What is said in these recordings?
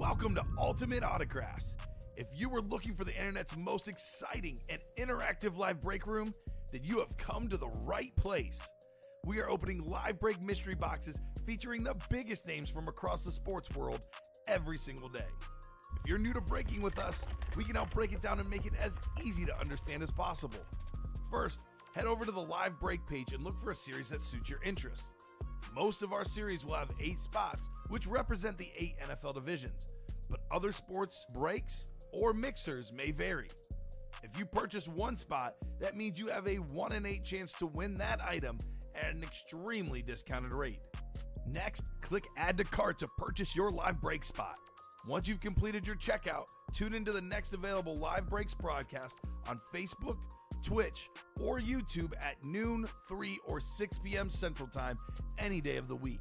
Welcome to Ultimate Autographs. If you were looking for the internet's most exciting and interactive live break room, then you have come to the right place. We are opening live break mystery boxes featuring the biggest names from across the sports world every single day. If you're new to breaking with us, we can help break it down and make it as easy to understand as possible. First, head over to the live break page and look for a series that suits your interests. Most of our series will have 8 spots, which represent the 8 NFL divisions, but other sports breaks or mixers may vary. If you purchase one spot, that means you have a 1 in 8 chance to win that item at an extremely discounted rate. Next, click Add to Cart to purchase your live break spot. Once you've completed your checkout, tune into the next available live breaks broadcast on Facebook, Twitch, or YouTube at noon, 3, or 6 p.m. Central Time any day of the week.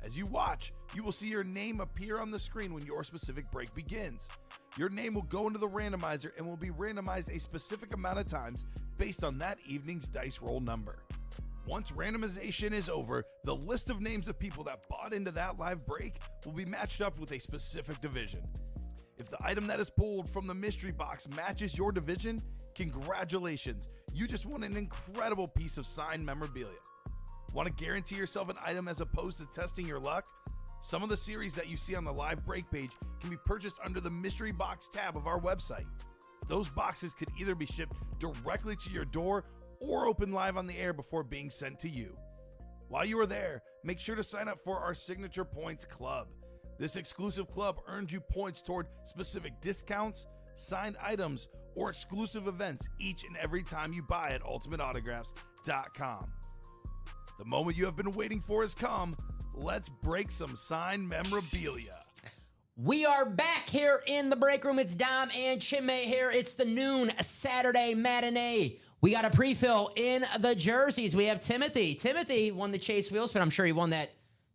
As you watch, you will see your name appear on the screen when your specific break begins. Your name will go into the randomizer and will be randomized a specific amount of times based on that evening's dice roll number. Once randomization is over, the list of names of people that bought into that live break will be matched up with a specific division. If the item that is pulled from the mystery box matches your division, congratulations, you just won an incredible piece of signed memorabilia. Want to guarantee yourself an item as opposed to testing your luck? Some of the series that you see on the live break page can be purchased under the mystery box tab of our website. Those boxes could either be shipped directly to your door or open live on the air before being sent to you. While you are there, make sure to sign up for our Signature Points Club. This exclusive club earns you points toward specific discounts, signed items, or exclusive events each and every time you buy at ultimateautographs.com. The moment you have been waiting for has come. Let's break some signed memorabilia. We are back here in the break room. It's Dom and Chinmay here. It's the noon Saturday matinee. We got a pre-fill in the jerseys. We have Timothy. Timothy won the Chase Wheelspin. I'm sure he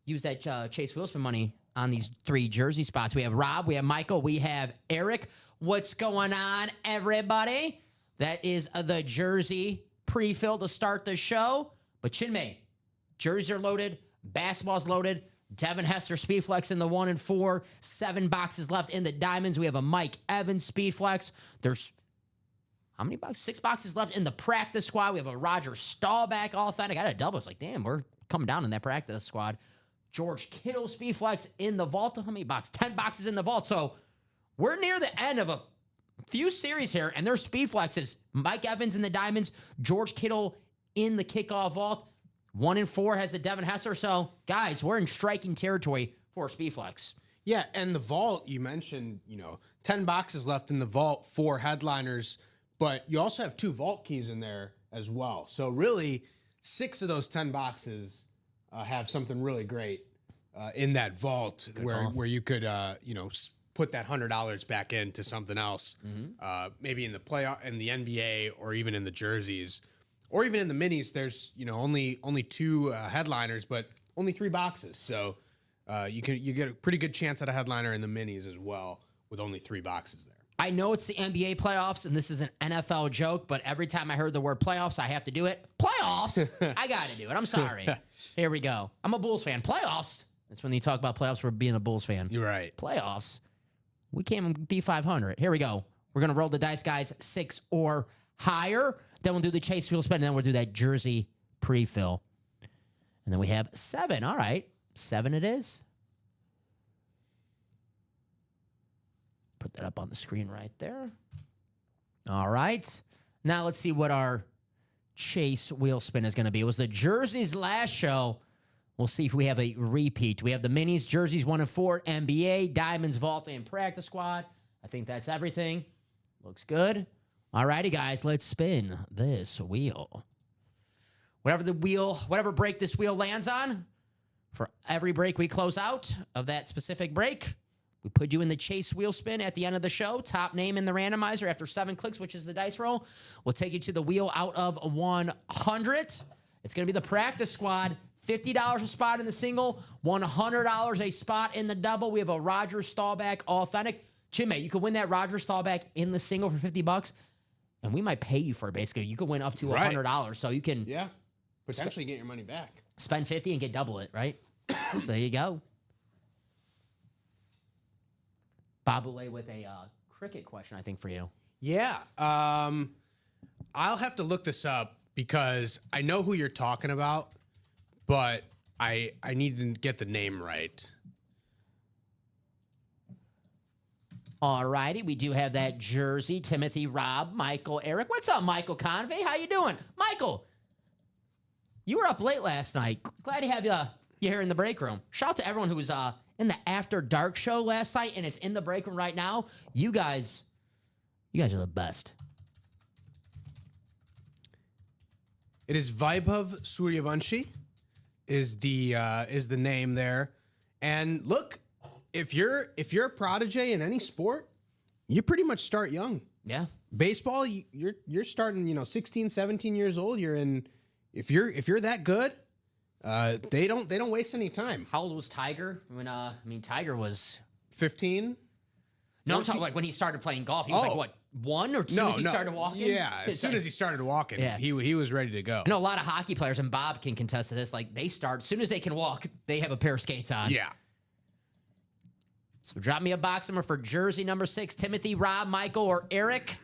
used that Chase Wheelspin money on these 3 jersey spots. We have Rob, we have Michael, we have Eric. What's going on, everybody? That is the jersey pre-fill to start the show. But Chinmay, jerseys are loaded, basketball's loaded. Devin Hester Speedflex in the 1 and 4. 7 boxes left in the diamonds. We have a Mike Evans Speedflex. There's how many boxes? 6 boxes left in the practice squad. We have a Roger Staubach authentic. I had a double. It's like, damn, we're coming down in that practice squad. George Kittle Speedflex in the vault. How many boxes? 10 boxes in the vault. So we're near the end of a few series here, and there's Speedflexes. Mike Evans in the diamonds. George Kittle in the kickoff vault. 1 and 4 has the Devin Hester. So, guys, we're in striking territory for Speedflex. Yeah, and the vault, you mentioned, 10 boxes left in the vault, 4 headliners, but you also have 2 vault keys in there as well. So, really, 6 of those 10 boxes have something really great in that vault where you could, put that $100 back into something else, maybe in the playoff, in the NBA, or even in the jerseys. Or even in the minis, there's only 2 headliners, but only 3 boxes. So you get a pretty good chance at a headliner in the minis as well, with only 3 boxes there. I know it's the NBA playoffs, and this is an NFL joke, but every time I heard the word playoffs, I have to do it. Playoffs? I got to do it. I'm sorry. Here we go. I'm a Bulls fan. Playoffs? That's when you talk about playoffs for being a Bulls fan. You're right. Playoffs? We can't be 500. Here we go. We're going to roll the dice, guys. 6 or higher. Then we'll do the Chase Wheelspin, and then we'll do that jersey pre-fill. And then we have 7. All right. 7 it is. Put that up on the screen right there. All right. Now let's see what our Chase Wheelspin is going to be. It was the jerseys last show. We'll see if we have a repeat. We have the minis, jerseys 1 and 4, NBA, Diamonds, Vault, and Practice Squad. I think that's everything. Looks good. All righty, guys, let's spin this wheel. Whatever break this wheel lands on, for every break we close out of that specific break, we put you in the Chase Wheelspin at the end of the show. Top name in the randomizer after 7 clicks, which is the dice roll. We'll take you to the wheel out of 100. It's going to be the Practice Squad. $50 a spot in the single, $100 a spot in the double. We have a Roger Staubach authentic. Chinmay, you could win that Roger Staubach in the single for $50. And we might pay you for it, basically. You could win up to $100. So you can potentially get your money back. Spend 50 and get double it, right? So there you go. Babule with a cricket question, I think, for you. Yeah. I'll have to look this up because I know who you're talking about, but I need to get the name right. All righty, we do have that jersey. Timothy, Rob, Michael, Eric. What's up, Michael Convey? How you doing? Michael, you were up late last night. Glad to have you here in the break room. Shout out to everyone who was in the After Dark show last night, and it's in the break room right now. You guys are the best. It is Vaibhav Suryavanshi is the name there. And look, if you're a prodigy in any sport, you pretty much start young. Yeah. Baseball, you're starting, 16, 17 years old. You're in if you're that good, they don't waste any time. How old was Tiger when Tiger was 15? No, I'm talking like when he started playing golf. He was like what, 1 or 2 as he started walking? Yeah, as soon as he started walking, he was ready to go. I know a lot of hockey players, and Bob can contest to this, like they start as soon as they can walk, they have a pair of skates on. Yeah. So drop me a box number for jersey number 6, Timothy, Rob, Michael, or Eric.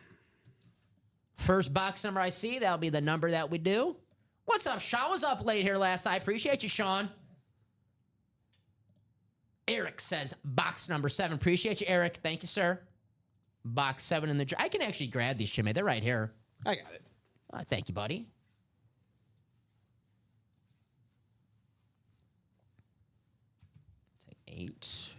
First box number I see, that'll be the number that we do. What's up? Sean was up late here last night. Appreciate you, Sean. Eric says box number 7. Appreciate you, Eric. Thank you, sir. Box 7 in the... I can actually grab these, Shimmy. They're right here. I got it. Thank you, buddy. Take 8.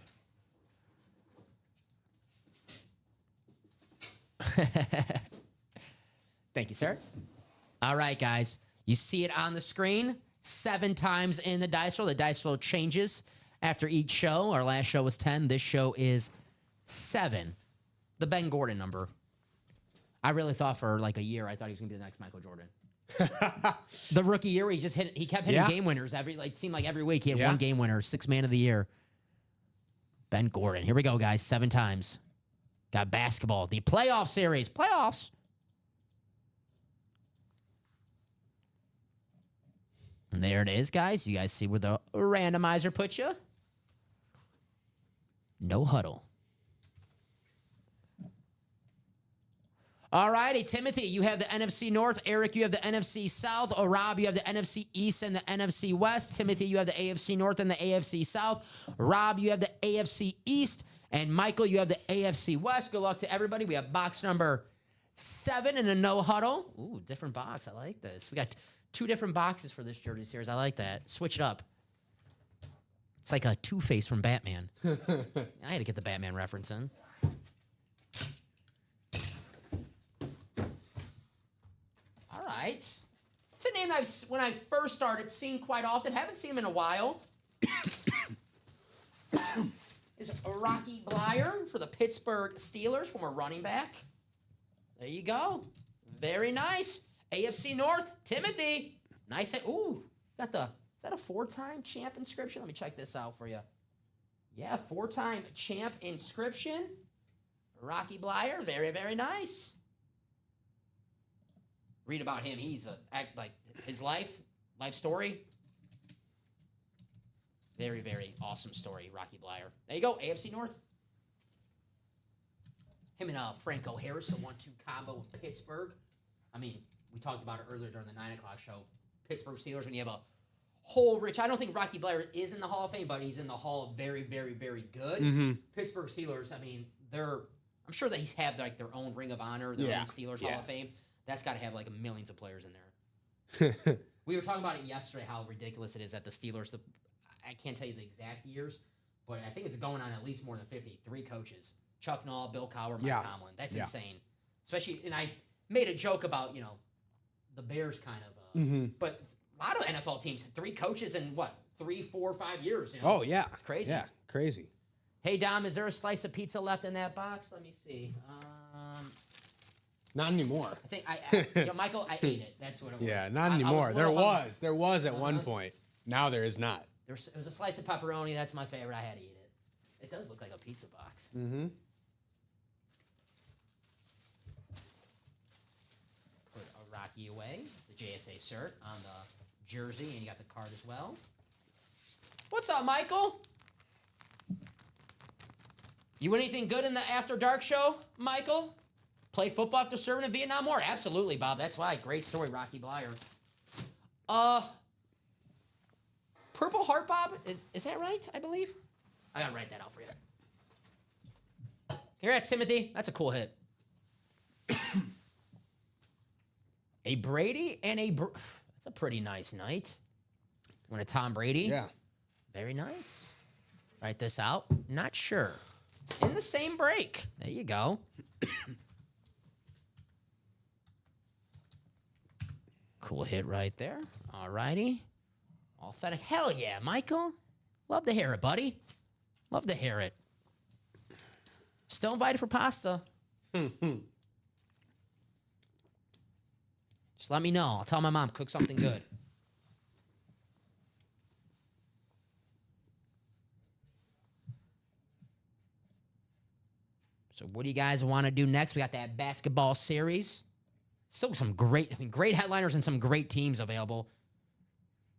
Thank you, sir. All right, guys. You see it on the screen 7 times in the dice roll. The dice roll changes after each show. Our last show was 10. This show is 7. The Ben Gordon number. I really thought for like a year, I thought he was going to be the next Michael Jordan. The rookie year where he kept hitting game winners seemed like every week he had one game winner, 6th man of the year. Ben Gordon. Here we go, guys. 7 times. Got basketball. The playoff series. Playoffs. And there it is, guys. You guys see where the randomizer puts you? No huddle. All righty, Timothy, you have the NFC North. Eric, you have the NFC South. Rob, you have the NFC East and the NFC West. Timothy, you have the AFC North and the AFC South. Rob, you have the AFC East. And Michael, you have the AFC West. Good luck to everybody. We have box number 7 in a no huddle. Ooh, different box. I like this. We got 2 different boxes for this jersey series. I like that. Switch it up. It's like a Two-Face from Batman. I had to get the Batman reference in. All right. It's a name that when I first started, seen quite often. Haven't seen him in a while. Is Rocky Bleier for the Pittsburgh Steelers, former running back. There you go. Very nice. AFC North, Timothy. Nice. Ooh, got the... Is that a 4-time champ inscription? Let me check this out for you. Yeah, 4-time champ inscription. Rocky Bleier. Very, very nice. Read about him. He's like his life story. Very, very awesome story, Rocky Bleier. There you go, AFC North. Him and Franco Harris, a 1-2 combo with Pittsburgh. I mean, we talked about it earlier during the 9 o'clock show. Pittsburgh Steelers, when you have a whole rich... I don't think Rocky Bleier is in the Hall of Fame, but he's in the Hall of very, very, very good. Mm-hmm. Pittsburgh Steelers, I mean, they're... I'm sure they have like their own Ring of Honor, their own Steelers Hall of Fame. That's got to have like millions of players in there. We were talking about it yesterday, how ridiculous it is that the Steelers... I can't tell you the exact years, but I think it's going on at least more than 50. 3 coaches. Chuck Noll, Bill Cowher, Mike Tomlin. That's insane. Especially, and I made a joke about, the Bears kind of, but a lot of NFL teams, 3 coaches in 3, 4, 5 years. Oh, yeah. It's crazy. Yeah, crazy. Hey, Dom, is there a slice of pizza left in that box? Let me see. Not anymore. I think, Michael, I ate it. That's what it was. Yeah, not anymore. There was at one point. Now there is not. It was a slice of pepperoni. That's my favorite. I had to eat it. It does look like a pizza box. Mm-hmm. Put a Rocky away. The JSA cert on the jersey, and you got the card as well. What's up, Michael? You anything good in the After Dark show, Michael? Played football after serving in Vietnam War? Absolutely, Bob. That's why. Great story, Rocky Blyer. Purple Heart, Bob? Is that right, I believe? I gotta write that out for you. Congrats, Timothy. That's a cool hit. A Brady and that's a pretty nice night. When a Tom Brady. Yeah. Very nice. Write this out. Not sure. In the same break. There you go. Cool hit right there. All righty. Authentic. Hell yeah, Michael. Love to hear it, buddy. Love to hear it. Still invited for pasta. Just let me know. I'll tell my mom, cook something good. So what do you guys want to do next? We got that basketball series. Still some great headliners and some great teams available.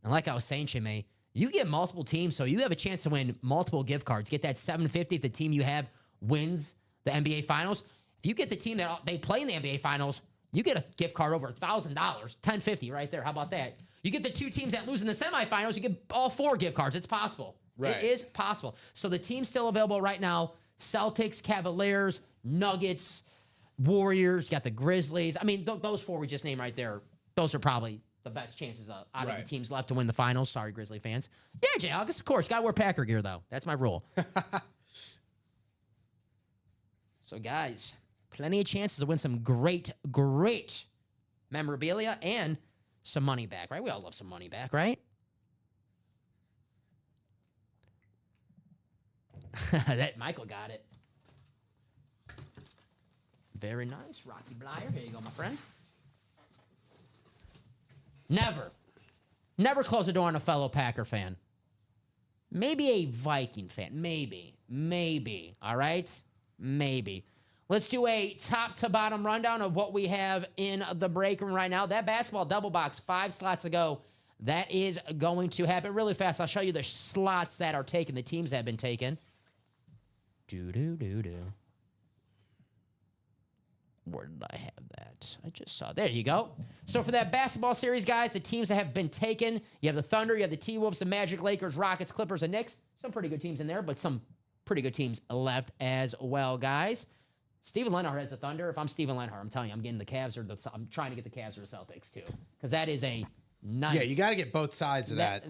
And like I was saying, Chimay, you get multiple teams, so you have a chance to win multiple gift cards. Get that $750 if the team you have wins the NBA Finals. If you get the team that they play in the NBA Finals, you get a gift card over $1,000, $1,050 right there. How about that? You get the two teams that lose in the semifinals, you get all 4 gift cards. It's possible. Right. It is possible. So the team's still available right now. Celtics, Cavaliers, Nuggets, Warriors, got the Grizzlies. I mean, those 4 we just named right there, those are probably the best chances out of the teams left to win the finals. Sorry, Grizzly fans. Yeah, Jay August, of course. Got to wear Packer gear, though. That's my rule. So, guys, plenty of chances to win some great memorabilia and some money back, right? We all love some money back, right? That Michael got it. Very nice. Rocky Blyer. Here you go, my friend. Never close the door on a fellow Packer fan. Maybe a Viking fan. Maybe. All right? Maybe. Let's do a top to bottom rundown of what we have in the break room right now. That basketball double box, 5 slots to go. That is going to happen really fast. I'll show you the slots that are taken, the teams that have been taken. Where did I have that? I just saw. There you go. So for that basketball series, guys, the teams that have been taken, you have the Thunder, you have the T-Wolves, the Magic, Lakers, Rockets, Clippers, and Knicks. Some pretty good teams in there, but some pretty good teams left as well, guys. Steven Lenhart has the Thunder. If I'm Steven Lenhart, I'm telling you, I'm getting the Cavs I'm trying to get the Cavs or the Celtics too, because that is a nice. Yeah, you got to get both sides of that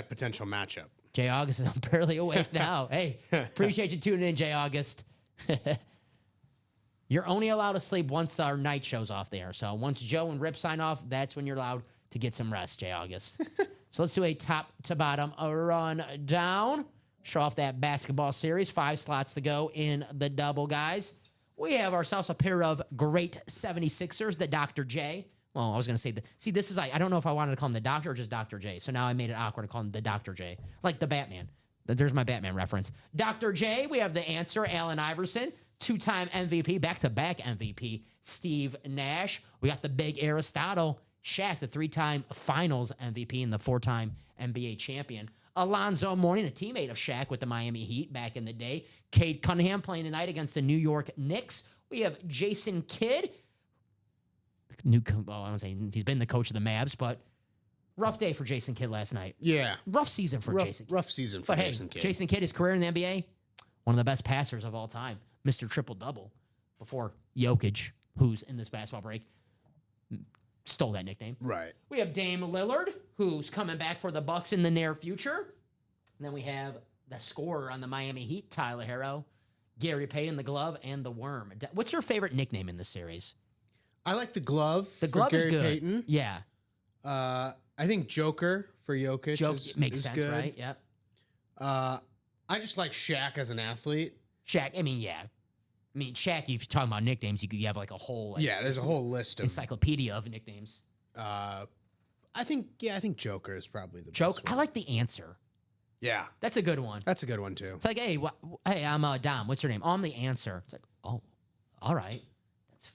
potential matchup. Jay August is barely awake now. Hey, appreciate you tuning in, Jay August. You're only allowed to sleep once our night show's off the air. So once Joe and Rip sign off, that's when you're allowed to get some rest, Jay August. So let's do a top to bottom run down. Show off that basketball series. 5 slots to go in the double, guys. We have ourselves a pair of great 76ers, the Dr. J. Well, I was going to say, this is, I don't know if I wanted to call him the Doctor or just Dr. J. So now I made it awkward to call him the Dr. J. Like the Batman. There's my Batman reference. Dr. J, we have the answer, Allen Iverson. 2-time MVP, back-to-back MVP, Steve Nash. We got the big Aristotle, Shaq, the 3-time finals MVP and the 4-time NBA champion. Alonzo Mourning, a teammate of Shaq with the Miami Heat back in the day. Cade Cunningham playing tonight against the New York Knicks. We have Jason Kidd. I don't say he's been the coach of the Mavs, but rough day for Jason Kidd last night. Yeah. Rough season for Jason Kidd. Rough season for Jason Kidd. Jason Kidd, his career in the NBA, one of the best passers of all time. Mr. Triple-Double before Jokic, who's in this basketball break, stole that nickname. Right. We have Dame Lillard, who's coming back for the Bucks in the near future. And then we have the scorer on the Miami Heat, Tyler Herro, Gary Payton, the Glove, and the Worm. What's your favorite nickname in this series? I like the Glove. The Glove for is Gary good. Payton. Yeah. I think Joker for Jokic makes is sense, good. right? Yep. I just like Shaq as an athlete. Shaq, Shaq, if you're talking about nicknames, you have like a whole there's a whole list of encyclopedia of nicknames. I think Joker is probably the Joke. best one. I like the answer. Yeah. That's a good one. That's a good one too. It's like, hey, I'm Dom. What's your name? Oh, I'm the answer. It's like, oh, all right.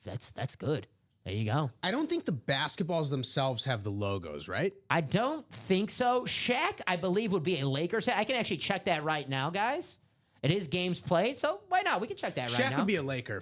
That's good. There you go. I don't think the basketballs themselves have the logos, right? I don't think so. Shaq, I believe, would be a Lakers hat. I can actually check that right now, guys. It is games played, so why not? We can check that right Shaq now. would be a Laker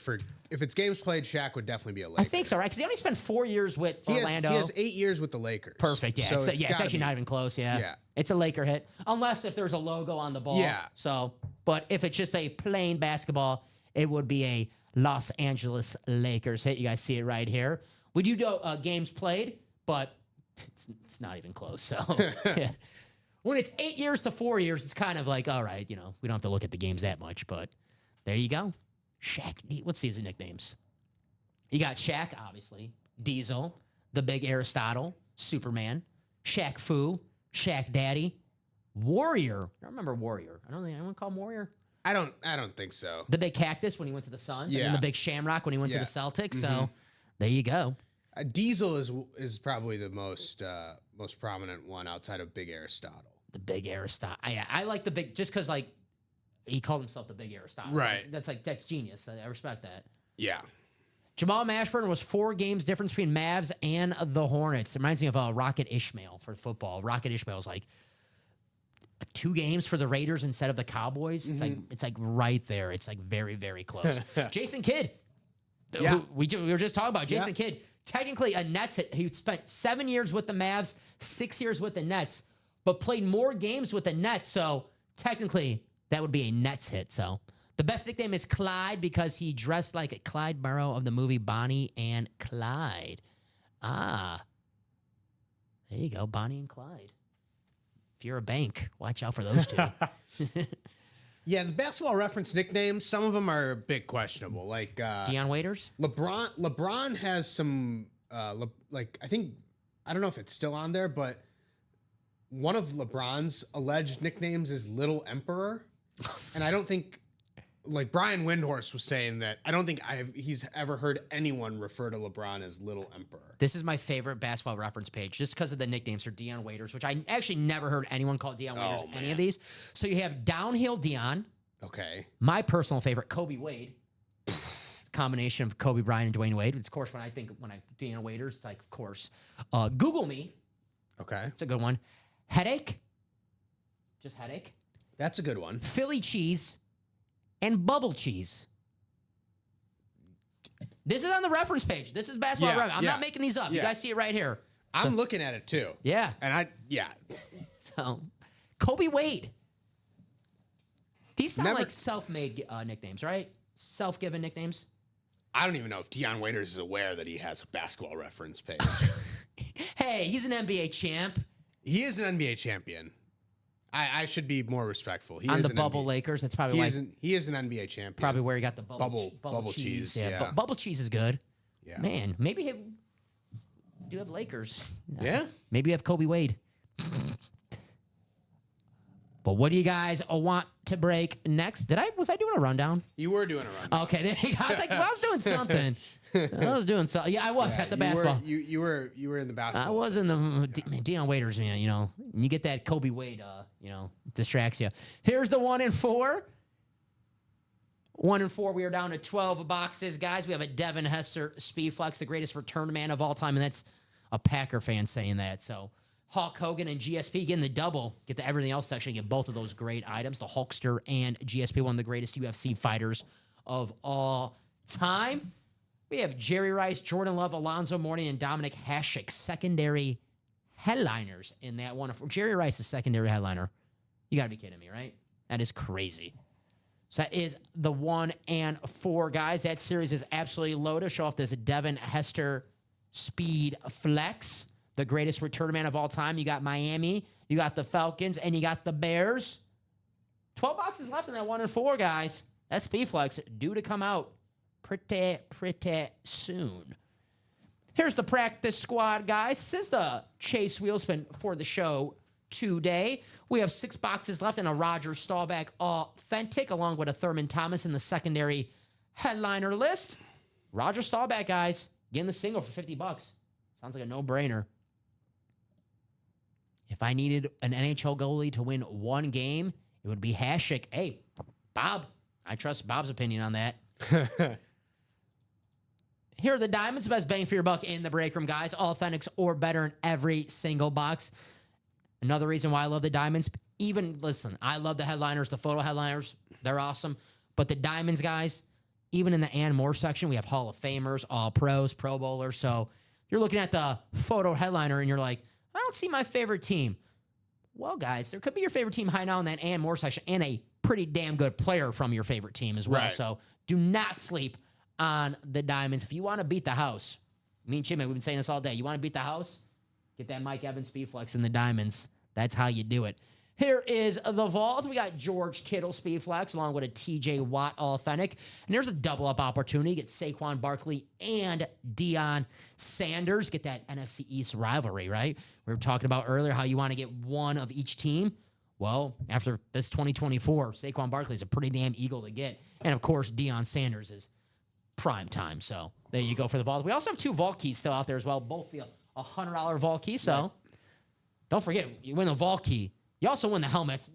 if it's games played. Shaq would definitely be a Laker. I think so, right? Because he only spent 4 years with Orlando. He has 8 years with the Lakers. Perfect. Yeah, So it's actually not even close. Yeah. Yeah. It's a Laker hit, unless if there's a logo on the ball. Yeah. So, but if it's just a plain basketball, it would be a Los Angeles Lakers hit. You guys see it right here. We do games played, but it's not even close. So, yeah. When it's 8 years to 4 years, it's kind of like, all right, we don't have to look at the games that much, but there you go. Shaq, let's see his nicknames. You got Shaq, obviously, Diesel, the Big Aristotle, Superman, Shaq Fu, Shaq Daddy, Warrior. I remember Warrior. I don't think anyone called him Warrior. I don't think so. The Big Cactus when he went to the Suns, and then the Big Shamrock when he went to the Celtics. So there you go. Diesel is probably the most prominent one outside of Big Aristotle. The Big Aristotle. I like the Big, just because he called himself the Big Aristotle. Right. That's genius. I respect that. Yeah. Jamal Mashburn was 4 games difference between Mavs and the Hornets. It reminds me of Rocket Ishmael for football. Rocket Ishmael's like 2 games for the Raiders instead of the Cowboys. It's like right there. It's like very, very close. Jason Kidd. Yeah. We were just talking about Jason Kidd. Technically a Nets hit. He spent 7 years with the Mavs, 6 years with the Nets, but played more games with the Nets. So technically that would be a Nets hit. So the best nickname is Clyde because he dressed like a Clyde Barrow of the movie Bonnie and Clyde. Ah, there you go, Bonnie and Clyde. If you're a bank, watch out for those two. Yeah, the Basketball Reference nicknames, some of them are a bit questionable. Like Deion Waiters? LeBron has some I think, I don't know if it's still on there, but one of LeBron's alleged nicknames is Little Emperor. And I don't think, like Brian Windhorst was saying that, I don't think he's ever heard anyone refer to LeBron as Little Emperor. This is my favorite Basketball Reference page just because of the nicknames for Deion Waiters, which I actually never heard anyone call Deion Waiters any of these. So you have Downhill Deion. Okay. My personal favorite, Kobe Wade. Combination of Kobe Bryant and Dwayne Wade. Of course, when I Deion Waiters, it's like, of course. Google Me. Okay. It's a good one. Headache. Just Headache. That's a good one. Philly Cheese. And Bubble Cheese. This is on the reference page. This is Basketball Reference. I'm not making these up. You guys see it right here. I'm looking at it too. Yeah. And So, Kobe Wade. These sound like self-made nicknames, right? Self-given nicknames. I don't even know if Deion Waiters is aware that he has a Basketball Reference page. Hey, he's an NBA champ. He is an NBA champion. I should be more respectful. He on is the an Bubble NBA Lakers. That's probably he is an NBA champion. probably where he got the bubble cheese. Yeah, Yeah. Bubble cheese is good. Yeah. Man, maybe he do have Lakers. Yeah. Maybe you have Kobe Wade. But what do you guys want to break next? Was I doing a rundown? You were doing a rundown. Okay, there you go. I was like, well, I was doing something. I was doing something. Yeah, I was at the basketball. You were in the basketball. I was in the Deion Waiters, man. You get that Kobe Wade, distracts you. Here's the 1 and 4. 1 and 4. We are down to 12 boxes, guys. We have a Devin Hester Speed Flex, the greatest return man of all time, and that's a Packer fan saying that. So Hulk Hogan and GSP getting the double. Get the everything else section. Get both of those great items. The Hulkster and GSP, one of the greatest UFC fighters of all time. We have Jerry Rice, Jordan Love, Alonzo Mourning, and Dominic Hasek, secondary headliners in that one. Jerry Rice is secondary headliner. You got to be kidding me, right? That is crazy. So that is the 1 and 4, guys. That series is absolutely loaded. Show off this Devin Hester Speed Flex, the greatest return man of all time. You got Miami, you got the Falcons, and you got the Bears. 12 boxes left in that 1 and 4, guys. That Speed Flex due to come out pretty soon. Here's the practice squad, guys. This is the Chase Wheelspin for the show today. We have 6 boxes left and a Roger Staubach Authentic, along with a Thurman Thomas in the secondary headliner list. Roger Staubach, guys, getting the single for $50. Sounds like a no-brainer. If I needed an NHL goalie to win one game, it would be Hasek. Hey, Bob, I trust Bob's opinion on that. Here are the diamonds, best bang for your buck in the break room, guys. Authentics or better in every single box. Another reason why I love the Diamonds. Even, listen, I love the headliners, the photo headliners. They're awesome. But the Diamonds, guys, even in the Ann Moore section, we have Hall of Famers, All Pros, Pro Bowlers. So you're looking at the photo headliner and you're like, I don't see my favorite team. Well, guys, there could be your favorite team hiding out in that Ann Moore section and a pretty damn good player from your favorite team as well. Right. So do not sleep on the Diamonds. If you want to beat the house, me and Chimmy, we've been saying this all day. You want to beat the house? Get that Mike Evans Speedflex in the Diamonds. That's how you do it. Here is the vault. We got George Kittle Speedflex along with a TJ Watt Authentic. And there's a double-up opportunity. Get Saquon Barkley and Deion Sanders. Get that NFC East rivalry, right? We were talking about earlier how you want to get one of each team. Well, after this 2024, Saquon Barkley is a pretty damn eagle to get. And, of course, Deion Sanders is prime time. So there you go for the vault. We also have 2 vault keys still out there as well. Both the $100 vault key. So don't forget, you win the vault key. You also win the helmet.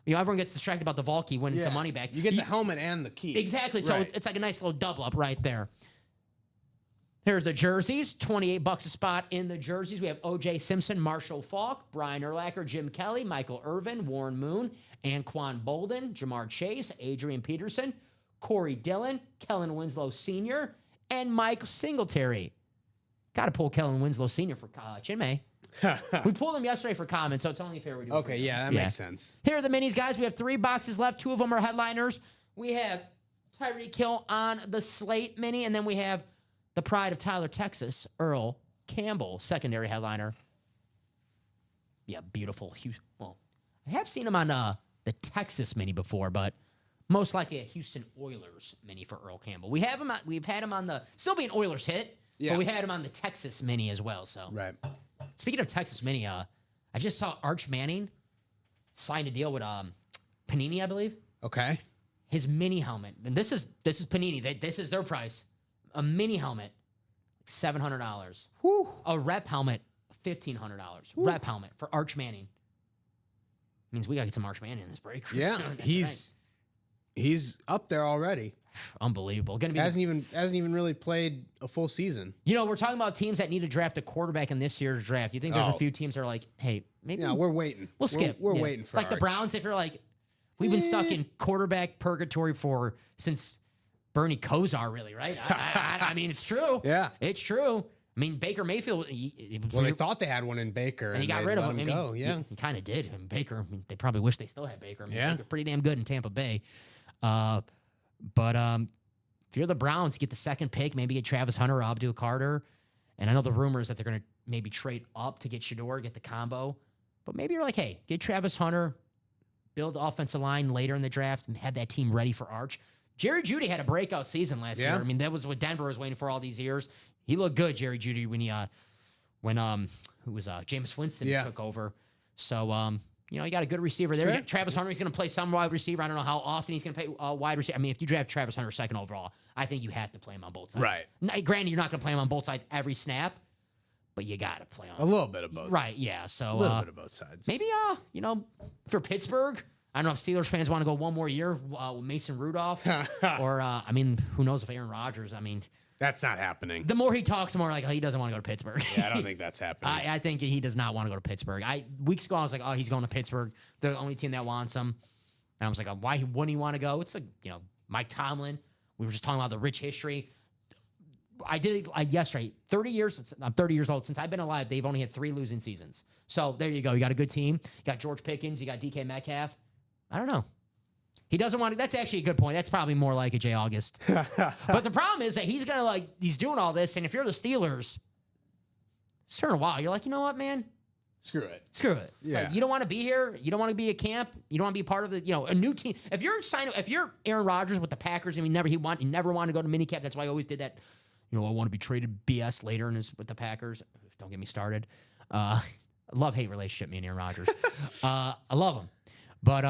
Everyone gets distracted about the vault key, winning some money back. You get the helmet and the key. Exactly. So it's like a nice little double up right there. Here's the jerseys. $28 a spot in the jerseys. We have O.J. Simpson, Marshall Faulk, Brian Urlacher, Jim Kelly, Michael Irvin, Warren Moon, Anquan Bolden, Jamar Chase, Adrian Peterson, Corey Dillon, Kellen Winslow Sr., and Mike Singletary. Got to pull Kellen Winslow Sr. for Chinmay. We pulled him yesterday for comments, so it's only fair we do it. Okay, yeah, that makes sense. Here are the minis, guys. We have 3 boxes left. 2 of them are headliners. We have Tyreek Hill on the slate mini, and then we have the pride of Tyler, Texas, Earl Campbell, secondary headliner. Yeah, beautiful. Well, I have seen him on the Texas mini before, but most likely a Houston Oilers mini for Earl Campbell. We've had him on the still being Oilers hit, but we had him on the Texas mini as well. So Right. Speaking of Texas mini, I just saw Arch Manning signed a deal with Panini, I believe. Okay. His mini helmet, and this is Panini. This is their price. A mini helmet, $700. Whew. A rep helmet, $1,500. Rep helmet for Arch Manning. Means we gotta get some Arch Manning in this break. Yeah, he's up there already. Unbelievable. Gonna be Hasn't even really played a full season. we're talking about teams that need to draft a quarterback in this year's draft. You think there's a few teams that are like, hey, maybe Yeah, we're waiting. we'll skip. We're waiting for like the Arch. Browns. If you're like, we've been stuck in quarterback purgatory since Bernie Kosar, really, right? I mean, it's true. Yeah. It's true. I mean, Baker Mayfield. Well, they thought they had one in Baker, and he got they rid of let him. go. Yeah. He kind of did. And Baker. I mean, they probably wish they still had Baker. I mean, Yeah. Baker pretty damn good in Tampa Bay. But if you're the Browns, get the second pick, maybe get Travis Hunter or Abdul Carter. And I know the rumors that they're going to maybe trade up to get Shador, get the combo. But maybe you're like, hey, get Travis Hunter, build the offensive line later in the draft, and have that team ready for Arch. Jerry Jeudy had a breakout season last year. I mean, that was what Denver was waiting for all these years. He looked good, Jerry Jeudy, when Jameis Winston took over. So, you got a good receiver there. Fair. Travis Hunter, he's going to play some wide receiver. I don't know how often he's going to play wide receiver. I mean, if you draft Travis Hunter second overall, I think you have to play him on both sides. Right. Now, granted, you're not going to play him on both sides every snap, but you got to play on A little bit of both. Right, yeah. So A little bit of both sides. maybe, for Pittsburgh, I don't know if Steelers fans want to go one more year with Mason Rudolph, or who knows if Aaron Rodgers. I mean, That's not happening. the more he talks, the more like he doesn't want to go to Pittsburgh. Yeah, I don't think that's happening. I think he does not want to go to Pittsburgh. Weeks ago I was like, oh, he's going to Pittsburgh. They're the only team that wants him. And I was like, why wouldn't he want to go? It's like Mike Tomlin. We were just talking about the rich history. I did it yesterday. 30 years. I'm 30 years old. Since I've been alive, they've only had 3 losing seasons. So there you go. You got a good team. You got George Pickens. You got DK Metcalf. I don't know. He doesn't want to. That's actually a good point. That's probably more like a Jay August. But the problem is that he's going to he's doing all this. And if you're the Steelers, certain while, you're like, you know what, man? Screw it. Screw it. It's Yeah. like, you don't want to be here. You don't want to be a camp. You don't want to be part of the, a new team. If you're Aaron Rodgers with the Packers, and he never wanted to go to minicamp. That's why he always did that. I want to be traded BS later with the Packers. Don't get me started. Love-hate relationship, me and Aaron Rodgers. I love him. But,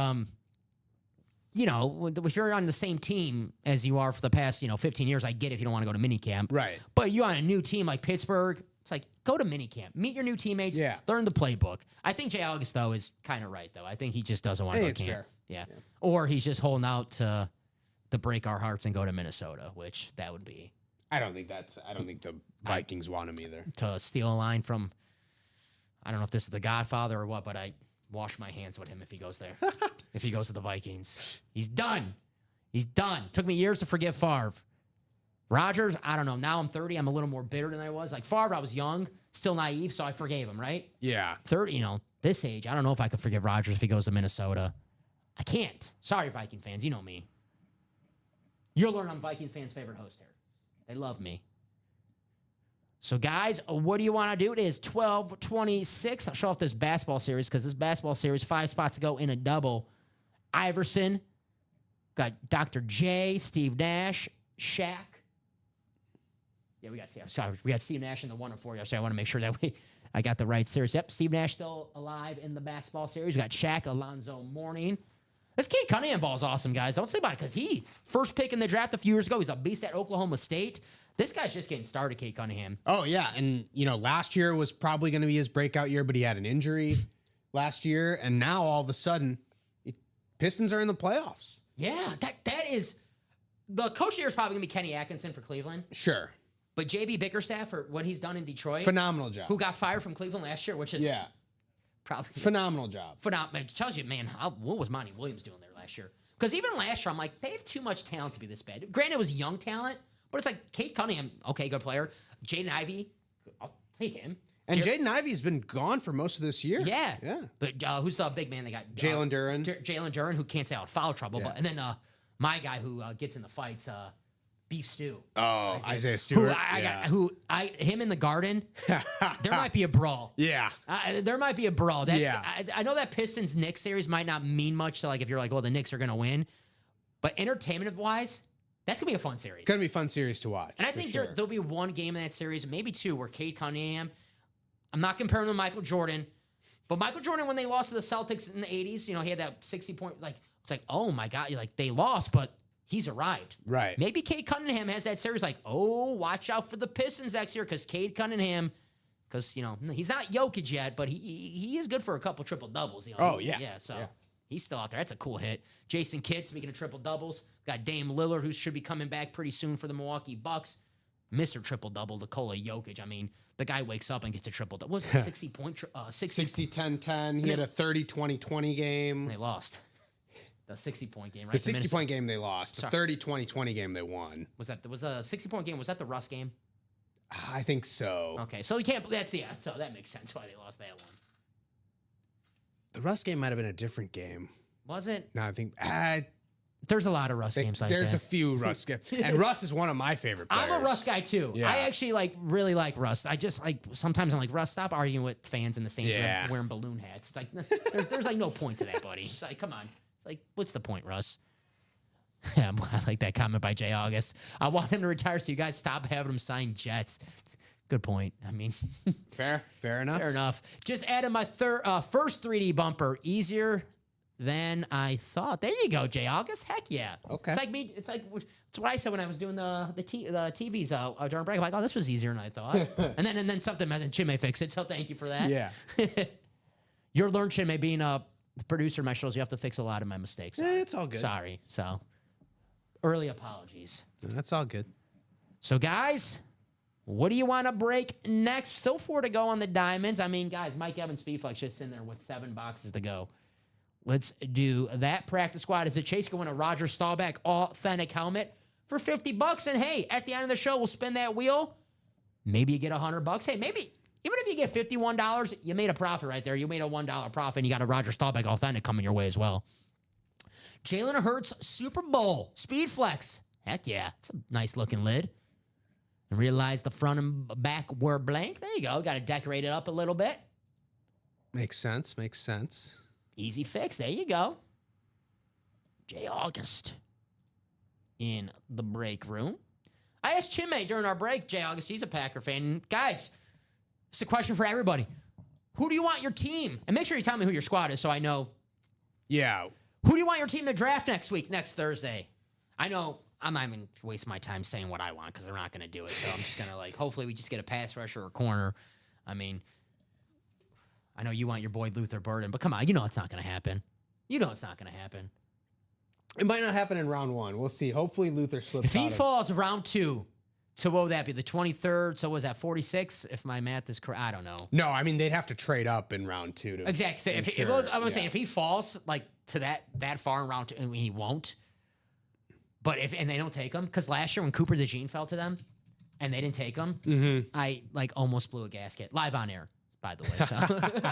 if you're on the same team as you are for the past, 15 years, I get if you don't want to go to minicamp. Right. But you're on a new team like Pittsburgh, it's like, go to minicamp. Meet your new teammates. Yeah. Learn the playbook. I think Jay August, though, is kind of right, though. I think he just doesn't want to go to it's camp. fair. Yeah. Or he's just holding out to break our hearts and go to Minnesota, which that would be I don't think the Vikings want him either. to steal a line from, I don't know if this is the Godfather or what, but I wash my hands with him if he goes there. If he goes to the Vikings. He's done. He's done. Took me years to forget Favre. Rodgers, I don't know. Now I'm 30. I'm a little more bitter than I was. Like Favre, I was young, still naive, so I forgave him, right? Yeah. 30, this age, I don't know if I could forgive Rodgers if he goes to Minnesota. I can't. Sorry, Viking fans. You know me. You'll learn I'm Viking fans' favorite host here. They love me. So, guys, what do you want to do? It is 12:26. I'll show off this basketball series because this basketball series, 5 spots to go in a double. Iverson, got Dr. J, Steve Nash, Shaq. Yeah, we got Steve Nash in the 1 and 4 yesterday. I want to make sure that I got the right series. Yep, Steve Nash still alive in the basketball series. We got Shaq, Alonzo Mourning. This Cade Cunningham ball is awesome, guys. Don't say about it because he first pick in the draft a few years ago. He's a beast at Oklahoma State. This guy's just getting started, Cade Cunningham. Oh, yeah. And, last year was probably going to be his breakout year, but he had an injury last year. And now all of a sudden, Pistons are in the playoffs. Yeah, that is... The coach here is probably going to be Kenny Atkinson for Cleveland. Sure. But J.B. Bickerstaff, for what he's done in Detroit... Phenomenal job. Who got fired from Cleveland last year, which is... Yeah. Probably... Phenomenal job. Phenomenal. It tells you, man, what was Monty Williams doing there last year? Because even last year, I'm like, they have too much talent to be this bad. Granted, it was young talent, but it's like Cade Cunningham, okay, good player. Jaden Ivey, I'll take him. And Jaden Ivey's been gone for most of this year. Yeah. Yeah. But who's the big man they got? Jalen Duren. Jalen Duren, who can't stay out of foul trouble. Yeah. But and then my guy who gets in the fights, Beef Stew. Oh, Isaiah Stewart. Him in the Garden. There might be a brawl. Yeah. There might be a brawl. That's, Yeah. I know that Pistons Knicks series might not mean much to like if you're like, well, the Knicks are gonna win, but entertainment wise, that's gonna be a fun series. Gonna be a fun series to watch. And I think there'll be one game in that series, maybe two, where Cade Cunningham. I'm not comparing him to Michael Jordan, but Michael Jordan, when they lost to the Celtics in the 80s, he had that 60-point, it's like, oh my God, they lost, but he's arrived. Right. Maybe Cade Cunningham has that series like, oh, watch out for the Pistons next year because Cade Cunningham, because, he's not Jokic yet, but he is good for a couple triple-doubles. Oh, yeah. Yeah, so he's still out there. That's a cool hit. Jason Kidd, speaking of triple-doubles, got Dame Lillard, who should be coming back pretty soon for the Milwaukee Bucks. Mr. Triple-double, Nikola Jokic. I mean, the guy wakes up and gets a triple-double. What was it, 60-point? 60-10-10. He had a 30-20-20 game. They lost. The 60-point game, right? The 60-point game they lost. The 30-20-20 game they won. Was the 60-point game? Was that the Russ game? I think so. Okay, so you can't. So that makes sense why they lost that one. The Russ game might have been a different game. Was it? No, I think there's a lot of Russ games like that. There's a few Russ games, and Russ is one of my favorite players. I'm a Russ guy too. Yeah. I actually really like Russ. I just sometimes I'm like, Russ, stop arguing with fans in the stands wearing balloon hats. It's like there's like no point to that, buddy. It's like, come on. It's like, what's the point, Russ? I like that comment by Jay August. I want him to retire so you guys stop having him sign Jets. Good point. I mean, fair enough. Fair enough. Just added my first 3D bumper. Easier than I thought. There you go, Jay August. Heck yeah. Okay. It's what I said when I was doing the TVs during break. I'm like, oh, this was easier than I thought. and then something, and Chin may fix it. So thank you for that. Yeah. Your learn, Chin may being the producer of my shows. You have to fix a lot of my mistakes. It's all good. Sorry. So early apologies. That's all good. So guys, what do you want to break next? Still 4 to go on the diamonds. I mean, guys, Mike Evans Speedflex just in there with 7 boxes to go. Let's do that. Practice squad is a Chase going to Roger Staubach authentic helmet for $50. And hey, at the end of the show, we'll spin that wheel. Maybe you get $100. Hey, maybe even if you get $51, you made a profit right there. You made a $1 profit, and you got a Roger Staubach authentic coming your way as well. Jalen Hurts Super Bowl Speedflex. Heck yeah, it's a nice looking lid. And realize the front and back were blank. There you go. Got to decorate it up a little bit. Makes sense. Easy fix. There you go. Jay August in the break room. I asked Chinmay during our break, Jay August, he's a Packer fan. Guys, it's a question for everybody. Who do you want your team? And make sure you tell me who your squad is so I know. Yeah. Who do you want your team to draft next Thursday? I know I'm not even waste my time saying what I want because they're not going to do it. So I'm just going to hopefully we just get a pass rusher or corner. I mean, I know you want your boy Luther Burden, but come on, you know it's not going to happen. It might not happen in round 1. We'll see. Hopefully Luther slips If he out falls round 2, So what would that be? The 23rd. So was that 46? If my math is correct, I don't know. No, I mean they'd have to trade up in round 2 to Exactly. So ensure, I'm gonna say if he falls like to that far in round 2, and he won't. But and they don't take him, because last year when Cooper DeJean fell to them, and they didn't take him, I like almost blew a gasket live on air. By the way,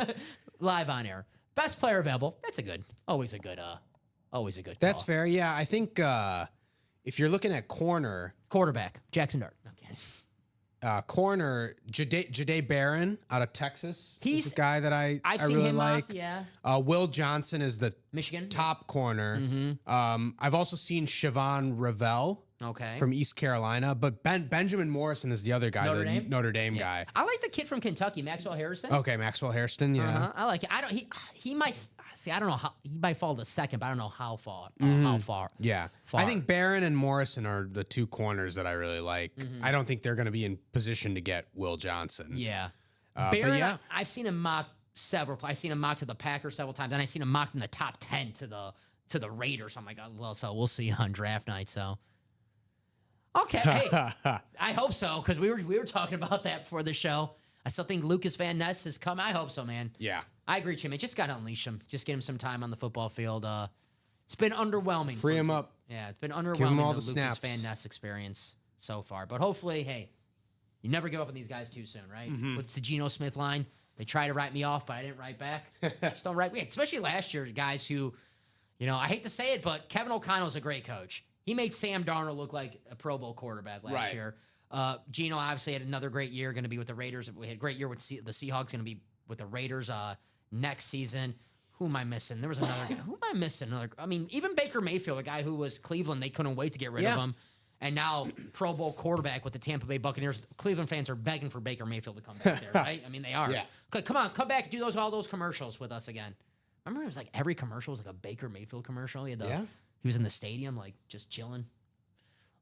so live on air, best player available. That's always a good call. That's fair. Yeah, I think if you're looking at corner, Quarterback Jackson Dart. No, kidding. corner Jahdae Barron out of Texas. He's a guy that I seen really him like. mocked, yeah. Will Johnson is the Michigan top corner. I've also seen Siobhan Ravel Okay. from East Carolina, but Benjamin Morrison is the other guy, Notre the Dame? Notre Dame Yeah. guy. I like the kid from Kentucky, Maxwell Harrison. Okay, Maxwell Hairston. Yeah. Uh-huh. I like it. He might see. I don't know how he might fall to second, but I don't know how far. How far? Yeah. Far. I think Barron and Morrison are the two corners that I really like. I don't think they're going to be in position to get Will Johnson. Yeah. But Barron, yeah. I've seen him mock several. I've seen him mock to the Packers several times, and I've seen him mocked in the top 10 to the Raiders. I'm like, oh, well, so we'll see on draft night. So. Okay, hey, I hope so, because we were talking about that before the show. I still think Lucas Van Ness has come. I hope so, man. Yeah. I agree, Jimmy. Just got to unleash him. Just get him some time on the football field. It's been underwhelming. Free him up. Yeah, it's been underwhelming, all the the Lucas snaps. Van Ness experience so far. But hopefully, hey, you never give up on these guys too soon, right? What's the Geno Smith line? They try to write me off, but I didn't write back. Just don't write me. Especially last year, guys who, I hate to say it, but Kevin O'Connell's a great coach. He made Sam Darnold look like a Pro Bowl quarterback last year. Geno obviously had another great year, going to be with the Raiders. We had a great year with the Seahawks, going to be with the Raiders next season. Who am I missing? There was another guy. Who am I missing? Even Baker Mayfield, a guy who was Cleveland, they couldn't wait to get rid of him. And now Pro Bowl quarterback with the Tampa Bay Buccaneers. Cleveland fans are begging for Baker Mayfield to come back there, right? I mean, they are. Yeah. Come on, come back and do all those commercials with us again. Remember, it was like every commercial was like a Baker Mayfield commercial. He was in the stadium, like just chilling.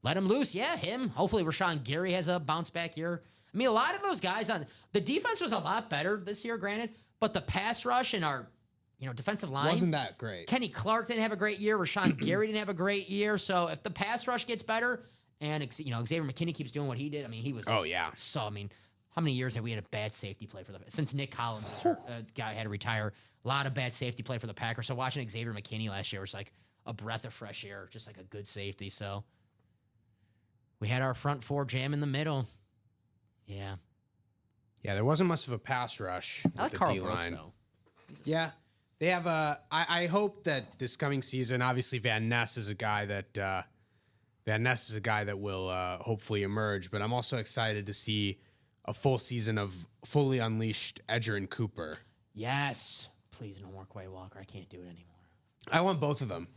Let him loose. Yeah, him. Hopefully Rashawn Gary has a bounce back year. I mean, a lot of those guys the defense was a lot better this year, granted, but the pass rush and our, defensive line Wasn't that great? Kenny Clark didn't have a great year. Rashawn Gary didn't have a great year. So if the pass rush gets better and, Xavier McKinney keeps doing what he did, I mean, he was. Oh, yeah. So, I mean, how many years have we had a bad safety play for since Nick Collins was hurt, guy had to retire? A lot of bad safety play for the Packers. So watching Xavier McKinney last year was like a breath of fresh air, just like a good safety. So we had our front four jam in the middle. Yeah. Yeah, there wasn't much of a pass rush. I like with the Carl D-line. Brooks, though. Yeah. They have I hope that this coming season, obviously Van Ness is a guy that will hopefully emerge, but I'm also excited to see a full season of fully unleashed Edgerrin Cooper. Yes. Please, no more Quay Walker. I can't do it anymore. I want both of them.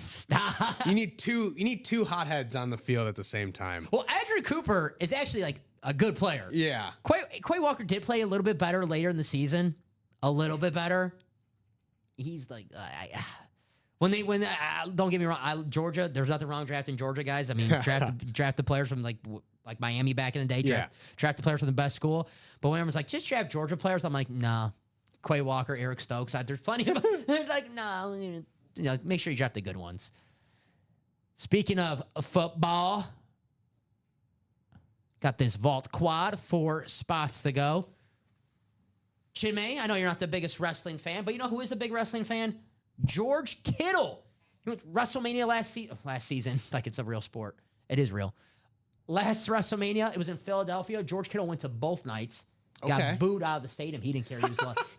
Stop. You need two hotheads on the field at the same time. Well, Edgerrin Cooper is actually like a good player. Yeah. Quay Walker did play a little bit better later in the season. A little bit better. He's like, don't get me wrong, Georgia. There's nothing wrong drafting Georgia guys. I mean, draft the players from like Miami back in the day. Draft the players from the best school. But when everyone's like, just draft Georgia players, I'm like, nah. Quay Walker, Eric Stokes. There's plenty of. They're like, nah. Make sure you draft the good ones. Speaking of football, got this vault quad, 4 spots to go. Chinmay, I know you're not the biggest wrestling fan, but you know who is a big wrestling fan? George Kittle. He went WrestleMania last season, like it's a real sport. It is real. Last WrestleMania, it was in Philadelphia. George Kittle went to both nights. Got booed out of the stadium. He didn't care.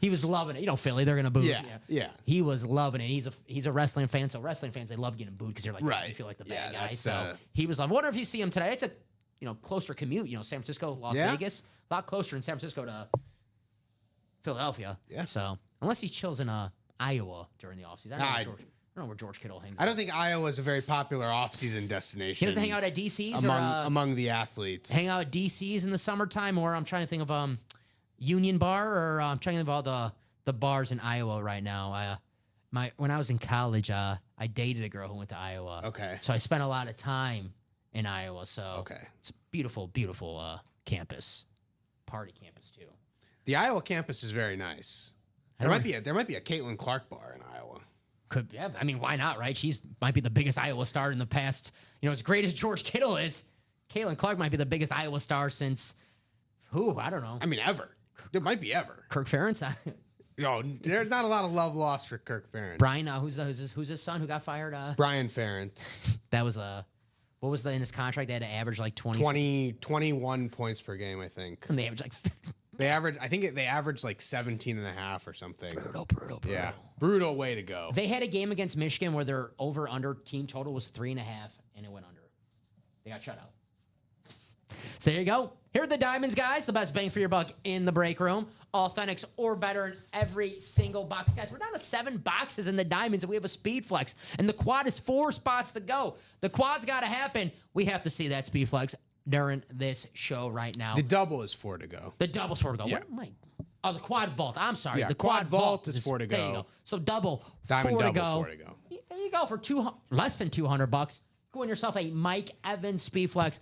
He was loving it. Philly, they're gonna boo. Yeah. He was loving it. He's a wrestling fan, so wrestling fans, they love getting booed because they're like, right. You feel like the bad guy. That's, So he was like, I wonder if you see him today. It's a closer commute. San Francisco, Las Vegas, a lot closer in San Francisco to Philadelphia. Yeah. So unless he chills in Iowa during the offseason, I don't know where George Kittle hangs. I don't think Iowa is a very popular off-season destination. He doesn't hang out at DC's among the athletes. Hang out at DC's in the summertime, or I'm trying to think of Union Bar, or I'm trying to think of all the bars in Iowa right now. When I was in college, I dated a girl who went to Iowa. Okay. So I spent a lot of time in Iowa. So it's a beautiful, beautiful campus, party campus too. The Iowa campus is very nice. There might be a Caitlin Clark bar in Iowa. I mean, why not, right? She's might be the biggest Iowa star in the past. As great as George Kittle is, Caitlin Clark might be the biggest Iowa star since who? I don't know. I mean, ever. There might be ever. Kirk Ferentz. No, there's not a lot of love lost for Kirk Ferentz. Brian, who's his son who got fired? Brian Ferentz. That was what was in his contract? They had to average like 21 points per game, I think. And they averaged like They averaged like 17 and a half or something. brutal. Yeah. Brutal way to go. They had a game against Michigan where their over-under team total was 3.5, and it went under. They got shut out. So there you go. Here are the diamonds, guys. The best bang for your buck in the break room. Authentics or better in every single box. Guys, we're down to 7 boxes in the diamonds, and we have a speed flex. And the quad is 4 spots to go. The quad's got to happen. We have to see that speed flex during this show right now. The double is 4 to go. The double's 4 to go. Yeah. Oh, the quad vault. I'm sorry. Yeah, the quad vault is 4 to There you go. go. So double, Diamond 4 to double, go. 4 to go. There you go for less than $200. Go win yourself a Mike Evans speed flex.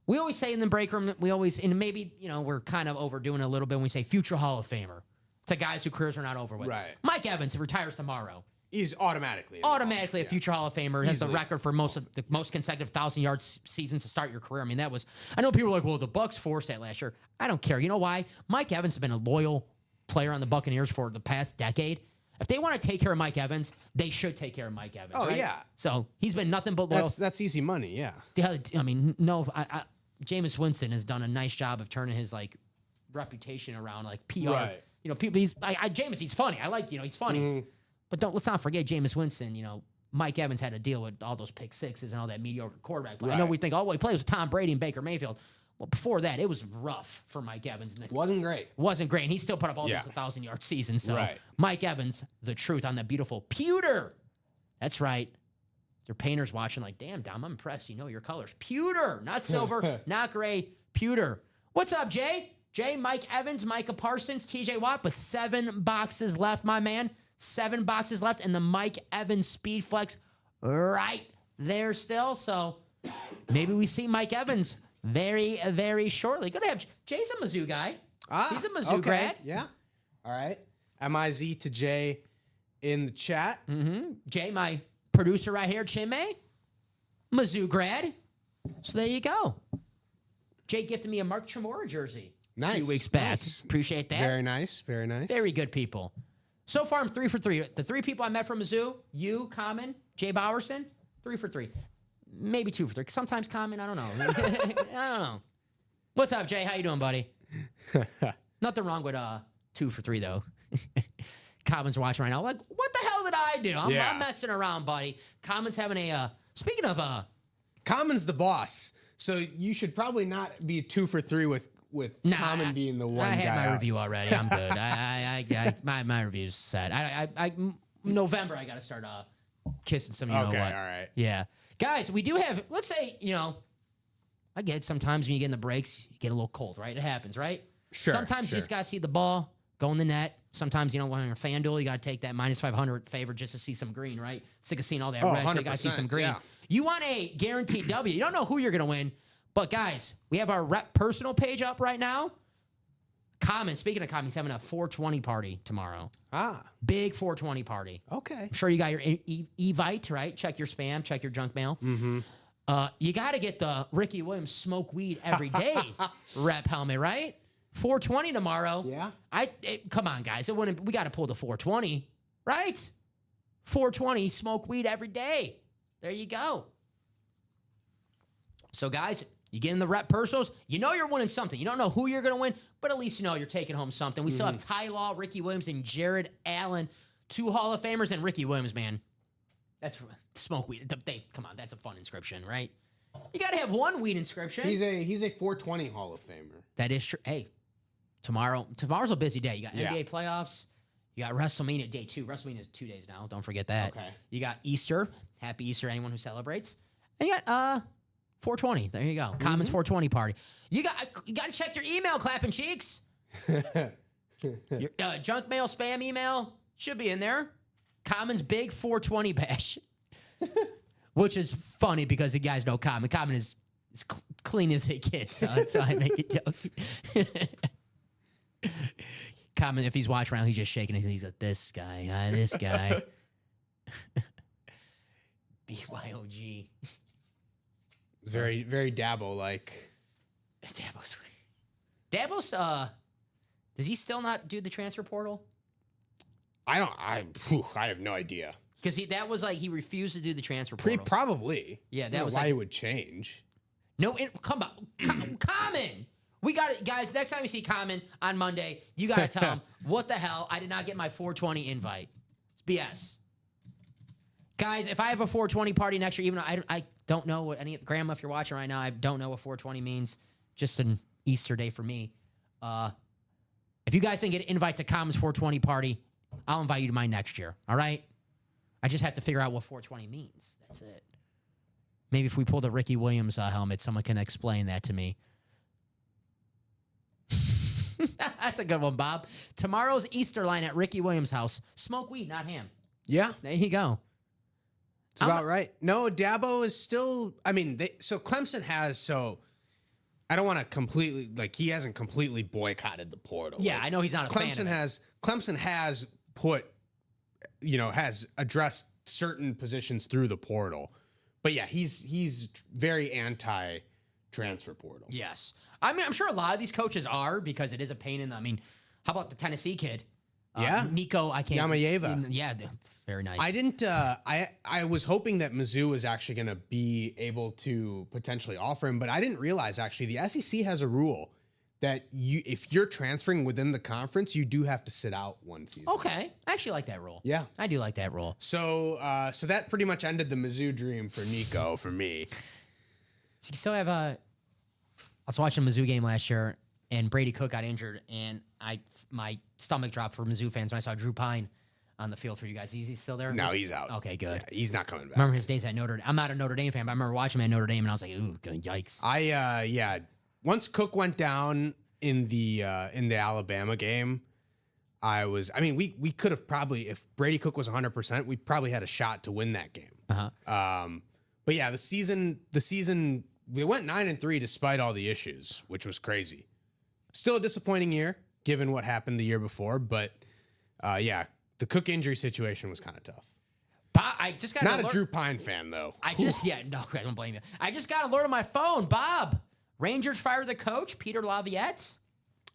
We always say in the break room, and maybe, we're kind of overdoing it a little bit when we say future Hall of Famer to guys whose careers are not over with. Right. Mike Evans retires tomorrow. He's automatically A future Hall of Famer. Has the Easily. record for most consecutive 1,000-yard seasons to start your career. I mean, I know people are like, well, the Bucks forced that last year. I don't care. You know why? Mike Evans has been a loyal player on the Buccaneers for the past decade. If they want to take care of Mike Evans, they should take care of Mike Evans. Oh, right? yeah. So he's been nothing but loyal. That's easy money, yeah. I mean, no, Jameis Winston has done a nice job of turning his reputation around, PR. Right. People. Jameis. He's funny. I like. He's funny. Mm-hmm. But let's not forget Jameis Winston. Mike Evans had to deal with all those pick sixes and all that mediocre quarterback play. I know Right. we think, he plays with Tom Brady and Baker Mayfield. Well, before that, it was rough for Mike Evans. Wasn't great. Wasn't great, and he still put up all Yeah. those 1,000-yard seasons. So Right. Mike Evans, the truth on that beautiful pewter. That's right. Their painters watching like, damn, Dom, I'm impressed. You know your colors. Pewter, not silver, not gray, pewter. What's up, Jay? Jay, Mike Evans, Micah Parsons, TJ Watt, but 7 boxes left, my man. 7 boxes left, and the Mike Evans Speed Flex right there still. So maybe we see Mike Evans very, very shortly. Good to have Jay's a Mizzou guy. He's a Mizzou grad. Yeah. All right. MIZ to Jay in the chat. Jay, my producer right here, Chinmay, Mizzou grad. So there you go. Jay gifted me a Mark Tremora jersey a few weeks back. Nice. Appreciate that. Very nice. Very nice. Very good people. So far, I'm 3 for 3. The 3 people I met from Mizzou, you, Common, Jay Bowerson, 3 for 3. Maybe 2 for 3. Sometimes Common, I don't know. I don't know. What's up, Jay? How you doing, buddy? Nothing wrong with 2 for 3, though. Common's watching right now. Like, what the hell did I do? I'm messing around, buddy. Common's having a... speaking of... Common's the boss, so you should probably not be 2 for 3 with Common being the one guy. I had my out. review already. I'm good. My review's set. November, I got to start kissing some, you know what. Okay, all right. Yeah. Guys, we do have, let's say, I get sometimes when you get in the breaks, you get a little cold, right? It happens, right? Sure, Sometimes you just got to see the ball go in the net. Sometimes, when you're FanDuel, you got to take that minus 500 favor just to see some green, right? Sick of seeing all that red, so you got to see 100%, some green. yeah. You want a guaranteed W. You don't know who you're going to win. But, guys, we have our rep personal page up right now. Common, speaking of Common, he's having a 420 party tomorrow. Big 420 party. Okay. I'm sure you got your Evite, right? Check your spam, check your junk mail. Mm-hmm. You got to get the Ricky Williams smoke weed every day rep helmet, right? 420 tomorrow. Yeah. Come on, guys. We got to pull the 420, right? 420, smoke weed every day. There you go. So, guys, you get in the rep personals. You know you're winning something. You don't know who you're going to win, but at least you know you're taking home something. We still have Ty Law, Ricky Williams, and Jared Allen, 2 Hall of Famers, and Ricky Williams, man. That's smoke weed. Come on, that's a fun inscription, right? You got to have one weed inscription. He's a 420 Hall of Famer. That is true. Hey, tomorrow's a busy day. You got Yeah. NBA playoffs. You got WrestleMania day 2. WrestleMania is 2 days now. Don't forget that. Okay. You got Easter. Happy Easter, anyone who celebrates. And you got 420. There you go. Commons 420 party. You got to check your email, clapping cheeks. Your junk mail, spam email should be in there. Commons big 420 bash, which is funny because you guys know Common. Common is clean as it gets. So that's why I make a joke. Common, if he's watching around, he's just shaking it. He's like, this guy. BYOG. Very, very Dabo-like. Dabo's, does he still not do the transfer portal? I have no idea. Because that was like he refused to do the transfer portal. Probably. Yeah, I that don't was know why like, it would change. no. Come on, Common. We got it, guys. Next time you see Common on Monday, you got to tell him what the hell. I did not get my 420 invite. It's BS. Guys, if I have a 420 party next year, even though I don't know what any Grandma, if you're watching right now, I don't know what 420 means. Just an Easter day for me. If you guys didn't get an invite to Common's 420 party, I'll invite you to mine next year. All right? I just have to figure out what 420 means. That's it. Maybe if we pull the Ricky Williams helmet, someone can explain that to me. That's a good one, Bob. Tomorrow's Easter line at Ricky Williams' house. Smoke weed, not ham. Yeah. There you go. It's about right. No, Dabo is still. I mean, so Clemson has. So I don't want to completely he hasn't completely boycotted the portal. Yeah, I know he's not a fan of it. Clemson has put, has addressed certain positions through the portal, but yeah, he's very anti transfer portal. Yes, I mean I'm sure a lot of these coaches are because it is a pain in the. I mean, how about the Tennessee kid? Yeah, Nico. I can't. Yamayeva. Yeah. Very nice. I didn't. I was hoping that Mizzou was actually going to be able to potentially offer him, but I didn't realize actually the SEC has a rule that if you're transferring within the conference, you do have to sit out one season. Okay, I actually like that rule. Yeah, I do like that rule. So, so that pretty much ended the Mizzou dream for Nico for me. So you still have I was watching a Mizzou game last year, and Brady Cook got injured, and my stomach dropped for Mizzou fans when I saw Drew Pine on the field for you guys. Is he still there? No, he's out. Okay, good. Yeah, he's not coming back. Remember his days at Notre Dame. I'm not a Notre Dame fan, but I remember watching him at Notre Dame, and I was like, ooh, yikes. Once Cook went down in the Alabama game, we could have probably, if Brady Cook was 100%, we probably had a shot to win that game. But yeah, the season we went 9-3 despite all the issues, which was crazy. Still a disappointing year given what happened the year before, but the Cook injury situation was kind of tough. I just got not a Drew Pine fan though. I don't blame you. I just got alert on my phone. Bob, Rangers fired the coach, Peter Laviolette.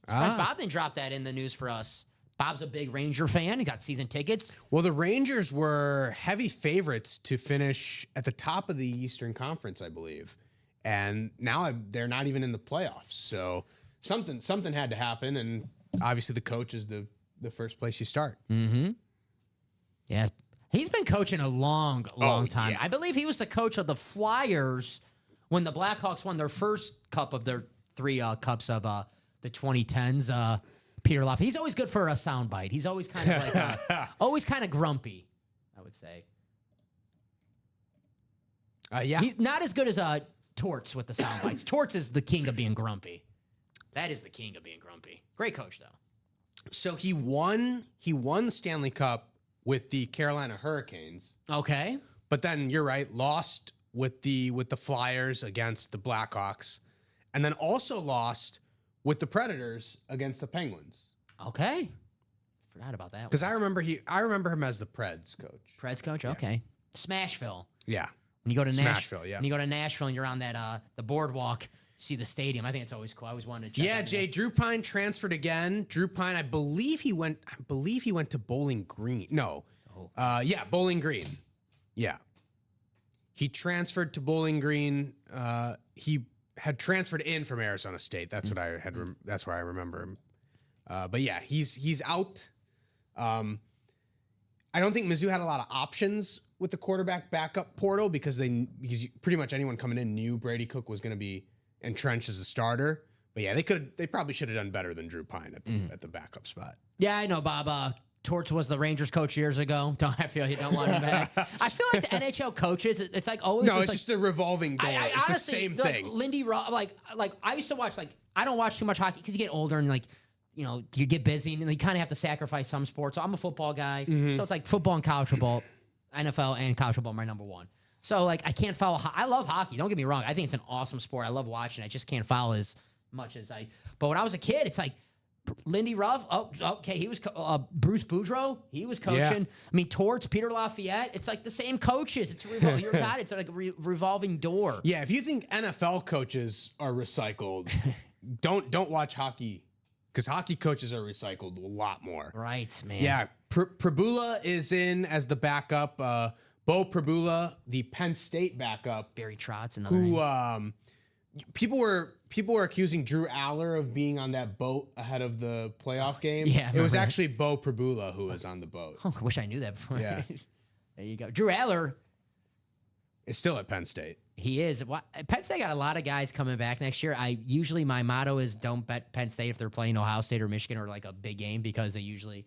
Bob didn't drop that in the news for us. Bob's a big Ranger fan. He got season tickets. Well, the Rangers were heavy favorites to finish at the top of the Eastern Conference, I believe, and now they're not even in the playoffs. So something had to happen, and obviously the coach is the first place you start. Mm-hmm. Yeah. He's been coaching a long time. Yeah. I believe he was the coach of the Flyers when the Blackhawks won their first cup of their 3 cups of the 2010s. Peter Laviolette. He's always good for a soundbite. He's always kind of like always kind of grumpy, I would say. Yeah. He's not as good as Torts with the soundbites. Torts is the king of being grumpy. That is the king of being grumpy. Great coach, though. So he won the Stanley Cup with the Carolina Hurricanes. Okay. But then you're right, lost with the Flyers against the Blackhawks, and then also lost with the Predators against the Penguins. Okay. Forgot about that. Because I remember him as the Preds coach. Preds coach, okay. Smashville. Yeah. When you go to Nashville, yeah. When you go to Nashville and you're on that the boardwalk, see the stadium. I think it's always cool. I always wanted to check. Yeah, Jay, Drew Pine transferred again. Drew Pine, I believe he went to Bowling Green. No. Oh. Bowling Green. Yeah. He transferred to Bowling Green. He had transferred in from Arizona State. That's what I had. That's where I remember him. But yeah, he's out. I don't think Mizzou had a lot of options with the quarterback backup portal because pretty much anyone coming in knew Brady Cook was going to be entrenched as a starter. But yeah, they probably should have done better than Drew Pine at the backup spot. Yeah, I know, Bob. Torts was the Rangers coach years ago. I feel you don't want him back. I feel like the NHL coaches, it's like always. No, it's just a revolving door. It's honestly, the same thing. Lindy Ross, like I used to watch. Like I don't watch too much hockey because you get older and you get busy and you kind of have to sacrifice some sports. So I'm a football guy, so it's like football and college football, NFL and college football are my number one. So I can't follow. I love hockey. Don't get me wrong. I think it's an awesome sport. I love watching. I just can't follow as much as I. But when I was a kid, it's like Lindy Ruff. Oh, okay. He was Bruce Boudreau. He was coaching. Yeah. I mean, Torts, Peter Lafayette. It's like the same coaches. It's your God. It's like a revolving door. Yeah, if you think NFL coaches are recycled, don't watch hockey, because hockey coaches are recycled a lot more. Right, man. Yeah, Prabula is in as the backup. Bo Prabula, the Penn State backup, Barry Trotz, another who name. people were accusing Drew Aller of being on that boat ahead of the playoff game. Yeah, I it was remember that. actually Bo Prabula who was on the boat. Oh, I wish I knew that before. Yeah. There you go. Drew Aller. It's still at Penn State. He is. Penn State got a lot of guys coming back next year. Usually my motto is don't bet Penn State if they're playing Ohio State or Michigan or like a big game, because they usually,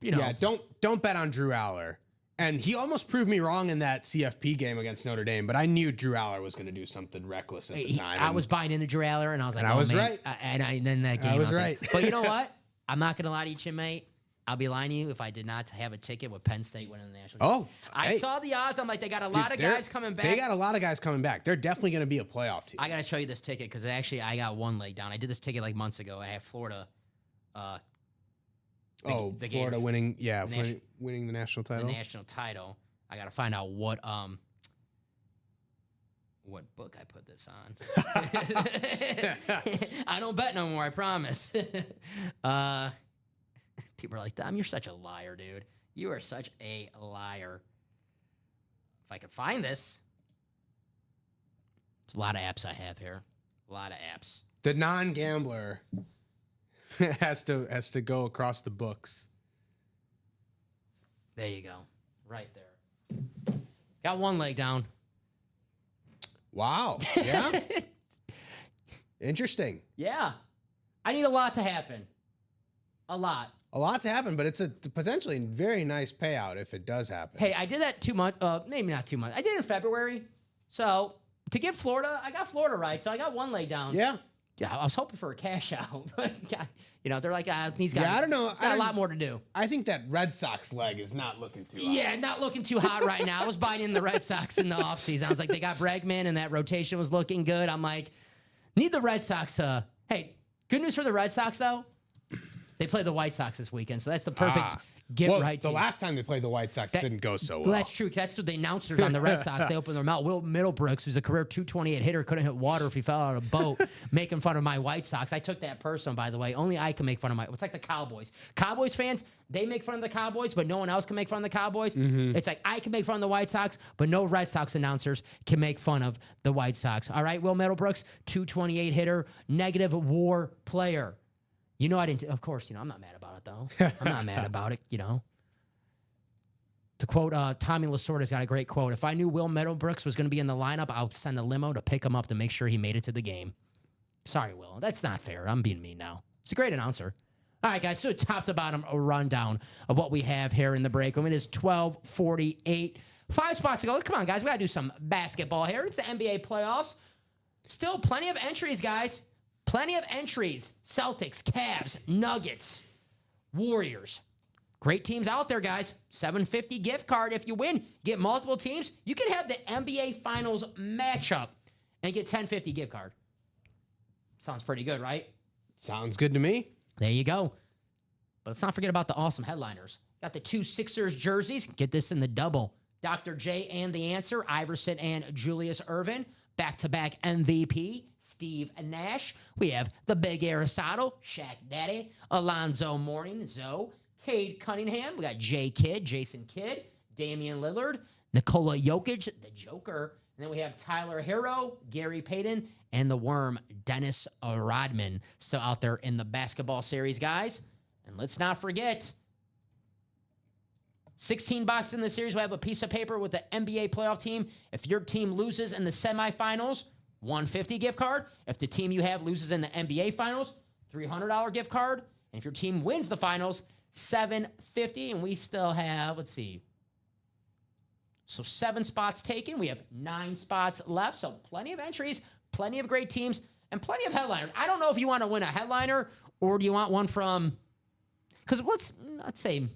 Yeah, don't bet on Drew Aller. And he almost proved me wrong in that CFP game against Notre Dame, but I knew Drew Aller was going to do something reckless at the time. I was buying into Drew Aller, and I was like, And I was man. right. And then that game, I was like- right. but you know what? I'm not going to lie to you, Chin, mate. I'll be lying to you if I did not have a ticket with Penn State winning the national. Oh, I hey. saw the odds. I'm like, they got a Dude, lot of guys coming back. They got a lot of guys coming back. They're definitely going to be a playoff team. I got to show you this ticket because actually I got one leg down. I did this ticket like months ago. I had Florida. the game- Florida winning, nation- winning the national The title. national title. I got to find out what book I put this on. I don't bet no more, I promise. People are like, Dom, you're such a liar, dude. You are such a liar. If I could find this. It's a lot of apps I have here. A lot of apps. The non-gambler has to go across the books. There you go. Right there. Got one leg down. Wow. Yeah. Interesting. Yeah. I need a lot to happen. A lot. A lot to happen, but it's a potentially very nice payout if it does happen. Hey, I did that 2 months, maybe not 2 months. I did it in February. So to give Florida, I got Florida right. So I got one leg down. Yeah. Yeah, I was hoping for a cash out. But, they're like, these guys Yeah, I don't know. got a lot more to do. I think that Red Sox leg is not looking too hot. Yeah, not looking too hot right now. I was buying in the Red Sox in the offseason. I was like, they got Bregman, and that rotation was looking good. I'm like, need the Red Sox. Hey, good news for the Red Sox, though. They play the White Sox this weekend, so that's the perfect get-right The team. last time they played the White Sox didn't go so well. Well, that's true. That's what the announcers on the Red Sox, they open their mouth. Will Middlebrooks, who's a career 228 hitter, couldn't hit water if he fell out of a boat, making fun of my White Sox. I took that personal, by the way. Only I can make fun of it's like the Cowboys. Cowboys fans, they make fun of the Cowboys, but no one else can make fun of the Cowboys. Mm-hmm. It's like I can make fun of the White Sox, but no Red Sox announcers can make fun of the White Sox. All right, Will Middlebrooks, 228 hitter, negative WAR player. I didn't. Of course, I'm not mad about it, though. I'm not mad about it, To quote Tommy Lasorda's got a great quote. If I knew Will Middlebrooks was going to be in the lineup, I'll send a limo to pick him up to make sure he made it to the game. Sorry, Will. That's not fair. I'm being mean now. He's a great announcer. All right, guys. So top to bottom, a rundown of what we have here in the break room. It is 12:48. 5 spots to go. Come on, guys. We got to do some basketball here. It's the NBA playoffs. Still plenty of entries, guys. Plenty of entries. Celtics, Cavs, Nuggets, Warriors. Great teams out there, guys. $750 gift card. If you win, get multiple teams. You can have the NBA Finals matchup and get $1050 gift card. Sounds pretty good, right? Sounds good to me. There you go. But let's not forget about the awesome headliners. Got the 2 Sixers jerseys. Get this in the double. Dr. J and the Answer, Iverson and Julius Erving. Back-to-back MVP, Steve Nash. We have the Big Aristotle, Shaq Daddy, Alonzo Mourning, Zoe, Cade Cunningham. We got J Kidd, Jason Kidd, Damian Lillard, Nikola Jokic, the Joker. And then we have Tyler Hero, Gary Payton, and the Worm, Dennis Rodman. Still out there in the basketball series, guys. And let's not forget, 16 boxes in the series. We have a piece of paper with the NBA playoff team. If your team loses in the semifinals, $150 gift card. If the team you have loses in the NBA finals, $300 gift card. And if your team wins the finals, $750. And we still have, let's see. So 7 spots taken. We have 9 spots left. So plenty of entries, plenty of great teams, and plenty of headliners. I don't know if you want to win a headliner or do you want one from, because let's say,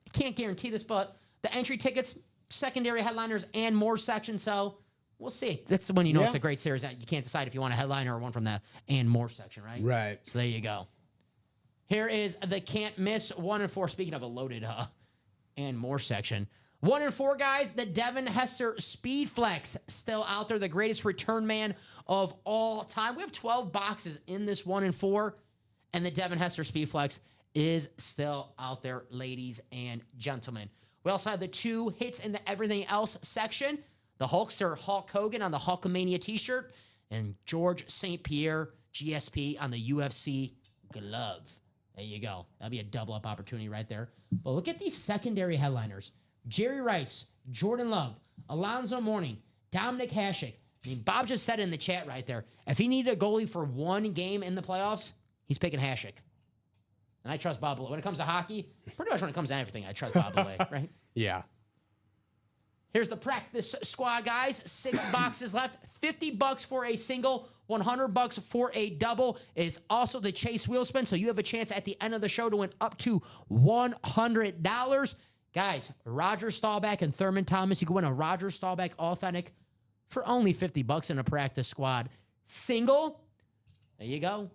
I can't guarantee this, but the entry tickets, secondary headliners, and more sections. So we'll see. That's when it's a great series. You can't decide if you want a headliner or one from the and more section, right? Right. So there you go. Here is the can't miss 1 and 4. Speaking of a loaded and more section. 1 and 4, guys. The Devin Hester Speed Flex still out there. The greatest return man of all time. We have 12 boxes in this 1 and 4. And the Devin Hester Speed Flex is still out there, ladies and gentlemen. We also have the 2 hits in the everything else section. The Hulkster Hulk Hogan on the Hulkamania t-shirt. And George St. Pierre GSP on the UFC glove. There you go. That'll be a double-up opportunity right there. But look at these secondary headliners. Jerry Rice, Jordan Love, Alonzo Mourning, Dominic Hasek. I mean, Bob just said it in the chat right there. If he needed a goalie for one game in the playoffs, he's picking Hasek. And I trust Bob Belay. When it comes to hockey, pretty much when it comes to everything, I trust Bob Belay, right? Yeah. Here's the practice squad, guys. 6 boxes left. $50 for a single. $100 for a double. Is also the Chase wheel spin, so you have a chance at the end of the show to win up to $100. Guys, Roger Staubach and Thurman Thomas. You can win a Roger Staubach Authentic for only $50 in a practice squad single. There you go.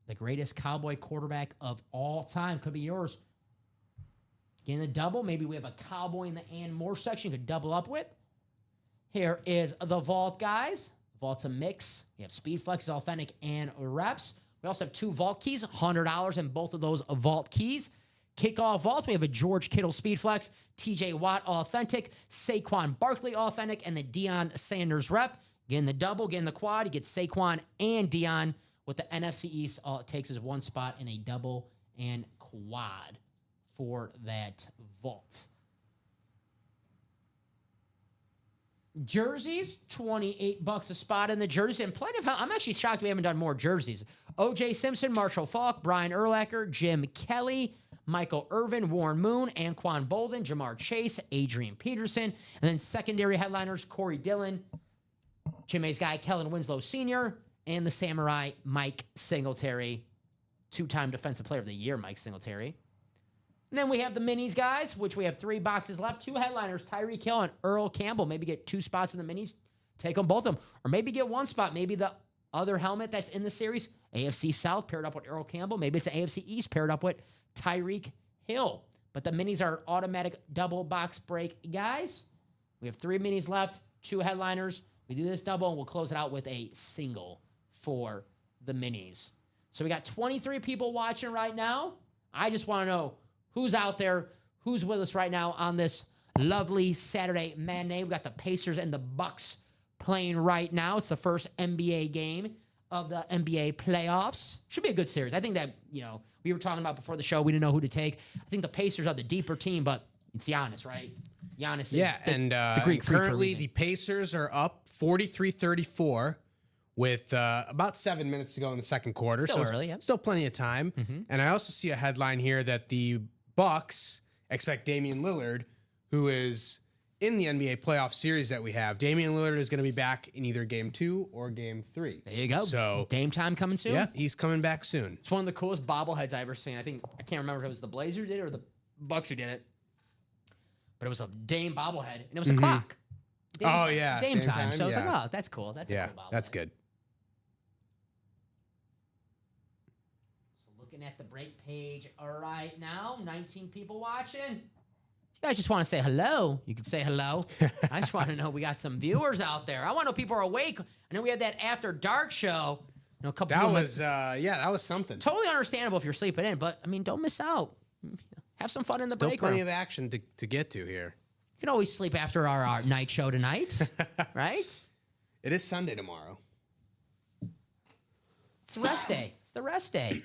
The greatest Cowboy quarterback of all time could be yours. Getting a double. Maybe we have a Cowboy in the and more section you could double up with. Here is the Vault, guys. Vault's a mix. You have Speed Flex, Authentic, and Reps. We also have 2 Vault keys, $100 in both of those Vault keys. Kickoff Vault, we have a George Kittle Speed Flex, TJ Watt Authentic, Saquon Barkley Authentic, and the Deion Sanders Rep. Getting the double, getting the quad, you get Saquon and Deion. With the NFC East, all it takes is 1 spot in a double and quad for that vault. Jerseys, $28 a spot in the jersey, and plenty of. I'm actually shocked we haven't done more jerseys. O.J. Simpson, Marshall Faulk, Brian Urlacher, Jim Kelly, Michael Irvin, Warren Moon, Anquan Bolden, Jamar Chase, Adrian Peterson, and then secondary headliners Corey Dillon, Jim A's guy Kellen Winslow Sr., and the Samurai Mike Singletary, 2-time Defensive Player of the Year Mike Singletary. And then we have the minis, guys, which we have 3 boxes left. 2 headliners, Tyreek Hill and Earl Campbell. Maybe get 2 spots in the minis. Take them, both of them. Or maybe get 1 spot. Maybe the other helmet that's in the series, AFC South paired up with Earl Campbell. Maybe it's an AFC East paired up with Tyreek Hill. But the minis are automatic double box break, guys. We have 3 minis left, 2 headliners. We do this double, and we'll close it out with a single for the minis. So we got 23 people watching right now. I just want to know who's out there, who's with us right now on this lovely Saturday matinee. We got the Pacers and the Bucks playing right now. It's the first NBA game of the NBA playoffs. Should be a good series. I think that, we were talking about before the show, we didn't know who to take. I think the Pacers are the deeper team, but it's Giannis, right? Giannis is the Greek freak currently the Pacers are up 43-34 with about 7 minutes to go in the second quarter. Still early, yeah. Still plenty of time. Mm-hmm. And I also see a headline here that the Bucks expect Damian Lillard, who is in the NBA playoff series that we have. Damian Lillard is going to be back in either game 2 or game 3. There you go. So Dame time coming soon? Yeah, he's coming back soon. It's one of the coolest bobbleheads I've ever seen. I can't remember if it was the Blazers did it or the Bucks who did it. But it was a Dame bobblehead, and it was a clock. Dame time. So I was like, oh, that's cool. That's a cool bobblehead. That's good. So looking at the break page right now, 19 people watching. If you guys just want to say hello, you can say hello. I just want to know we got some viewers out there. I want to know people are awake. I know we had that After Dark show. A couple. That was something. Totally understandable if you're sleeping in, but I mean, don't miss out. Have some fun in the break room. Still plenty of action to get to here. You can always sleep after our night show tonight, right? It is Sunday tomorrow. It's the rest day. It's the rest day.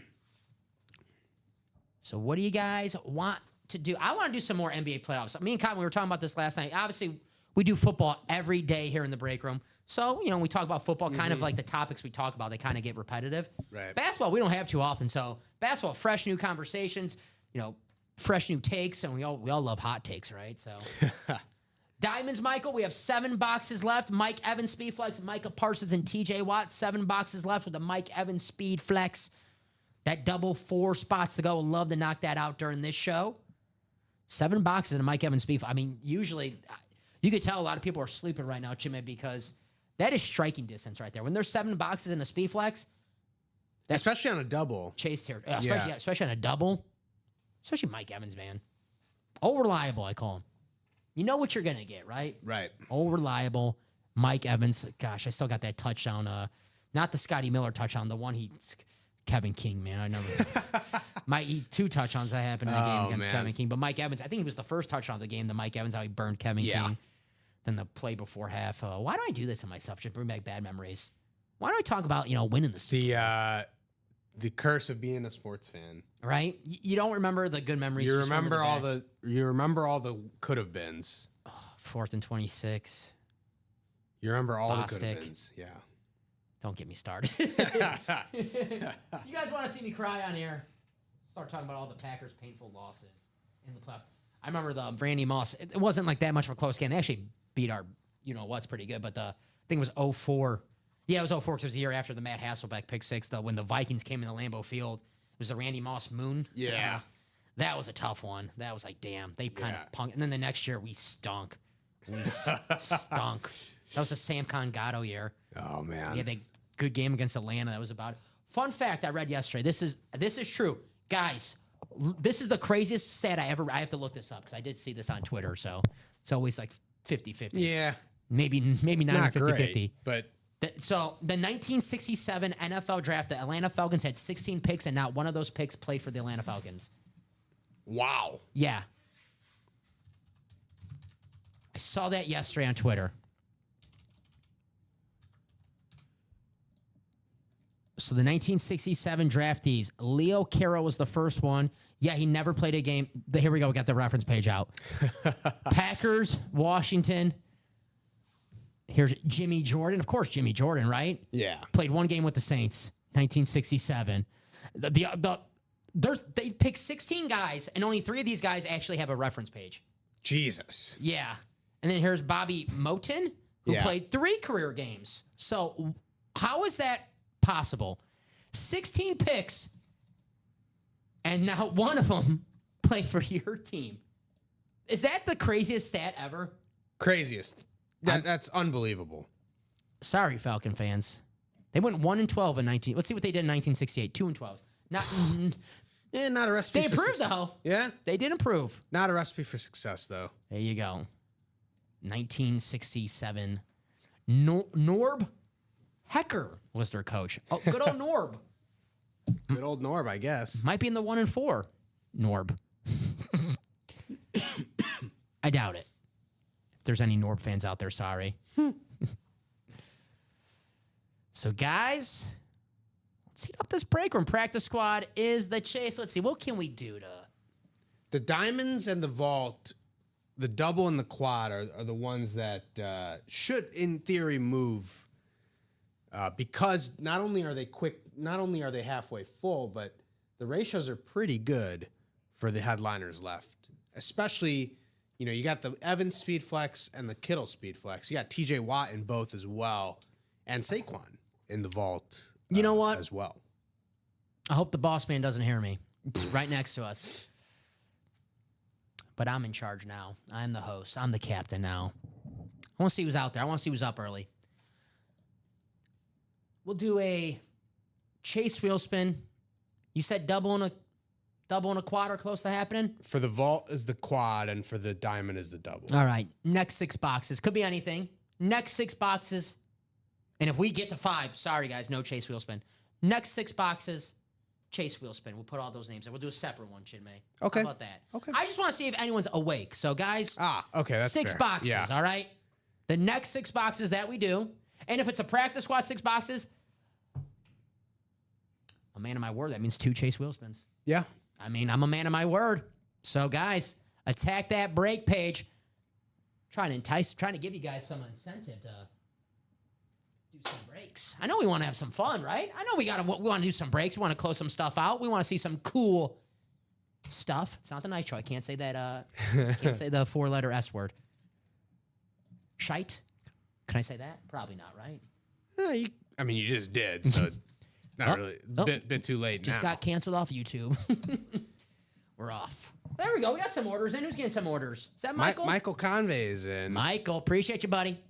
So what do you guys want to do? I want to do some more NBA playoffs. Me and Cotton, we were talking about this last night. Obviously, we do football every day here in the break room. So, we talk about football, kind of like the topics we talk about, they kind of get repetitive. Right. Basketball, we don't have too often. So basketball, fresh new conversations, fresh new takes, and we all love hot takes, right? So Diamonds, Michael, we have 7 boxes left. Mike Evans Speed Flex, Micah Parsons, and TJ Watt. 7 boxes left with the Mike Evans Speed Flex. That double 4 spots to go. Would love to knock that out during this show. 7 boxes in a Mike Evans Speed Flex. I mean, usually you could tell a lot of people are sleeping right now, Chimay, because that is striking distance right there. When there's 7 boxes in a Speed Flex, Especially on a double. Chase here, especially on a double. Especially Mike Evans, man. Oh, reliable, I call him. You know what you're gonna get, right? Right. Oh, reliable. Mike Evans. Gosh, I still got that touchdown. Not the Scotty Miller touchdown. The one Kevin King, man. I never. Two touchdowns that happened in the game against Kevin King. But Mike Evans, I think it was the first touchdown of the game. The Mike Evans, how he burned Kevin King. Then the play before half. Why do I do this to myself? Just bring back bad memories. Why do I talk about winning the the curse of being a sports fan, right? You don't remember the good memories. You remember all the could have beens. 4th and 26. You remember all the could have beens. Yeah. Don't get me started. You guys want to see me cry on air? Start talking about all the Packers' painful losses in the playoffs. I remember the Randy Moss. It wasn't like that much of a close game. They actually beat our, what's pretty good. But I think it was 04. Yeah, it was 04 because it was the year after the Matt Hasselbeck pick six. When the Vikings came in the Lambeau Field, it was the Randy Moss moon. Yeah. That was a tough one. That was like, damn, they kind of punked. And then the next year, we stunk. Stunk. That was the Sam Congato year. Oh, man. Yeah, good game against Atlanta. That was about it. Fun fact I read yesterday. This is true. Guys, this is the craziest stat I have to look this up because I did see this on Twitter. So it's always like 50-50. Yeah. Maybe not 50-50. But so the 1967 NFL draft, the Atlanta Falcons had 16 picks, and not one of those picks played for the Atlanta Falcons. Wow. Yeah. I saw that yesterday on Twitter. So the 1967 draftees, Leo Carroll was the first one. Yeah, he never played a game. Here we go. We got the reference page out. Packers, Washington. Here's Jimmy Jordan. Of course, Jimmy Jordan, right? Yeah. Played one game with the Saints, 1967. They picked 16 guys, and only 3 of these guys actually have a reference page. Jesus. Yeah. And then here's Bobby Moton, who played 3 career games. So how is that possible? 16 picks, and now one of them played for your team. Is that the craziest stat ever? Craziest. That's unbelievable. Sorry, Falcon fans. They went 1-12 in 19. Let's see what they did in 1968. 2-12. Not. Not a recipe. They for improved success. though. Yeah. They did improve. Not a recipe for success though. There you go. 1967. Norb Hecker was their coach. Oh, good old Norb. Good old Norb, I guess. Might be in the 1-4. Norb. I doubt it. If there's any Norb fans out there, sorry. So, guys, let's heat up this break room. Practice squad is the chase. Let's see. What can we do to... The diamonds and the vault, the double and the quad are the ones that should, in theory, move because not only are they quick, not only are they halfway full, but the ratios are pretty good for the headliners left. Especially, you got the Evans speed flex and the Kittle speed flex. You got TJ Watt in both as well, and Saquon in the vault. You know what? As well. I hope the boss man doesn't hear me. He's right next to us. But I'm in charge now. I'm the host. I'm the captain now. I want to see who's out there. I want to see who's up early. We'll do a chase wheel spin. You said double and a quad are close to happening? For the vault is the quad, and for the diamond is the double. All right. Next 6 boxes. Could be anything. Next 6 boxes. And if we get to 5, sorry, guys, no chase wheel spin. Next 6 boxes, chase wheel spin. We'll put all those names in. We'll do a separate one, Chinmay. Okay. How about that? Okay. I just want to see if anyone's awake. So, guys, okay, that's 6 fair. boxes, Yeah. all right? The next 6 boxes that we do, and if it's a practice squad 6 boxes, a man of my word, that means 2 chase wheel spins. Yeah. I mean, I'm a man of my word. So, guys, attack that break page. Trying to give you guys some incentive to do some breaks. I know we want to have some fun, right? I know we want to do some breaks. We want to close some stuff out. We want to see some cool stuff. It's not the nitro. I can't say that. Can't say the 4-letter S word. Shite. Can I say that? Probably not, right? You just did, so not really. Bit too late Just now. got canceled off YouTube. We're off. There we go. We got some orders in. Who's getting some orders? Is that Michael? Michael Convey is in. Michael, appreciate you, buddy.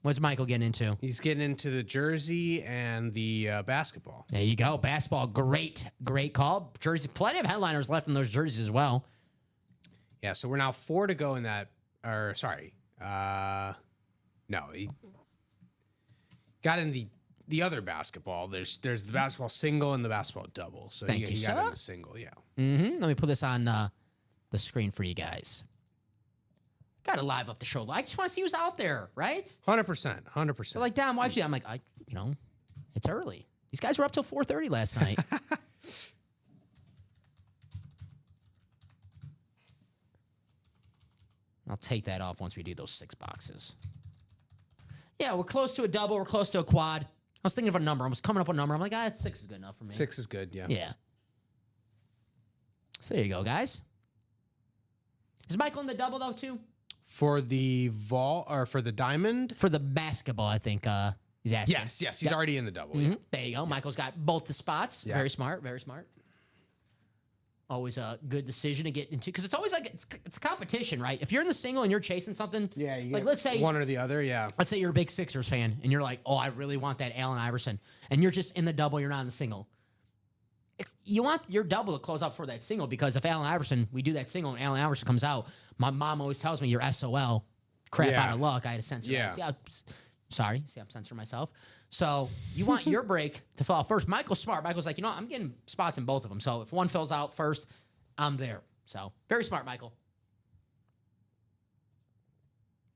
What's Michael getting into? He's getting into the jersey and the basketball. There you go. Basketball, great call. Jersey, plenty of headliners left in those jerseys as well. Yeah, so we're now 4 to go in that. Or sorry, no, he got in the other basketball. There's the basketball single and the basketball double. So Thank he you, got sir. in the single. Yeah. Let me put this on the screen for you guys. Got to live up the show. I just want to see who's out there, right? 100%. 100%. So like, Dom, why'd you? I'm like, it's early. These guys were up till 4:30 last night. I'll take that off once we do those 6 boxes. Yeah, we're close to a double. We're close to a quad. I was thinking of a number. I was coming up with a number. I'm like, 6 is good enough for me. 6 is good. Yeah. Yeah. So there you go, guys. Is Michael in the double though too? For the vault or for the diamond? For the basketball, I think he's asking. Yes. He's already in the double. Yeah. There you go. Michael's got both the spots. Yeah. Very smart. Very smart. Always a good decision to get into because it's always like it's a competition, right? If you're in the single and you're chasing something, Yeah. You like get let's say one or the other. Yeah. let's say you're a big Sixers fan and you're like, oh, I really want that Allen Iverson, and you're just in the double, you're not in the single. If you want your double to close out for that single because if Allen Iverson, we do that single and Allen Iverson comes out, my mom always tells me you're SOL, crap Yeah. out of luck. I had to censor. Yeah. Sorry, I'm censoring myself. So you want your break to fall out first. Michael's smart. Michael's like, I'm getting spots in both of them. So if one fills out first, I'm there. So very smart, Michael.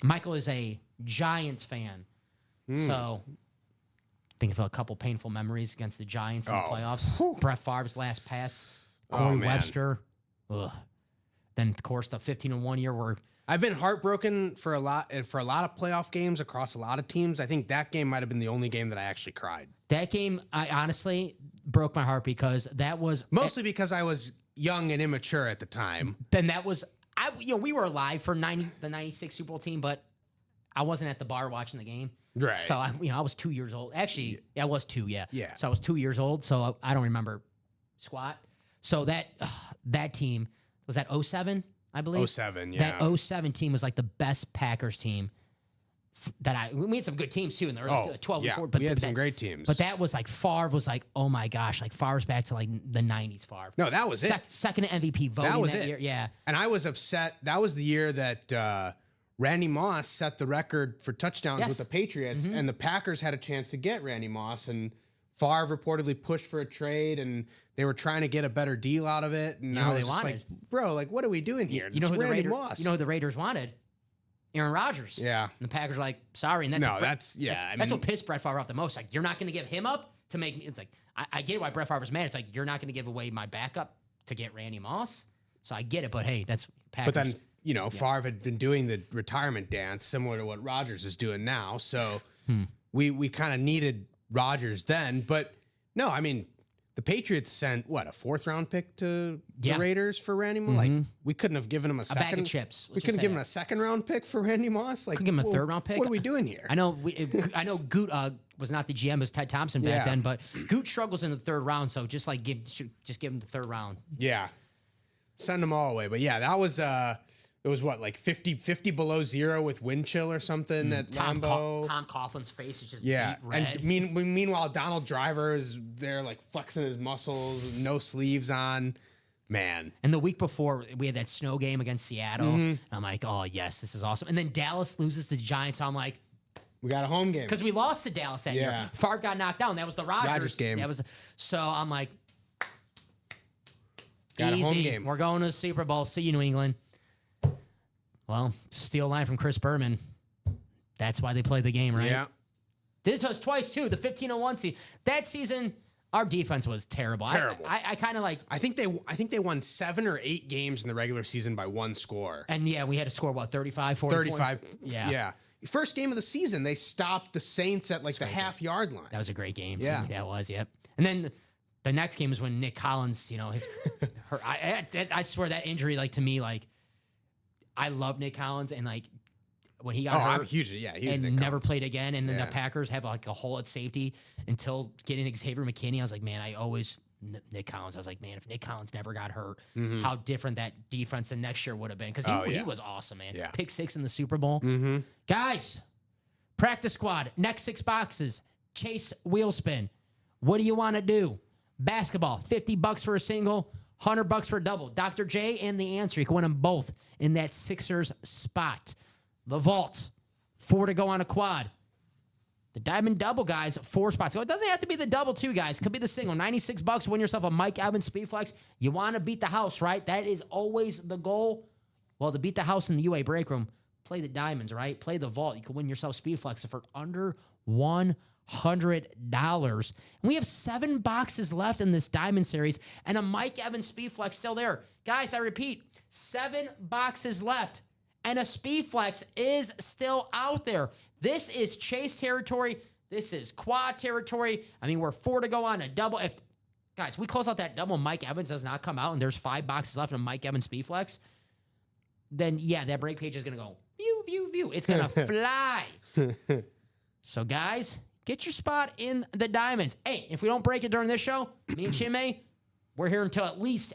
Michael is a Giants fan. So think of a couple painful memories against the Giants in the playoffs. Brett Favre's last pass. Corey man. Webster. Ugh. Then, of course, the 15-1 year where I've been heartbroken for a lot of playoff games across a lot of teams. I think that game might have been the only game that I actually cried. that game, I honestly broke my heart because that was Mostly because I was young and immature at the time. then that was we were alive for the 96 Super Bowl team, but I wasn't at the bar watching the game. Right. So I was 2 years old. Actually, I was 2, yeah. Yeah. So I was 2 years old, so I don't remember squat. So that team was that 07, I believe. 07, yeah. That 07 team was like the best Packers team we had some good teams too in the early 12 yeah. before, but we had some great teams. But that was like Favre was like, oh my gosh, like Favre's back to like the 90s Favre. No, that was it. Second MVP voting That was that it. year. Yeah. And I was upset. That was the year that Randy Moss set the record for touchdowns Yes. with the Patriots, and the Packers had a chance to get Randy Moss, and Favre reportedly pushed for a trade, and they were trying to get a better deal out of it. And know I who was they just wanted? like, bro, like, what are we doing here? You know It's who the Randy Raiders? Moss. You know who the Raiders wanted? Aaron Rodgers. Yeah. And the Packers are like, sorry, and that's No, what that's yeah. that's what pissed Brett Favre off the most. Like, you're not going to give him up to make me. It's like I get why Brett Favre's mad. It's like you're not going to give away my backup to get Randy Moss. So I get it, but hey, that's Packers. But then, Favre had been doing the retirement dance similar to what Rodgers is doing now. So we kind of needed Rodgers then. But no, I mean, the Patriots sent, a 4th round pick to the Raiders for Randy Moss? Like, we couldn't have given him a second. bag of chips. We couldn't give him a 2nd round pick for Randy Moss? Like, Couldn't give him a 3rd round pick. What are we doing here? I know Goot was not the GM, it was Ted Thompson back Yeah. then, but Goot struggles in the 3rd round, so just give him the 3rd round. Yeah. Send them all away. But yeah, that was it was like 50 below zero with wind chill or something at Tom Lambeau. Coughlin's face is just Yeah, beet red. and meanwhile, Donald Driver is there, like flexing his muscles, no sleeves on. Man, And the week before, we had that snow game against Seattle. And I'm like, oh, yes, this is awesome. And then Dallas loses to the Giants. So I'm like, we got a home game. because we lost to Dallas that Yeah. year. Favre got knocked down. That was the Rodgers game. So I'm like, Got a easy. home game. We're going to the Super Bowl. See you, New England. Well, steal a line from Chris Berman. That's why they played the game, right? Yeah, Did it to us twice, too. The 15-1 season. That season, our defense was terrible. Terrible. I kind of like... I think they won 7 or 8 games in the regular season by 1 score. And, yeah, we had to score, 35, 40 35. points? Yeah. Yeah. First game of the season, they stopped the Saints at like the half-yard line. That was a great game. Yeah. That was, yep. And then the next game is when Nick Collins, his... I swear that injury, like, to me, like... I love Nick Collins, and, like, when he got hurt... I'm huge. Yeah, huge and Nick never Collins. played again. And then Yeah. the Packers have like a hole at safety until getting Xavier McKinney. I was like, man, Nick Collins. I was like, man, if Nick Collins never got hurt, how different that defense the next year would have been. Because he was awesome, man. Yeah. Pick 6 in the Super Bowl. Guys, Practice squad, next 6 boxes, chase wheel spin. What do you want to do? Basketball, $50 for a single, $100 for a double. Dr. J and the answer. You can win them both in that Sixers spot. The vault, 4 to go on a quad. The diamond double, guys, 4 spots. So it doesn't have to be the double, too, guys. It could be the single. $96, win yourself a Mike Evans Speedflex. You want to beat the house, right? That is always the goal. Well, to beat the house in the UA break room, play the diamonds, right? Play the vault. You can win yourself Speedflex for under $100. And we have 7 boxes left in this diamond series, and a Mike Evans Speedflex still there. Guys, I repeat, 7 boxes left, and a Speedflex is still out there. This is chase territory. This is quad territory. I mean, we're 4 to go on a double. If guys, we close out that double, Mike Evans does not come out, and there's 5 boxes left in a Mike Evans Speedflex, then yeah, that break page is going to go view, view, view. It's going to fly. So, guys, get your spot in the diamonds. Hey, if we don't break it during this show, me and Chime, we're here until at least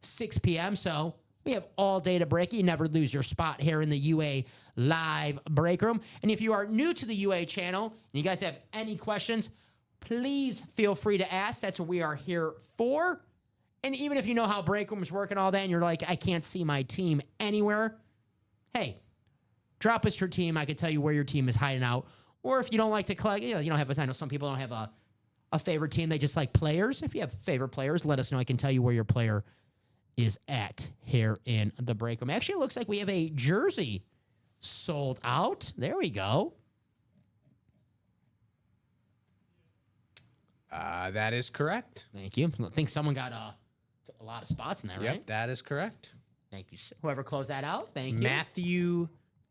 6 p.m., so we have all day to break it. You never lose your spot here in the UA live break room. And if you are new to the UA channel and you guys have any questions, please feel free to ask. That's what we are here for. And even if you know how break rooms work and all that, and you're like, I can't see my team anywhere, hey, drop us your team. I can tell you where your team is hiding out. Or if you don't like to collect, you don't have a, I know some people don't have a favorite team. They just like players. If you have favorite players, let us know. I can tell you where your player is at here in the break room. Actually, it looks like we have a jersey sold out. There we go. That is correct. Thank you. I think someone got a lot of spots in that, right? Yep, that is correct. Thank you. Whoever closed that out, thank you. Matthew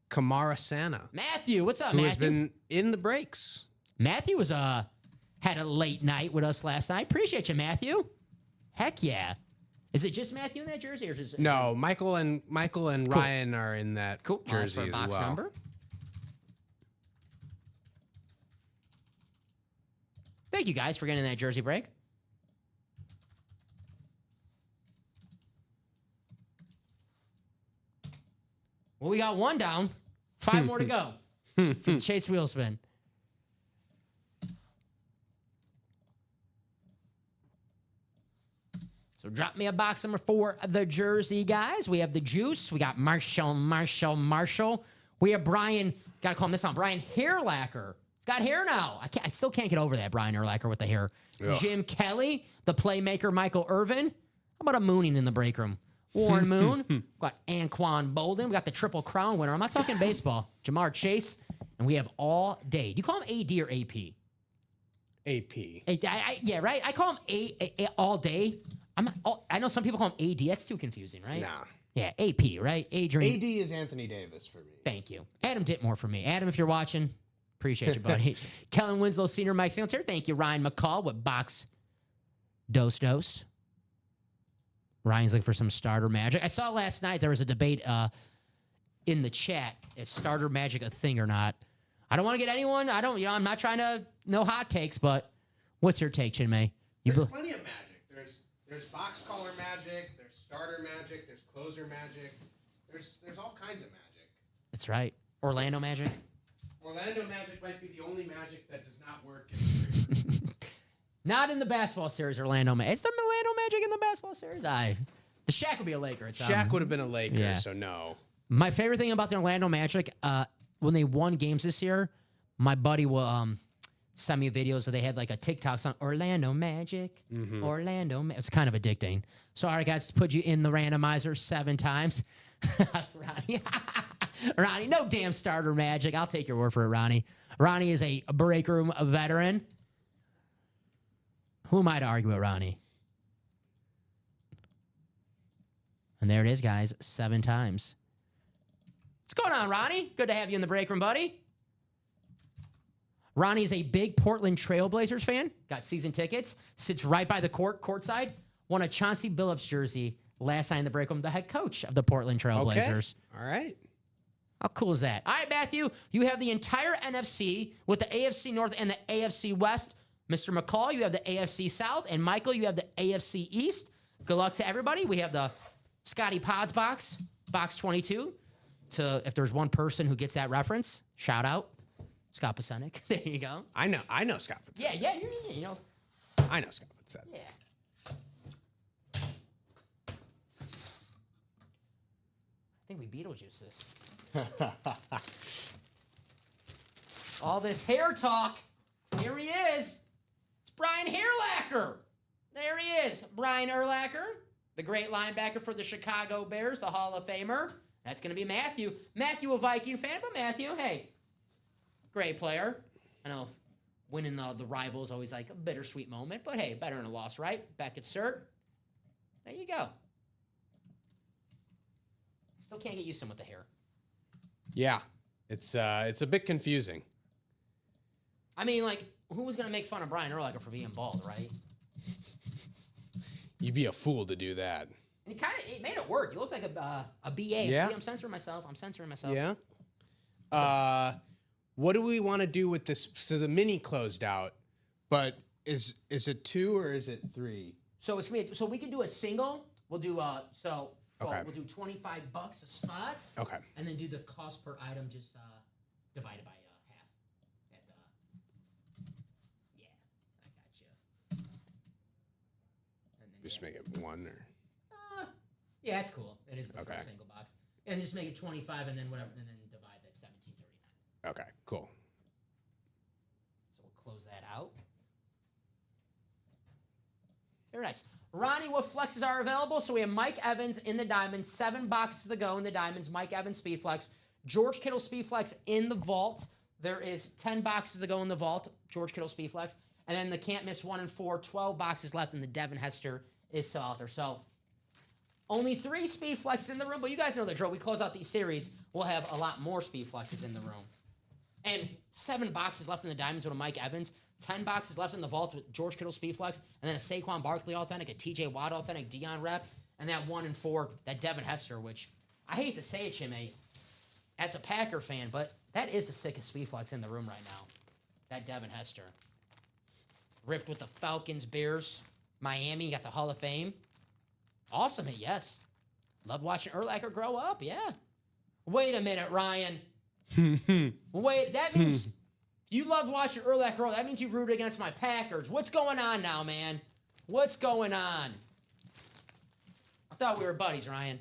Camarasana. Matthew, what's up, Who Matthew? has been in the breaks. Matthew was had a late night with us last night. Appreciate you, Matthew. Heck yeah. Is it just Matthew in that jersey, or is it No, Michael and Ryan are in that cool? That's jersey for a box as well. number. Thank you guys for getting that jersey break. Well, we got 1 down. 5 more to go for the chase wheel spin. So drop me a box number 4 of the jersey, guys. We have the juice. We got Marshall. We have Brian. Got to call him this on. Brian Hairlacker. He's got hair now. I still can't get over that Brian Hairlacker with the hair. Ugh. Jim Kelly, the playmaker Michael Irvin. How about a Mooning in the break room? Warren Moon. Got Anquan Bolden. We got the Triple Crown winner. I'm not talking baseball. Jamar Chase. And we have all day. Do you call him AD or AP? AP. Yeah, right? I call him all day. I know some people call him AD. That's too confusing, right? Nah. Yeah, AP, right? Adrian. AD is Anthony Davis for me. Thank you. Adam Ditmore for me. Adam, if you're watching, appreciate you, buddy. Kellen Winslow, Senior, Mike Singletary. Thank you. Ryan McCall with Box Dose. Ryan's looking for some starter magic. I saw last night there was a debate in the chat. Is starter magic a thing or not? I don't want to get anyone. I'm not trying to no hot takes, but what's your take, Chinmay? There's plenty of magic. There's box color magic. There's starter magic. There's closer magic. There's all kinds of magic. That's right. Orlando Magic. Orlando Magic might be the only magic that does not work in Not in the basketball series, Orlando Magic. Is the Orlando Magic in the basketball series? The Shaq would be a Laker. Shaq would have been a Laker, yeah. So no. My favorite thing about the Orlando Magic, when they won games this year, my buddy will send me videos so they had like a TikTok song, Orlando Magic, Orlando Magic. It's kind of addicting. So, all right, guys, put you in the randomizer 7 times. Ronnie, no damn starter magic. I'll take your word for it, Ronnie. Ronnie is a break room veteran. Who am I to argue with, Ronnie? And there it is, guys, 7 times. What's going on, Ronnie? Good to have you in the break room, buddy. Ronnie is a big Portland Trailblazers fan. Got season tickets. Sits right by the courtside. Won a Chauncey Billups jersey last night in the break room. The head coach of the Portland Trailblazers. Okay. All right. How cool is that? All right, Matthew, you have the entire NFC with the AFC North and the AFC West. Mr. McCall, you have the AFC South. And Michael, you have the AFC East. Good luck to everybody. We have the Scotty Pods box 22. If there's one person who gets that reference, shout out. Scott Pasenik. There you go. I know Scott Pasenik. Yeah, you know. I know Scott Pasenik. Yeah. I think we Beetlejuice this. All this hair talk. Here he is. It's Brian Urlacher. There he is. Brian Urlacher, the great linebacker for the Chicago Bears, the Hall of Famer. That's going to be Matthew. Matthew, a Viking fan, but Matthew, hey, great player. I know winning the rival is always like a bittersweet moment, but hey, better than a loss, right? Beckett Cert. There you go. Still can't get used to him with the hair. Yeah, it's a bit confusing. I mean, like, who was going to make fun of Brian Urlacher for being bald, right? You'd be a fool to do that. And he made it work. You look like a BA. Yeah. See, I'm censoring myself. Yeah. What do we want to do with this? So the mini closed out, but is it 2 or is it 3? So it's gonna be, so we can do a single. We'll do Okay. we'll do $25 a spot. Okay. And then do the cost per item just divided by half. Yeah, I got you. And then, Just make it 1 or. Yeah, that's cool. It is the Okay. first single box. And just make it 25 and then whatever, and then divide that 17.39. Okay. Cool. So we'll close that out. Very nice. Ronnie, what flexes are available? So we have Mike Evans in the diamonds, 7 boxes to go in the diamonds. Mike Evans speed flex. George Kittle speed flex in the vault. There is 10 boxes to go in the vault. George Kittle speed flex. And then the can't miss 1 and 4, 12 boxes left, and the Devin Hester is still out there. So only 3 speed flexes in the room, but you guys know the drill. We close out these series, we'll have a lot more speed flexes in the room. And 7 boxes left in the diamonds with a Mike Evans. 10 boxes left in the vault with George Kittle speed flex, and then a Saquon Barkley authentic, a TJ Watt authentic, Dion rep, and that 1 and 4, that Devin Hester, which I hate to say it, Chimme, as a Packer fan, but that is the sickest speed flex in the room right now. That Devin Hester. Ripped with the Falcons, Bears, Miami, got the Hall of Fame. Awesome, yes. Love watching Urlacher grow up, yeah. Wait a minute, Ryan. Wait, that means you love watching Urlacher grow. That means you root against my Packers. What's going on now, man? What's going on? I thought we were buddies, Ryan.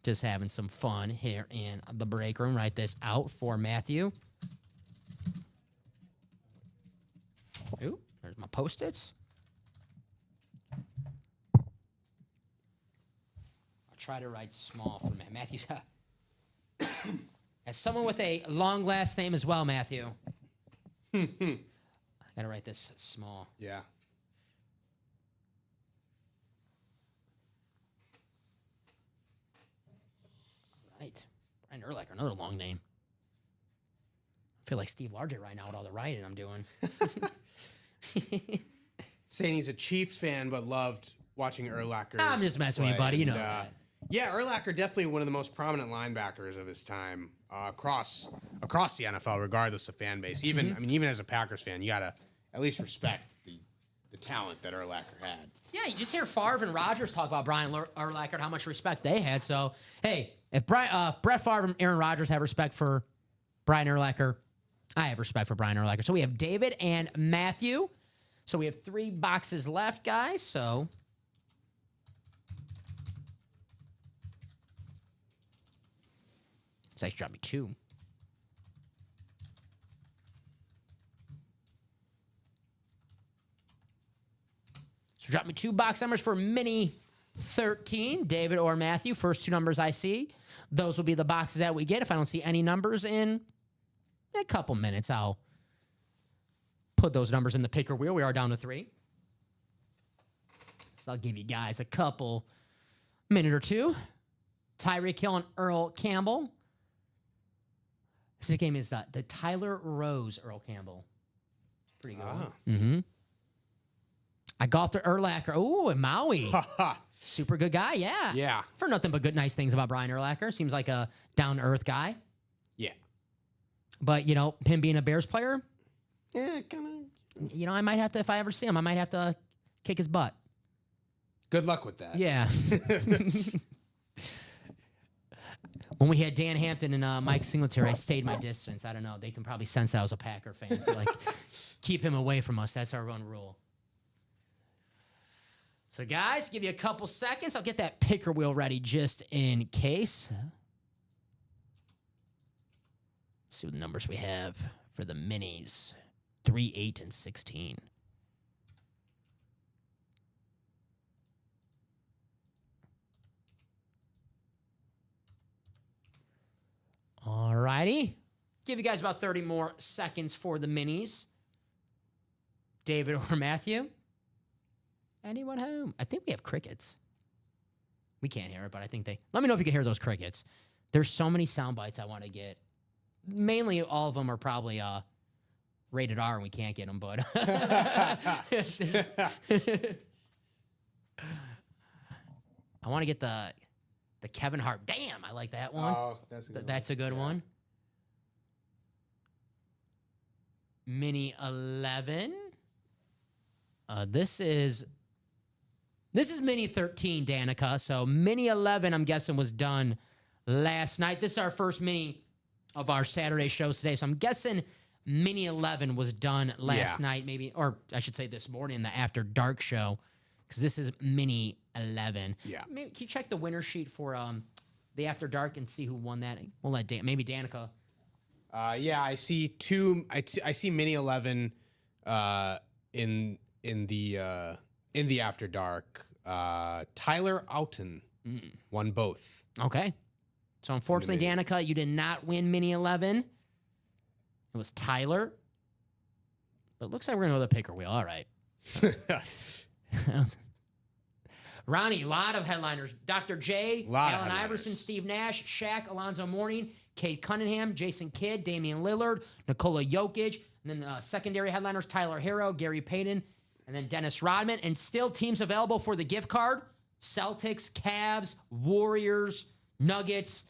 Just having some fun here in the break room. Write this out for Matthew. Ooh, there's my Post-its. I'll try to write small for Matthew. As someone with a long last name as well, Matthew. I gotta write this small. Yeah. Right. Brian Urlacher, another long name. I feel like Steve Largent right now with all the writing I'm doing. Saying he's a Chiefs fan, but loved watching Urlacher. I'm just messing with you, buddy. You know that. Yeah, Urlacher definitely one of the most prominent linebackers of his time across the NFL, regardless of fan base. Even even as a Packers fan, you gotta at least respect the talent that Urlacher had. Yeah, you just hear Favre and Rodgers talk about Brian Urlacher and how much respect they had. So, hey, if Brett Favre and Aaron Rodgers have respect for Brian Urlacher, I have respect for Brian Urlacher. So we have David and Matthew. So we have 3 boxes left, guys. So it's actually dropped me 2. So drop me 2 box numbers for mini 13, David or Matthew. First 2 numbers I see. Those will be the boxes that we get. If I don't see any numbers in a couple minutes, I'll put those numbers in the picker wheel. We are down to 3. So I'll give you guys a couple minute or 2. Tyreek Hill and Earl Campbell. This game is the Tyler Rose Earl Campbell. It's pretty good. Mm-hmm. I golfed at Urlacher. Ooh, and Maui. Super good guy, yeah. Yeah. For nothing but good, nice things about Brian Urlacher. Seems like a down-to-earth guy. Yeah. But, you know, him being a Bears player, Yeah, kind of. you know, I might have to, if I ever see him, I might have to kick his butt. Good luck with that. Yeah. When we had Dan Hampton and Mike Singletary, I stayed my distance. I don't know. They can probably sense that I was a Packer fan. So, like, keep him away from us. That's our one rule. So, guys, give you a couple seconds. I'll get that picker wheel ready just in case. Let's see what numbers we have for the minis. 3, 8, and 16. All righty. Give you guys about 30 more seconds for the minis. David or Matthew? Anyone home? I think we have crickets. We can't hear it, but I think they... Let me know if you can hear those crickets. There's so many sound bites I want to get. Mainly all of them are probably rated R and we can't get them, but... I want to get the Kevin Hart. Damn, I like that one. Oh, that's a good one. One. Mini 11. This is Mini 13, Danica. So Mini 11, I'm guessing, was done last night. This is our first Mini of our Saturday shows today. So I'm guessing Mini 11 was done last night, maybe, or I should say this morning in the After Dark show, because this is Mini 11. Yeah. Maybe, can you check the winner sheet for the After Dark and see who won that? We'll let maybe Danica. Yeah, I see two. I see Mini 11 in the After Dark. Tyler Outen won both. Okay. So unfortunately, Danica, you did not win Mini 11. It was Tyler. But it looks like we're going to go to the picker wheel. All right. Ronnie, a lot of headliners. Dr. J, Allen Iverson, Steve Nash, Shaq, Alonzo Mourning, Cade Cunningham, Jason Kidd, Damian Lillard, Nikola Jokic, and then secondary headliners, Tyler Hero, Gary Payton, and then Dennis Rodman. And still teams available for the gift card. Celtics, Cavs, Warriors, Nuggets.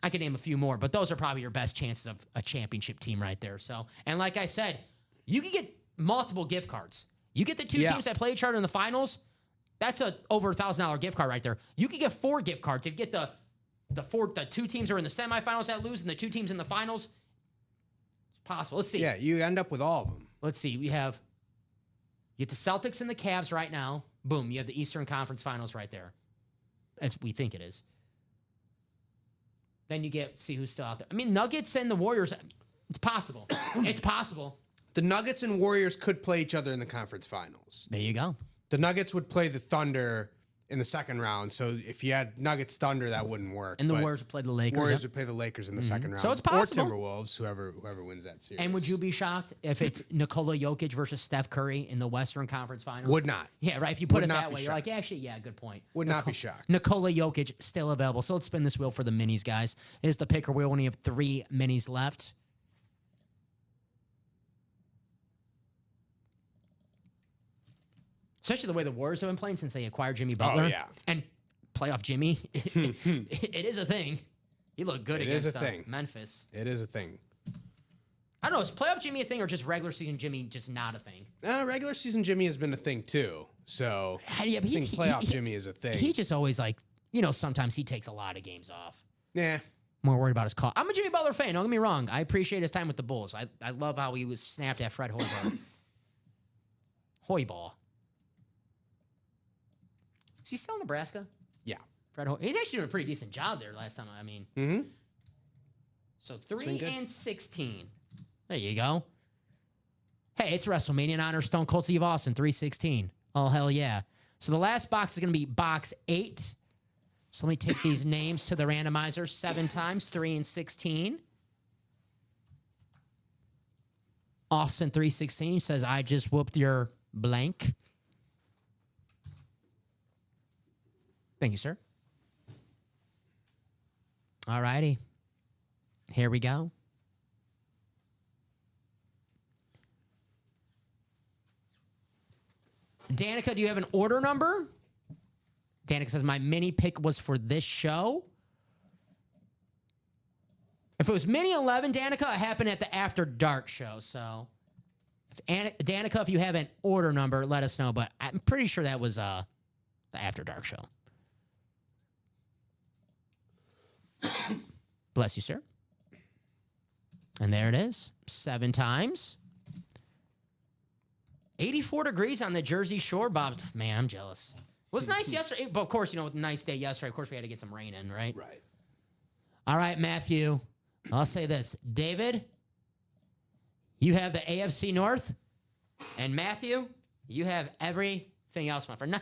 I could name a few more, but those are probably your best chances of a championship team right there. So, and like I said, you can get multiple gift cards. You get the two teams that play each other in the finals, that's a over $1,000 gift card right there. You can get 4 gift cards. If you get the 2 teams are in the semifinals that lose and the 2 teams in the finals, it's possible. Let's see. Yeah, you end up with all of them. Let's see. You get the Celtics and the Cavs right now. Boom. You have the Eastern Conference Finals right there, as we think it is. Then you see who's still out there. I mean, Nuggets and the Warriors, it's possible. It's possible. The Nuggets and Warriors could play each other in the conference finals. There you go. The Nuggets would play the Thunder in the second round. So if you had Nuggets Thunder, that wouldn't work. And the Warriors would play the Lakers. Warriors would play the Lakers in the second round. So it's possible. Or Timberwolves, whoever wins that series. And would you be shocked if it's Nikola Jokic versus Steph Curry in the Western Conference Finals? Would not. Yeah, right. If you put Would it not that be way, you're shocked. like, actually, yeah, good point. Would not be shocked. Nikola Jokic still available. So let's spin this wheel for the minis, guys. Is the picker wheel when you have 3 minis left. Especially the way the Warriors have been playing since they acquired Jimmy Butler. Oh, yeah. And playoff Jimmy, it is a thing. He looked good against Memphis. It is a thing. I don't know, is playoff Jimmy a thing or just regular season Jimmy just not a thing? Regular season Jimmy has been a thing too. So Yeah, but I think playoff Jimmy is a thing. He just always sometimes he takes a lot of games off. Yeah. More worried about his call. I'm a Jimmy Butler fan, don't get me wrong. I appreciate his time with the Bulls. I love how he was snapped at Fred Hoiberg. Hoiberg. Is he still in Nebraska? Yeah. Fred he's actually doing a pretty decent job there last time. So 3 and 16. There you go. Hey, it's WrestleMania in honor of Stone Cold Steve Austin, 316. Oh, hell yeah. So the last box is going to be box 8. So let me take these names to the randomizer 7 times, 3 and 16. Austin 316 says, I just whooped your blank. Thank you, sir. All righty. Here we go. Danica, do you have an order number? Danica says, my mini pick was for this show. If it was mini 11, Danica, it happened at the After Dark show. So, Danica, if you have an order number, let us know. But I'm pretty sure that was the After Dark show. Bless you, sir. And there it is. 7 times. 84 degrees on the Jersey Shore, Bob. Man, I'm jealous. It was nice yesterday. But, of course, nice day yesterday. Of course, we had to get some rain in, right? Right. All right, Matthew. I'll say this. David, you have the AFC North. And, Matthew, you have everything else, my friend.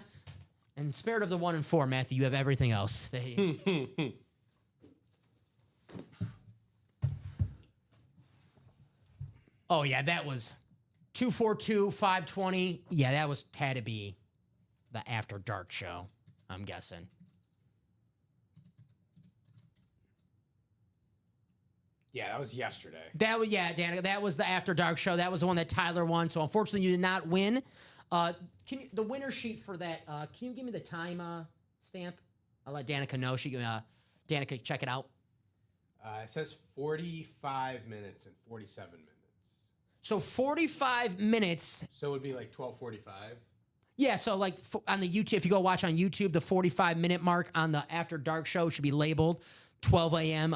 In spirit of the 1 and 4, Matthew, you have everything else. Oh, yeah, that was 242, 520. Yeah, that had to be the After Dark show, I'm guessing. Yeah, that was yesterday. Danica, that was the After Dark show. That was the one that Tyler won. So, unfortunately, you did not win. The winner sheet for that, can you give me the time stamp? I'll let Danica know. Danica, check it out. It says 45 minutes and 47 minutes. So 45 minutes. So it would be like 12:45. Yeah, so like on the YouTube, if you go watch on YouTube, the 45-minute mark on the After Dark show should be labeled 12 a.m.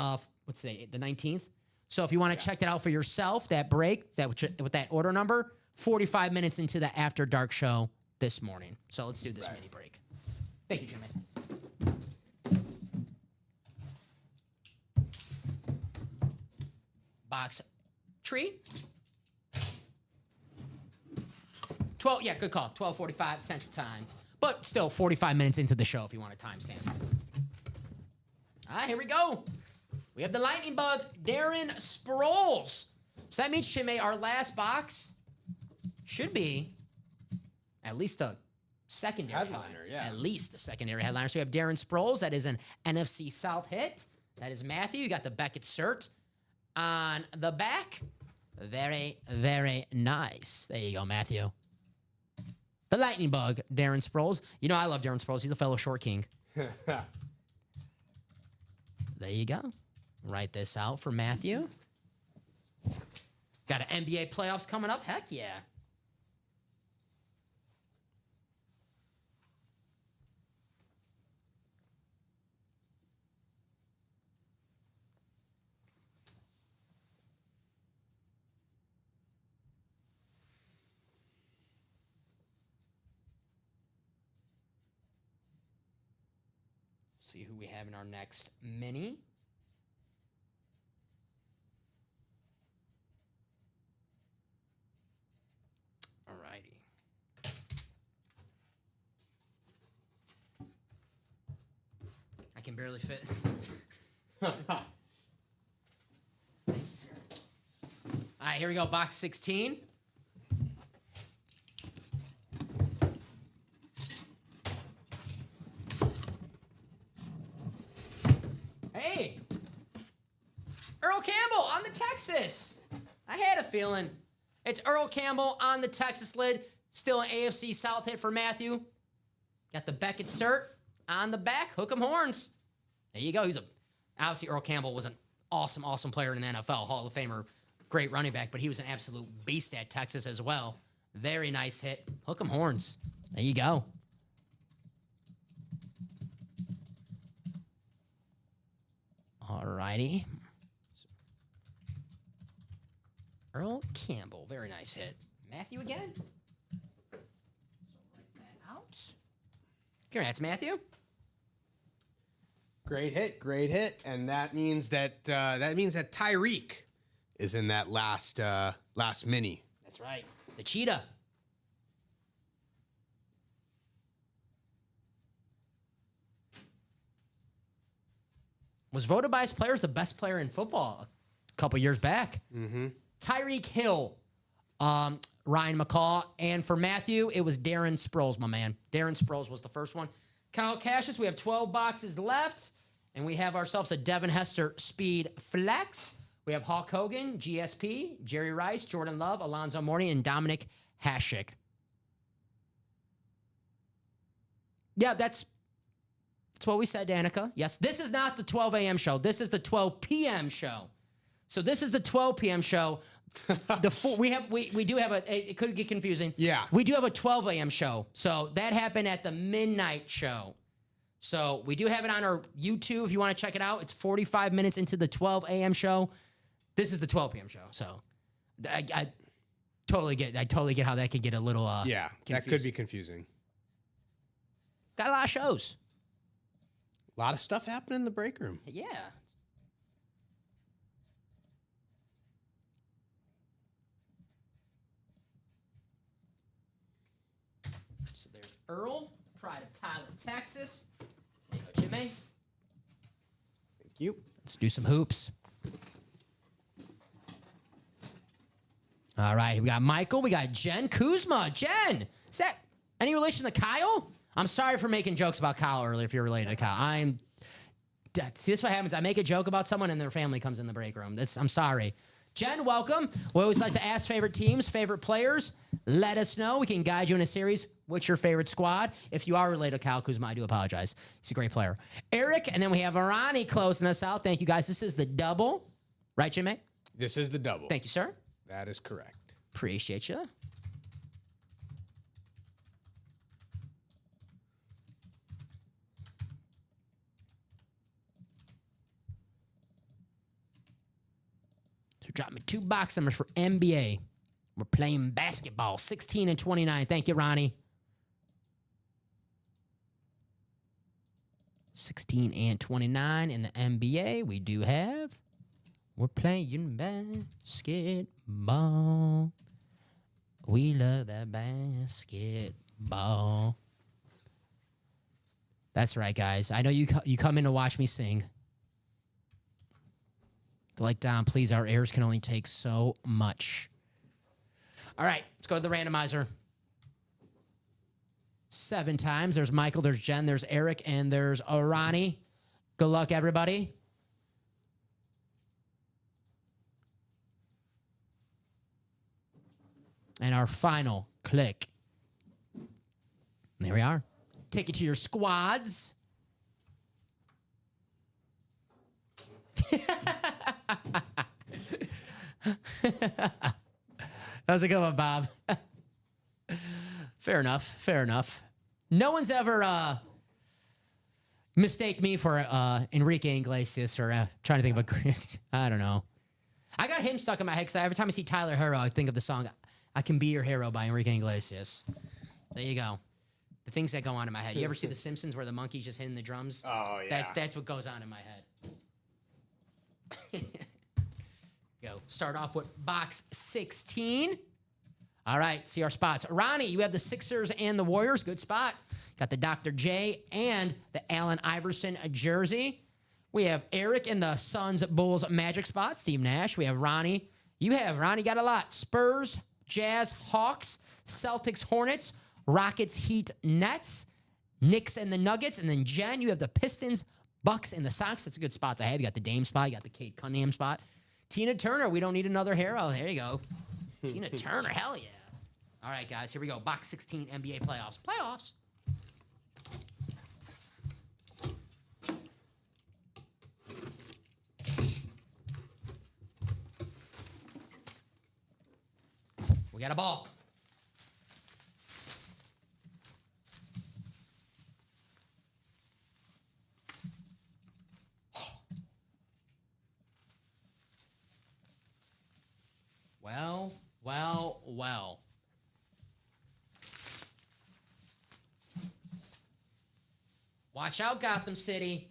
What's today? The 19th. So if you want to check that out for yourself, that break with that order number, 45 minutes into the After Dark show this morning. So let's do this mini break. Thank you, Jimmy. Box tree. 12, yeah, good call. 12:45 Central Time. But still 45 minutes into the show if you want a timestamp. All right, here we go. We have the lightning bug, Darren Sproles. So that means, Chime, our last box should be at least a secondary headliner. Yeah. At least a secondary headliner. So we have Darren Sproles. That is an NFC South hit. That is Matthew. You got the Beckett cert on the back. Very, very nice. There you go, Matthew. The lightning bug, Darren Sproles. You know I love Darren Sproles. He's a fellow short king. There you go. Write this out for Matthew. Got an NBA playoffs coming up? Heck yeah. See who we have in our next mini. Alrighty. I can barely fit. Thanks. All right, here we go. Box 16. Hey, Earl Campbell on the Texas. I had a feeling. It's Earl Campbell on the Texas lid. Still an AFC South hit for Matthew. Got the Beckett cert on the back. Hook 'em horns. There you go. Obviously Earl Campbell was an awesome, awesome player in the NFL. Hall of Famer, great running back, but he was an absolute beast at Texas as well. Very nice hit. Hook 'em horns. There you go. Alrighty. Earl Campbell, very nice hit. Matthew again. So write that out. Congrats, Matthew. Great hit, and that means that Tyreek is in that last mini. That's right, the cheetah. Was voted by his players the best player in football a couple years back. Mm-hmm. Tyreek Hill, Ryan McCall, and for Matthew, it was Darren Sproles, my man. Darren Sproles was the first one. Kyle Cassius, we have 12 boxes left, and we have ourselves a Devin Hester Speed Flex. We have Hulk Hogan, GSP, Jerry Rice, Jordan Love, Alonzo Mourning, and Dominic Hasek. Yeah, that's what we said, Danica. Yes, this is not the 12 a.m. show. This is the 12 p.m. show. So this is the 12 p.m. show. We do have it could get confusing. Yeah. We do have a 12 a.m. show. So that happened at the midnight show. So we do have it on our YouTube if you want to check it out. It's 45 minutes into the 12 a.m. show. This is the 12 p.m. show. So I totally get how that could get a little Yeah, that could be confusing. Got a lot of shows. A lot of stuff happening in the break room. Yeah. So there's Earl, pride of Tyler, Texas. There you go, Jimmy. Thank you. Let's do some hoops. All right, we got Michael. We got Jen Kuzma. Jen, is that any relation to Kyle? I'm sorry for making jokes about Kyle earlier if you're related to Kyle. See, this is what happens. I make a joke about someone and their family comes in the break room. I'm sorry. Jen, welcome. We always like to ask favorite teams, favorite players. Let us know. We can guide you in a series. What's your favorite squad? If you are related to Kyle Kuzma, I do apologize. He's a great player. Eric, and then we have Arani closing us out. Thank you, guys. This is the double. Right, Jimmy? This is the double. Thank you, sir. That is correct. Appreciate you. So drop me 2 box numbers for NBA. We're playing basketball, 16 and 29. Thank you, Ronnie. 16 and 29 in the NBA. We do have. We're playing basketball. We love that basketball. That's right, guys. I know you come in to watch me sing. Like, Dom, please, our airs can only take so much. All right, let's go to the randomizer. 7 times. There's Michael, there's Jen, there's Eric, and there's Arani. Good luck, everybody. And our final click. There we are. Take it to your squads. That was a good one, Bob. Fair enough. Fair enough. No one's ever mistaked me for Enrique Iglesias or trying to think of a... I don't know. I got him stuck in my head because every time I see Tyler Hero, I think of the song I Can Be Your Hero by Enrique Iglesias. There you go. The things that go on in my head. You ever see The Simpsons where the monkey's just hitting the drums? Oh, yeah. That's what goes on in my head. Go. Start off with box 16. All right, see our spots. Ronnie, you have the Sixers and the Warriors. Good spot. Got the Dr. J and the Allen Iverson jersey. We have Eric in the Suns, Bulls, Magic spot. Steve Nash. We have Ronnie. Ronnie got a lot. Spurs, Jazz, Hawks, Celtics, Hornets, Rockets, Heat, Nets, Knicks, and the Nuggets. And then Jen, you have the Pistons, Bucks, and the Sox. That's a good spot to have. You got the Dame spot. You got the Kate Cunningham spot. Tina Turner, we don't need another hero. There you go. Tina Turner, hell yeah. All right, guys, here we go. Box 16, NBA playoffs. Playoffs. We got a ball. Well. Watch out, Gotham City.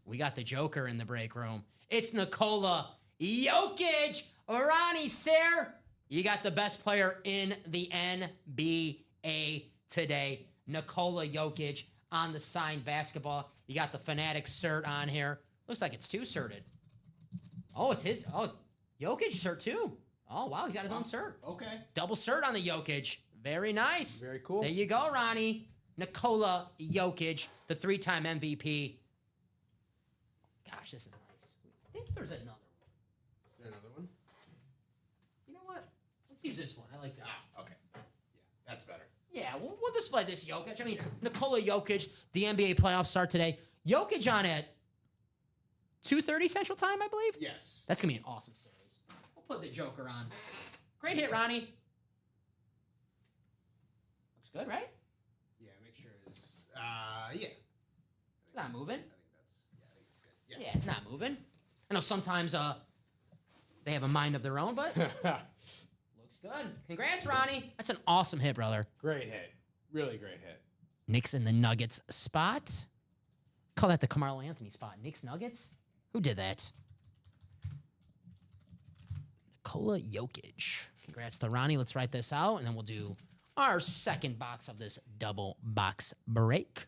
We got the Joker in the break room. It's Nikola Jokic. Ronnie Sayre, you got the best player in the NBA today. Nikola Jokic on the signed basketball. You got the Fanatics shirt on here. Looks like it's 2-shirted. Oh, it's his. Oh, Jokic shirt too. Oh, wow, he's got his own shirt. Okay. Double shirt on the Jokic. Very nice. Very cool. There you go, Ronnie. Nikola Jokic, the 3-time MVP. Gosh, this is nice. I think there's another one. Is there another one? You know what? Let's use this one. I like that. Okay. Yeah, that's better. Yeah, we'll display this Jokic. I mean, Nikola Jokic, the NBA playoffs start today. Jokic on at 2:30 Central Time, I believe. Yes. That's going to be an awesome series. We'll put the Joker on. Great hit, Ronnie. Looks good, right? Yeah, make sure it's... yeah. It's not moving. I think it's good. Yeah. Yeah, it's not moving. I know sometimes they have a mind of their own, but looks good. Congrats, Ronnie. That's an awesome hit, brother. Great hit. Really great hit. Knicks in the Nuggets spot. Call that the Carmelo Anthony spot. Knicks Nuggets? Who did that? Nikola Jokic. Congrats to Ronnie. Let's write this out, and then we'll do our second box of this double box break.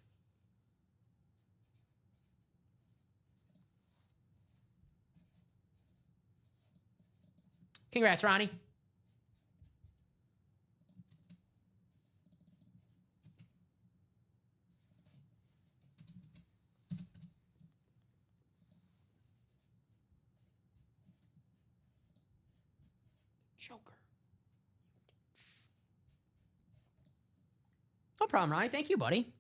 Congrats, Ronnie. Joker. No problem, Ronnie. Thank you, buddy.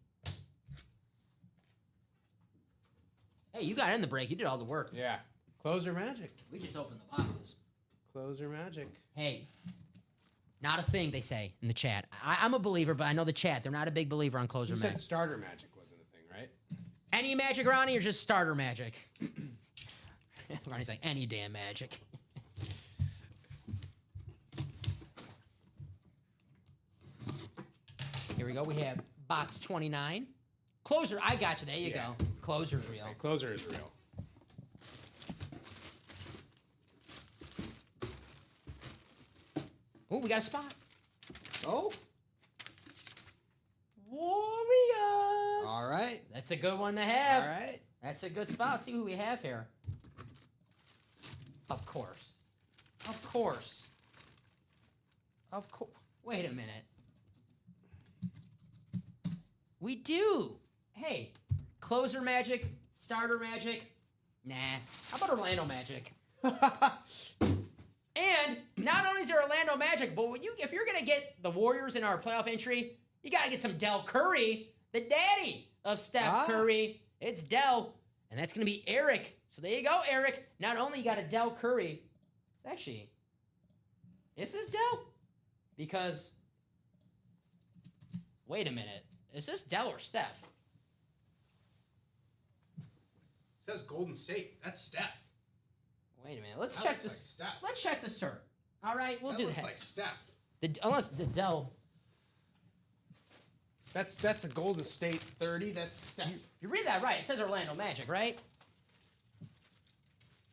Hey, you got in the break. You did all the work. Yeah. Closer magic. We just opened the boxes. Closer magic. Hey, not a thing, they say in the chat. I'm a believer, but I know the chat. They're not a big believer on closer You said magic. starter magic wasn't a thing, right? Any magic, Ronnie, or just starter magic? Ronnie's like, any damn magic. Here we go. We have box 29. Closer, I got you. There you Yeah. go. Closer's real. Closer is real. Oh, we got a spot. Oh. Warriors. All right. That's a good one to have. All right. That's a good spot. Let's see who we have here. Of course. Of course. Of course. Wait a minute. We do. Hey, closer magic, starter magic. Nah. How about Orlando Magic? And not only is there Orlando Magic, but if you're gonna get the Warriors in our playoff entry, you gotta get some Del Curry, the daddy of Steph Curry. It's Del, and that's gonna be Eric. So there you go, Eric. Not only you got a Del Curry, it's actually, is this Del? Because, wait a minute, is this Del or Steph? It says Golden State. That's Steph. Wait a minute. Let's That check looks this. like Steph. Let's check the cert. All right, we'll That do looks that. like Steph. Unless the Dell. That's a Golden State 30. That's Steph. You read that right. It says Orlando Magic, right? It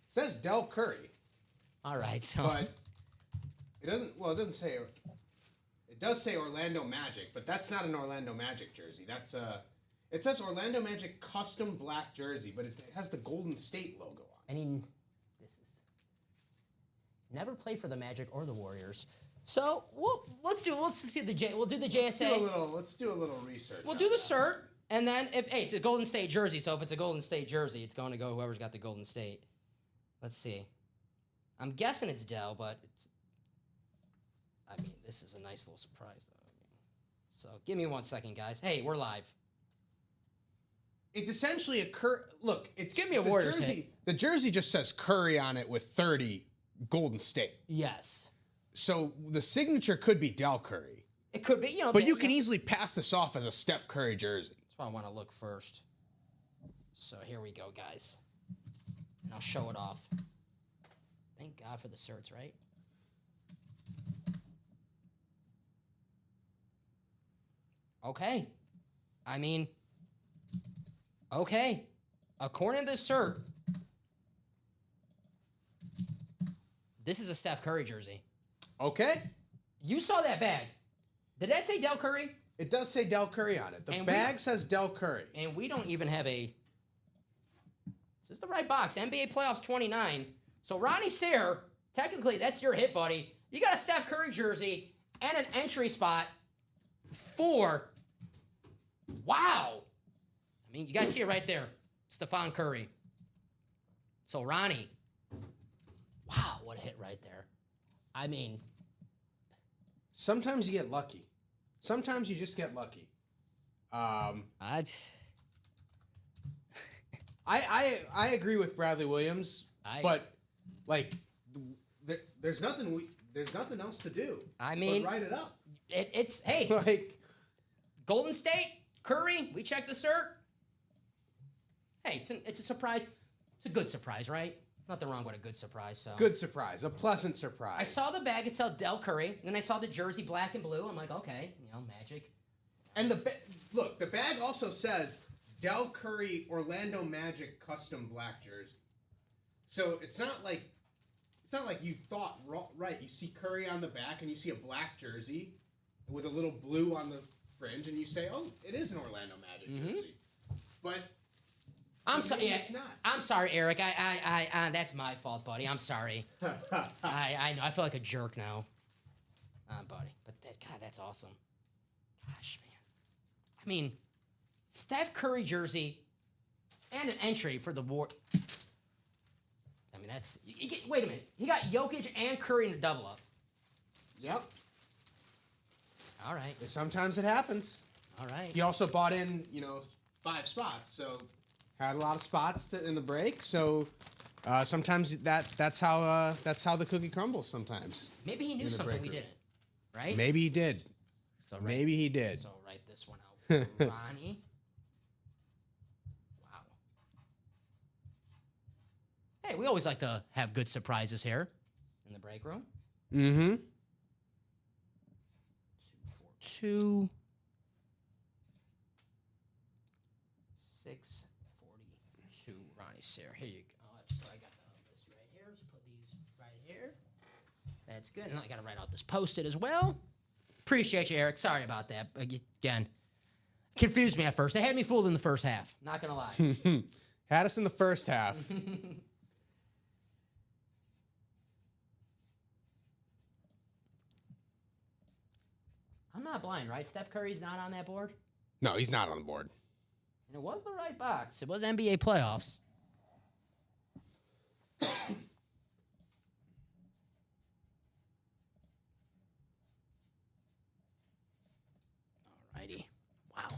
says Del Curry, All right. So but it doesn't. Well, it doesn't say. It does say Orlando Magic, but that's not an Orlando Magic jersey. That's a. It says Orlando Magic custom black jersey, but it has the Golden State logo on it. I mean, this is never played for the Magic or the Warriors. So let's see the We'll do the JSA. Let's do a little research. We'll on do the that. cert, and then it's a Golden State jersey. So if it's a Golden State jersey, it's going to go whoever's got the Golden State. Let's see. I'm guessing it's Dell, but this is a nice little surprise though. So give me 1 second, guys. Hey, we're live. It's essentially a look. It's Give me a the Warriors jersey. hit. The jersey just says Curry on it with 30 Golden State. Yes. So the signature could be Del Curry, It could be, but you can easily pass this off as a Steph Curry jersey. That's why I want to look first. So here we go, guys. And I'll show it off. Thank God for the certs, right? Okay. Okay. According to this cert, this is a Steph Curry jersey. Okay. You saw that bag. Did that say Del Curry? It does say Del Curry on it. The And bag says Del Curry. And we don't even have a... This is the right box. NBA Playoffs 29. So Ronnie Sayre, technically that's your hit, buddy. You got a Steph Curry jersey and an entry spot for... Wow. You guys see it right there. Stephon Curry. So Ronnie. Wow, what a hit right there. Sometimes you get lucky. Sometimes you just get lucky. I agree with Bradley Williams, but there's nothing else to do. But write it up. It's hey. Like Golden State, Curry, we checked the cert. hey, it's a surprise. It's a good surprise, right? Nothing wrong with a good surprise. So Good surprise, a pleasant surprise. I saw the bag. It said Del Curry. Then I saw the jersey black and blue. I'm like, okay, Magic. And look, the bag also says Del Curry Orlando Magic custom black jersey. So it's not like you thought right. You see Curry on the back and you see a black jersey with a little blue on the fringe, and you say, "Oh, it is an Orlando Magic jersey." But I'm sorry. Yeah, it's not. I'm sorry, Eric. I that's my fault, buddy. I'm sorry. I know. I feel like a jerk now, buddy. But God, that's awesome. Gosh, man. I mean, Steph Curry jersey and an entry for the war. I mean, that's. Wait a minute. He got Jokic and Curry in a double up. Yep. All right. Sometimes it happens. All right. He also bought in, 5 spots, so had a lot of spots in the break. So sometimes that's how the cookie crumbles. Sometimes Maybe he knew something we didn't. Right. maybe he did. So Maybe he did. So write this one out for Ronnie. Wow. Hey, we always like to have good surprises here in the break room. Mm-hmm. 242. 642. Ronnie Sayre. Here you go. So I got the list right here. Just put these right here. That's good. And I got to write out this post-it as well. Appreciate you, Eric. Sorry about that. Again, confused me at first. They had me fooled in the first half. Not going to lie. Had us in the first half. I'm not blind, right? Steph Curry's not on that board? No, he's not on the board. And it was the right box. It was NBA playoffs. Alrighty. Wow.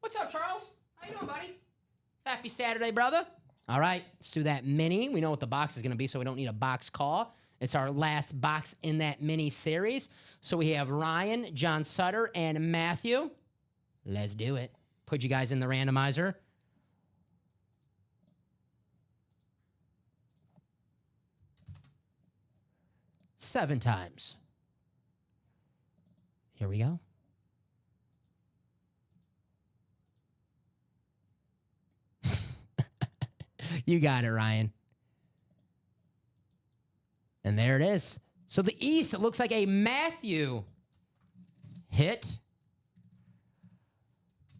What's up, Charles? How you doing, buddy? Happy Saturday, brother. All right, let's do that mini. We know what the box is going to be, so we don't need a box call. It's our last box in that mini series. So we have Ryan, John Sutter, and Matthew. Let's do it. Put you guys in the randomizer. Seven times. Here we go. You got it, Ryan. And there it is. So the East, it looks like a Matthew hit.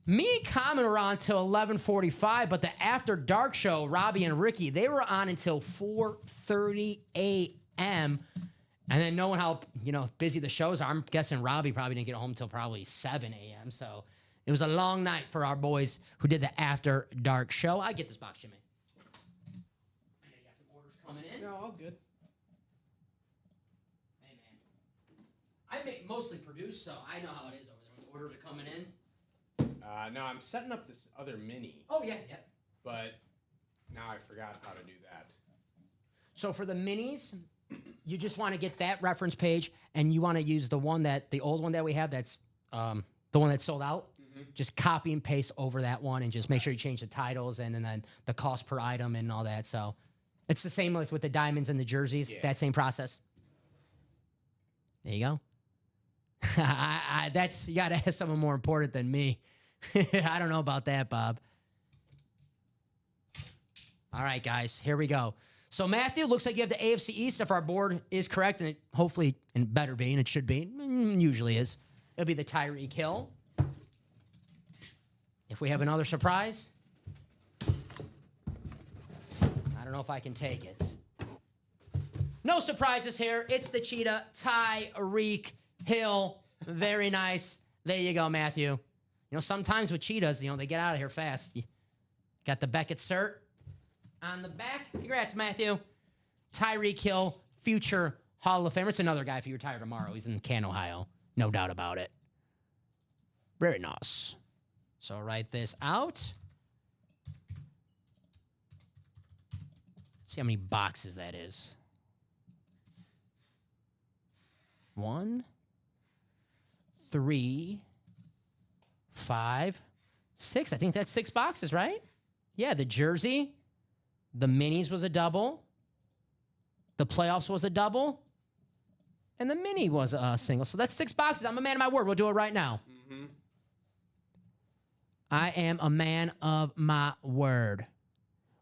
Me and Common were on till 11:45, but the After Dark show, Robbie and Ricky, they were on until 4:30 a.m. And then knowing how busy the shows are, I'm guessing Robbie probably didn't get home till probably 7 a.m. So it was a long night for our boys who did the After Dark show. I get this box, Jimmy. I know you got some orders coming in. No, all good. Hey, man. I mostly produce, so I know how it is over there when the orders are coming in. No, I'm setting up this other mini, Oh, yeah. but now I forgot how to do that. So for the minis, you just want to get that reference page, and you want to use the old one that we have that's the one that's sold out. Mm-hmm. Just copy and paste over that one, and just make sure you change the titles and then the cost per item and all that. So it's the same with the diamonds and the jerseys, that same process. There you go. You got to ask someone more important than me. I don't know about that, Bob. All right, guys, here we go. So, Matthew, looks like you have the AFC East. If our board is correct, and it hopefully, and better be, and it should be, usually is, it'll be the Tyreek Hill. If we have another surprise, I don't know if I can take it. No surprises here. It's the Cheetah, Tyreek Hill. Very nice. There you go, Matthew. Sometimes with Cheetahs, they get out of here fast. You got the Beckett cert on the back. Congrats, Matthew. Tyreek Hill, future Hall of Famer. It's another guy if you retire tomorrow. He's in Canton, Ohio. No doubt about it. Very nice. So I'll write this out. See how many boxes that is. 1, 3, 5, 6. I think that's 6 boxes, right? Yeah, the jersey, the minis was a double, the playoffs was a double, and the mini was a single. So that's 6 boxes. I'm a man of my word. We'll do it right now. Mm-hmm. I am a man of my word.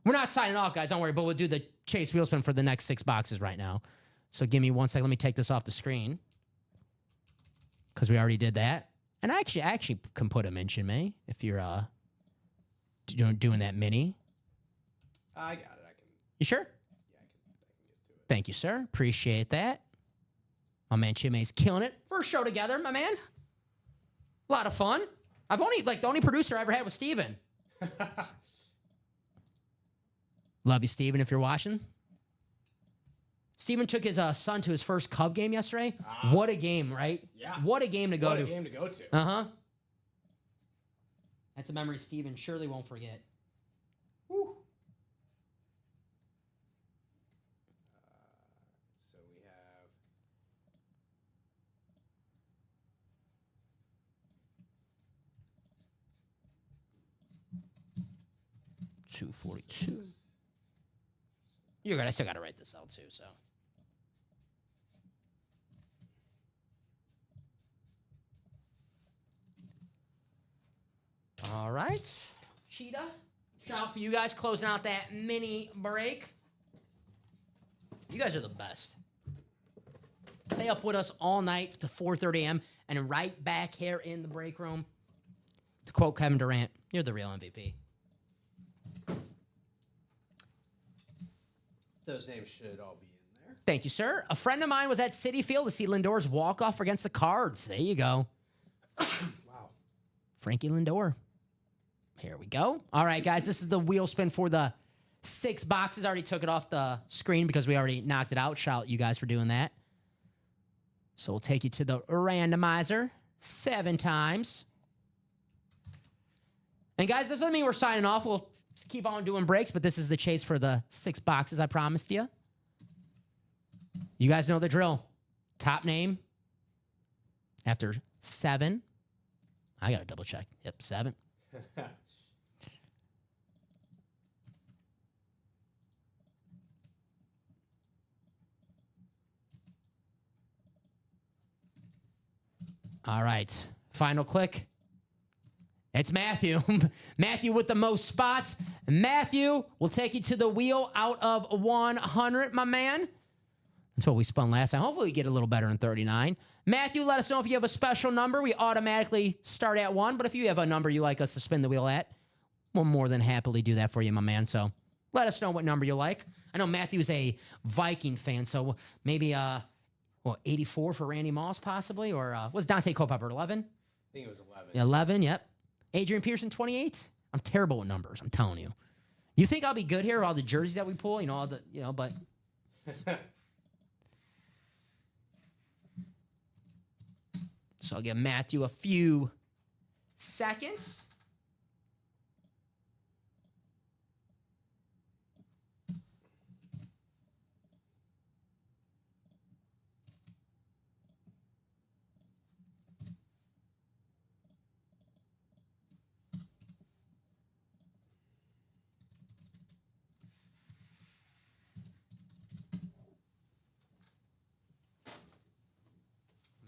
We're not signing off, guys. Don't worry, but we'll do the Chase wheel spin for the next 6 boxes right now. So give me 1 second. Let me take this off the screen because we already did that. And I actually can put them in, Chinmay, if you're doing that mini. I got it. You sure? Yeah, I can get to it. Thank you, sir. Appreciate that. My man Chinmay's killing it. First show together, my man. A lot of fun. The only producer I ever had was Steven. Love you, Steven, if you're watching. Steven took his son to his first Cub game yesterday. What a game, right? Yeah. What a game to go to. What a game to go to. Uh-huh. That's a memory Steven surely won't forget. Woo. So we have 242. You're good. I still got to write this out too, so. All right. Cheetah. Shout out for you guys closing out that mini break. You guys are the best. Stay up with us all night to 4:30 a.m. and then right back here in the break room. To quote Kevin Durant, you're the real MVP. those names should all be in there. Thank you, sir. A friend of mine was at Citi Field to see Lindor's walk-off against the Cards. There you go. Wow. Frankie Lindor. Here we go. All right, guys, this is the wheel spin for the 6 boxes. I already took it off the screen because we already knocked it out. Shout out you guys for doing that. So we'll take you to the randomizer 7 times. And guys, this doesn't mean we're signing off. We'll keep on doing breaks, but this is the chase for the 6 boxes I promised you. You guys know the drill. Top name after 7. I got to double check. Yep, 7. All right. Final click. It's Matthew. Matthew with the most spots. Matthew will take you to the wheel out of 100, my man. That's what we spun last time. Hopefully we get a little better in 39. Matthew, let us know if you have a special number. We automatically start at 1, but if you have a number you like us to spin the wheel at, we'll more than happily do that for you, my man. So let us know what number you like. I know Matthew's a Viking fan, so maybe 84 for Randy Moss possibly, or was Dante Culpepper 11? I think it was 11. 11, yep. Adrian Peterson 28. I'm terrible with numbers, I'm telling you. You think I'll be good here, all the jerseys that we pull, but so I'll give Matthew a few seconds.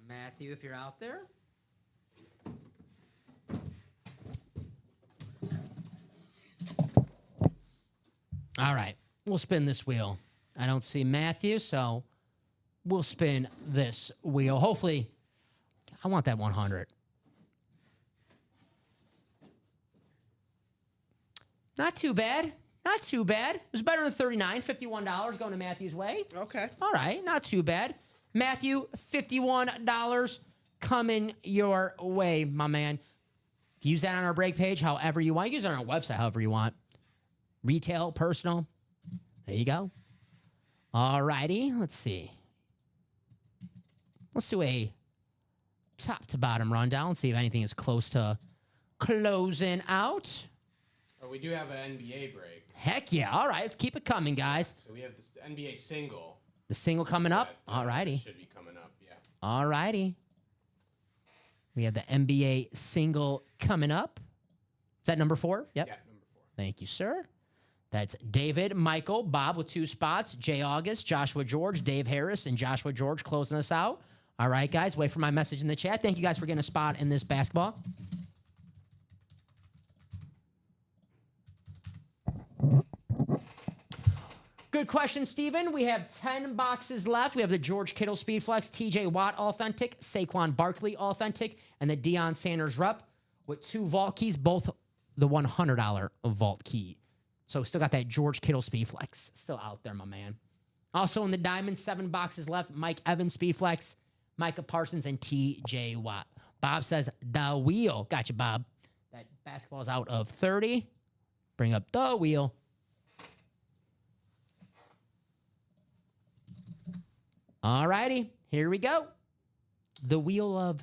Matthew, if you're out there. All right, we'll spin this wheel. I don't see Matthew, so we'll spin this wheel. Hopefully, I want that 100. Not too bad. Not too bad. It was better than 39. $51 going to Matthew's way. Okay. All right, not too bad. Matthew, $51 coming your way, my man. Use that on our break page however you want. Use it on our website however you want. Retail, personal. There you go. All righty, let's see. Let's do a top to bottom rundown. See if anything is close to closing out. Oh, we do have an NBA break. Heck yeah. All right, let's keep it coming, guys. So we have this NBA single. The single coming up. That, All righty. Should be coming up, yeah. All righty. We have the NBA single coming up. Is that number 4? Yep. Yeah, number 4. Thank you, sir. That's David, Michael, Bob with 2 spots, Jay August, Joshua George, Dave Harris, and Joshua George closing us out. All right, guys, wait for my message in the chat. Thank you guys for getting a spot in this basketball. Good question, Steven. We have 10 boxes left. We have the George Kittle Speedflex, TJ Watt Authentic, Saquon Barkley Authentic, and the Deion Sanders Rep with 2 vault keys, both the $100 vault key. So still got that George Kittle Speedflex still out there, my man. Also in the diamond, 7 boxes left. Mike Evans Speedflex, Micah Parsons, and TJ Watt. Bob says the wheel. Gotcha, Bob. That basketball's out of 30. Bring up the wheel. All righty, here we go. The wheel of,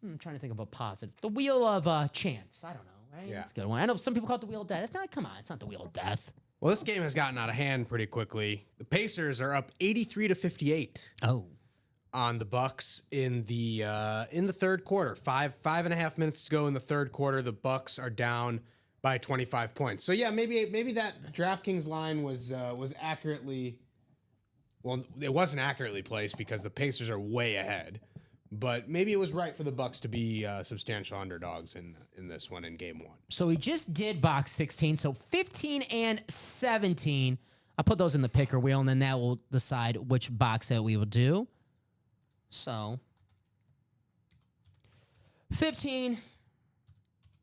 I'm trying to think of a positive. The wheel of chance. I don't know, right? Yeah. That's a good one. I know some people call it the wheel of death. It's not, come on, it's not the wheel of death. Well, this game has gotten out of hand pretty quickly. The Pacers are up 83-58 Oh. on the Bucks in the third quarter. 5.5 minutes to go in the third quarter. The Bucks are down by 25 points. So yeah, maybe that DraftKings line was accurately. Well, it wasn't accurately placed because the Pacers are way ahead, but maybe it was right for the Bucks to be substantial underdogs in this one in Game 1. So we just did box 16, so 15 and 17. I'll put those in the picker wheel, and then that will decide which box set we will do. So 15,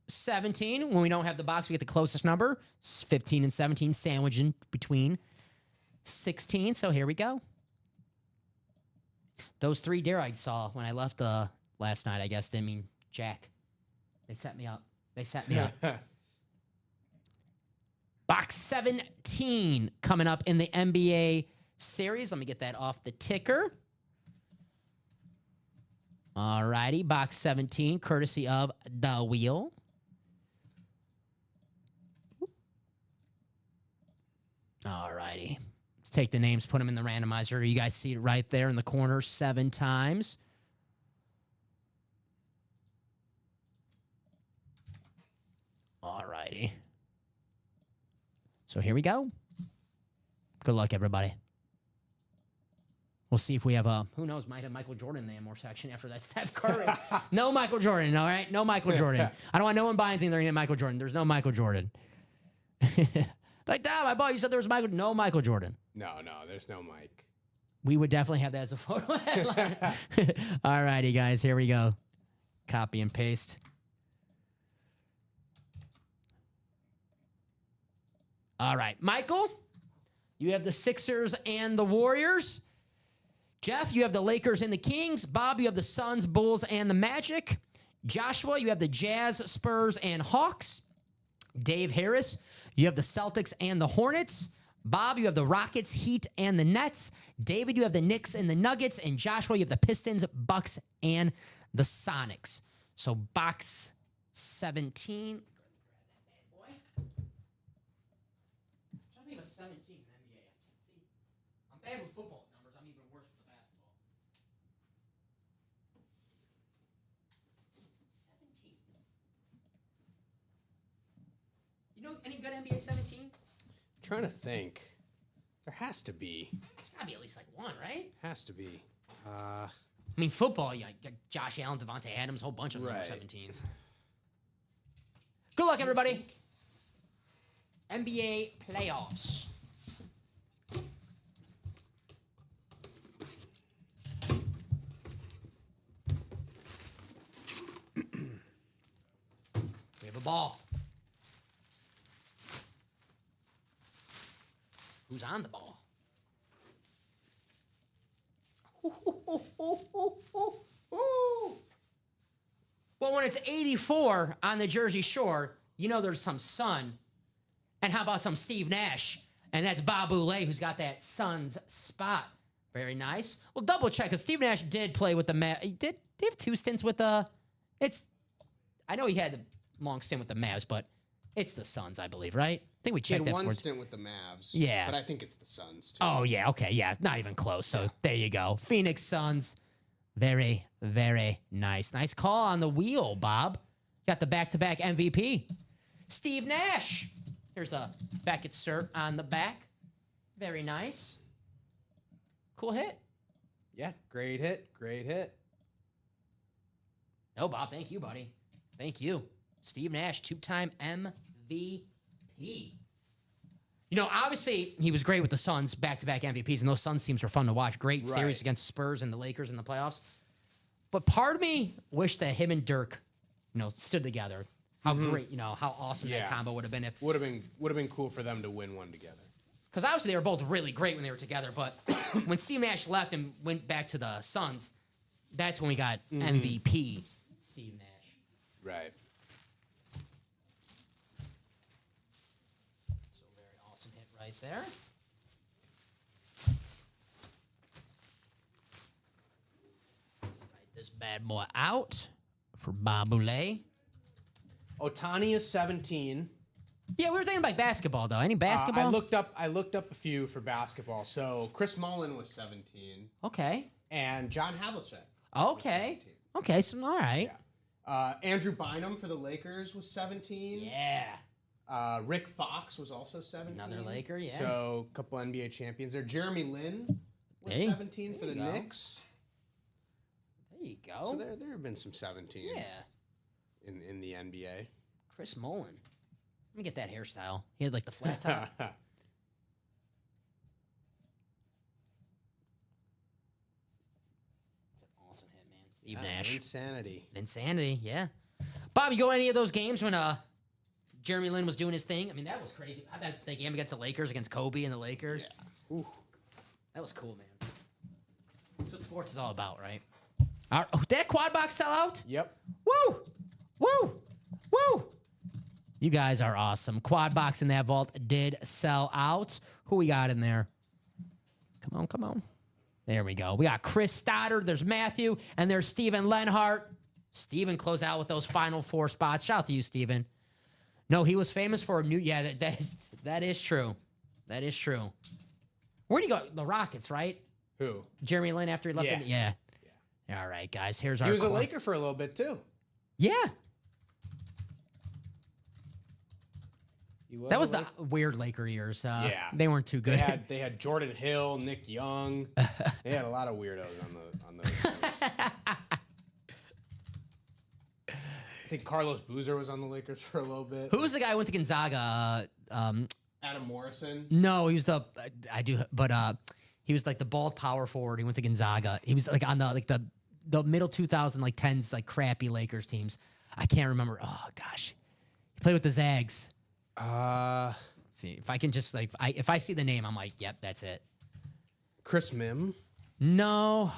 17. When we don't have the box, we get the closest number. 15 and 17 sandwiched in between 16. So here we go. Those 3 deer I saw when I left last night, I guess, didn't mean jack. They set me up. Box 17 coming up in the NBA series. Let me get that off the ticker. All righty, box 17, courtesy of The Wheel. All righty. Let's take the names, put them in the randomizer. You guys see it right there in the corner 7 times. All righty. So here we go. Good luck, everybody. We'll see if we have who knows, might have Michael Jordan in the more section after that Steph Curry. No Michael Jordan, all right? No Michael Jordan. I don't want no one buying anything they're going to get Michael Jordan. There's no Michael Jordan. Like, damn, I bought you said there was Michael. No Michael Jordan. No, there's no Mike. We would definitely have that as a photo headline. All righty, guys, here we go. Copy and paste. All right, Michael, you have the Sixers and the Warriors. Jeff, you have the Lakers and the Kings. Bob, you have the Suns, Bulls, and the Magic. Joshua, you have the Jazz, Spurs, and Hawks. Dave Harris, you have the Celtics and the Hornets. Bob, you have the Rockets, Heat, and the Nets. David, you have the Knicks and the Nuggets. And Joshua, you have the Pistons, Bucks, and the Sonics. So box 17. I think it was 17 in the NBA. See, I'm bad with football numbers. I'm even worse with the basketball. 17. You know any good NBA 17s? Trying to think. There has to be. There's gotta be at least like one, right? Has to be. I mean, football, you got Josh Allen, Devontae Adams, a whole bunch of them are 17s. Good luck, everybody. NBA playoffs. We have a ball. Who's on the ball? Well, when it's 84 on the Jersey Shore, you know there's some sun. And how about some Steve Nash? And that's Bob Boulay, who's got that Suns spot. Very nice. Well, double check, because Steve Nash did play with the Mavs. Did he have 2 stints with the... I know he had a long stint with the Mavs, but it's the Suns, I believe, right? think we He had checked that one for. stint with the Mavs. Yeah. But I think it's the Suns, too. Oh yeah, okay, yeah, not even close. So there you go. Phoenix Suns. Very, very nice. Nice call on the wheel, Bob. Got the back-to-back MVP. Steve Nash. Here's the Beckett cert on the back. Very nice. Cool hit. Yeah, great hit. Great hit. Oh, Bob, thank you, buddy. Thank you. Steve Nash, two-time MVP. You know, obviously, he was great with the Suns, back-to-back MVPs, and those Suns teams were fun to watch. Great Right. series against Spurs and the Lakers in the playoffs. But part of me wished that him and Dirk, stood together. How great, how awesome that Yeah. combo would have been if. Would have been cool for them to win one together. Because obviously they were both really great when they were together, but when Steve Nash left and went back to the Suns, that's when we got MVP Steve Nash. Right. So very awesome hit right there. Write this bad boy out for Babule. Otani is 17. Yeah, we were thinking about basketball though. Any basketball? I looked up a few for basketball. So Chris Mullin was 17, Okay. and John Havlicek. Okay. 17. Okay. So all right. Yeah. Andrew Bynum for the Lakers was 17. Yeah. Rick Fox was also 17. Another Laker, yeah. So a couple NBA champions there. Jeremy Lin was Hey, 17 for there the you go. Knicks. There you go. So there have been some 17s Yeah. in the NBA. Chris Mullin. Let me get that hairstyle. He had like the flat top. That's an awesome hit, man. Steve Nash. Insanity. Insanity, yeah. Bob, you go to any of those games when Jeremy Lin was doing his thing? I mean, that was crazy. How about the game against the Lakers, against Kobe and the Lakers? Yeah. Ooh. That was cool, man. That's what sports is all about, right? Oh, did that quad box sell out? Yep. Woo! Woo! Woo! You guys are awesome. Quad box in that vault did sell out. Who we got in there? Come on, come on. There we go. We got Chris Stoddard. There's Matthew. And there's Steven Lenhart. Steven closed out with those final four spots. Shout out to you, Steven. No, he was famous for a new... Yeah, that is true. That is true. Where'd he go? The Rockets, right? Who? Jeremy Lin after he left? Yeah. Yeah. All right, guys. Here's our... He was a Laker for a little bit, too. Yeah. He was That a was the Laker. weird Laker years. Yeah. They weren't too good. They had Jordan Hill, Nick Young. They had a lot of weirdos on those teams. I think Carlos Boozer was on the Lakers for a little bit. Who was the guy who went to Gonzaga? Adam Morrison. No, he was the he was like the bald power forward. He went to Gonzaga. He was like on the middle 2000 like 10s like crappy Lakers teams. I can't remember. Oh gosh, he played with the Zags. Let's see if I can just like if I see the name, I'm like, yep, that's it. Chris Mim. No,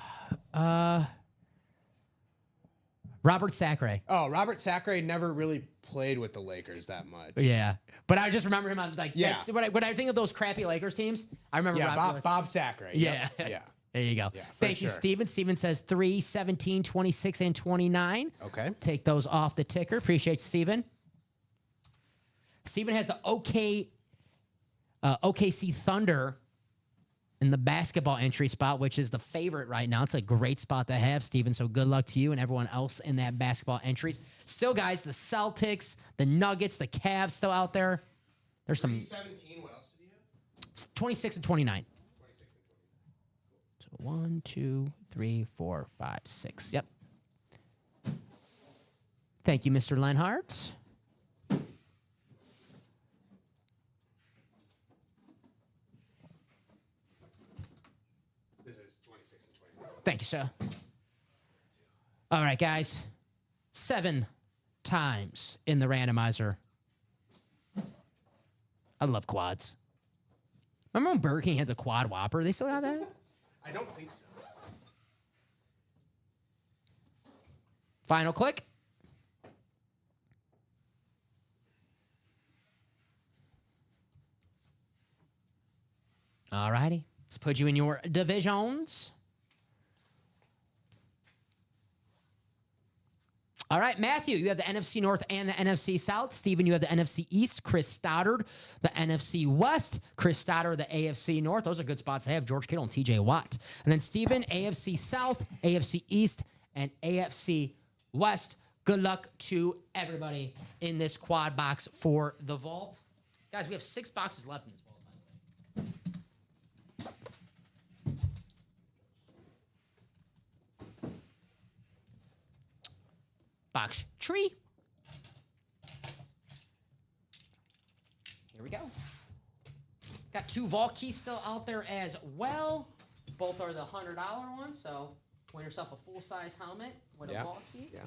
Robert Sacre. Oh, Robert Sacre never really played with the Lakers that much. Yeah, but I just remember him on like Yeah. when I think of those crappy Lakers teams, I remember Yeah, Bob Sacre. Yeah. Yep. Yeah. There you go. Yeah, for Thank you, sure. Steven. Steven says 3, 17, 26, and 29. Okay. Take those off the ticker. Appreciate you, Steven. Steven has the OKC Thunder in the basketball entry spot, which is the favorite right now. It's a great spot to have, Steven. So good luck to you and everyone else in that basketball entries. Still, guys, the Celtics, the Nuggets, the Cavs still out there. There's some 17. What else did you have? 26 and 29. 26 and 29. So 1, 2, 3, 4, 5, 6. Yep. Thank you, Mr. Lenhart. This is 26 and 29. Thank you, sir. All right, guys. 7 times in the randomizer. I love quads. Remember when Burger King had the quad Whopper? They still have that? I don't think so. Final click. All righty. Let's put you in your divisions. All right, Matthew, you have the NFC North and the NFC South. Steven, you have the NFC East. Chris Stoddard, the NFC West. Chris Stoddard, the AFC North. Those are good spots. They have George Kittle and TJ Watt. And then Steven, AFC South, AFC East, and AFC West. Good luck to everybody in this quad box for the vault. Guys, we have 6 boxes left in this vault, by the way. Box tree. Here we go. Got 2 vault keys still out there as well. Both are the $100 ones, so win yourself a full-size helmet with a vault key. Yeah.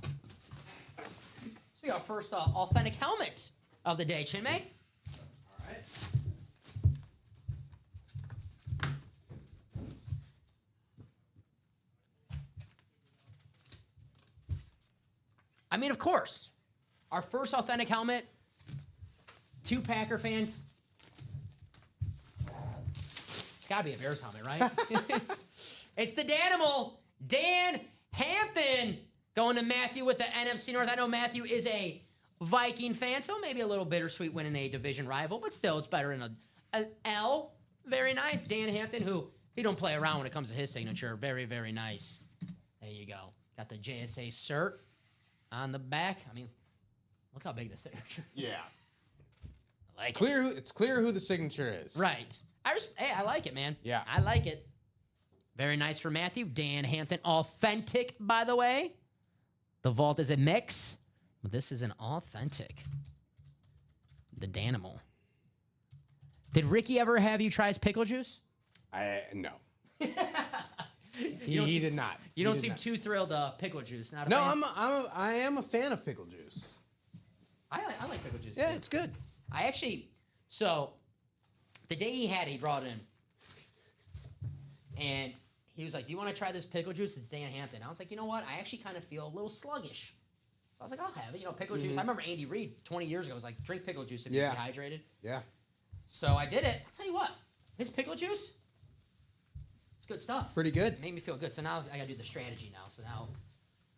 This will be our first authentic helmet of the day, Chinmay. All right. I mean, of course, our first authentic helmet, 2 Packer fans. It's got to be a Bears helmet, right? It's the Danimal, Dan Hampton, going to Matthew with the NFC North. I know Matthew is a Viking fan, so maybe a little bittersweet winning a division rival, but still, it's better than an L. Very nice. Dan Hampton, who he don't play around when it comes to his signature. Very, very nice. There you go. Got the JSA cert on the back. I mean, look how big the signature. Yeah. I like it. It's clear who the signature is. Right. Hey, I like it, man. Yeah. I like it. Very nice for Matthew. Dan Hampton, authentic, by the way. The vault is a mix, but this is an authentic. The Danimal. Did Ricky ever have you try his pickle juice? No. He did not. You don't seem too thrilled. Pickle juice, not a No, fan? I am a fan of pickle juice. I like pickle juice. Yeah, too. it's good. I actually, so the day he had it, he brought it in. And he was like, do you want to try this pickle juice? It's Dan Hampton. I was like, you know what? I actually kind of feel a little sluggish. So I was like, I'll have it. You know, pickle juice. I remember Andy Reid 20 years ago was like, drink pickle juice if you're dehydrated. Yeah. So I did it. I'll tell you what, his pickle juice, it's good stuff. Pretty good. It made me feel good. So now I got to do the strategy now. So now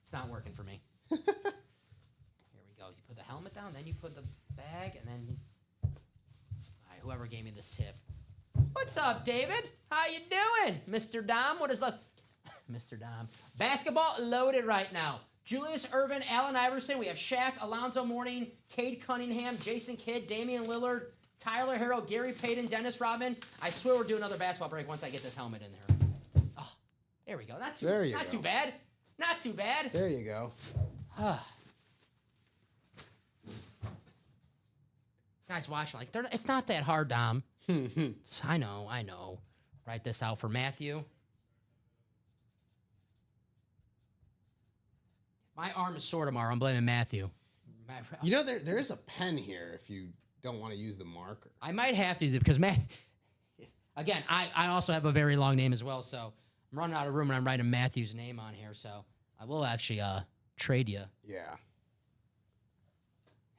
it's not working for me. Here we go. You put the helmet down, then you put the bag, and then all right, whoever gave me this tip. What's up, David? How you doing, Mr. Dom? What is up, Mr. Dom? Basketball loaded right now. Julius Erving, Allen Iverson. We have Shaq, Alonzo Mourning, Cade Cunningham, Jason Kidd, Damian Lillard, Tyler Herro, Gary Payton, Dennis Rodman. I swear we'll do another basketball break once I get this helmet in there. Oh, there we go. Not too bad. Not too bad. There you go. Guys, watch. Like, it's not that hard, Dom. I know. Write this out for Matthew. My arm is sore tomorrow. I'm blaming Matthew. You know, there is a pen here if you don't want to use the marker. I might have to because again, I also have a very long name as well, so I'm running out of room and I'm writing Matthew's name on here, so I will actually trade you. Yeah.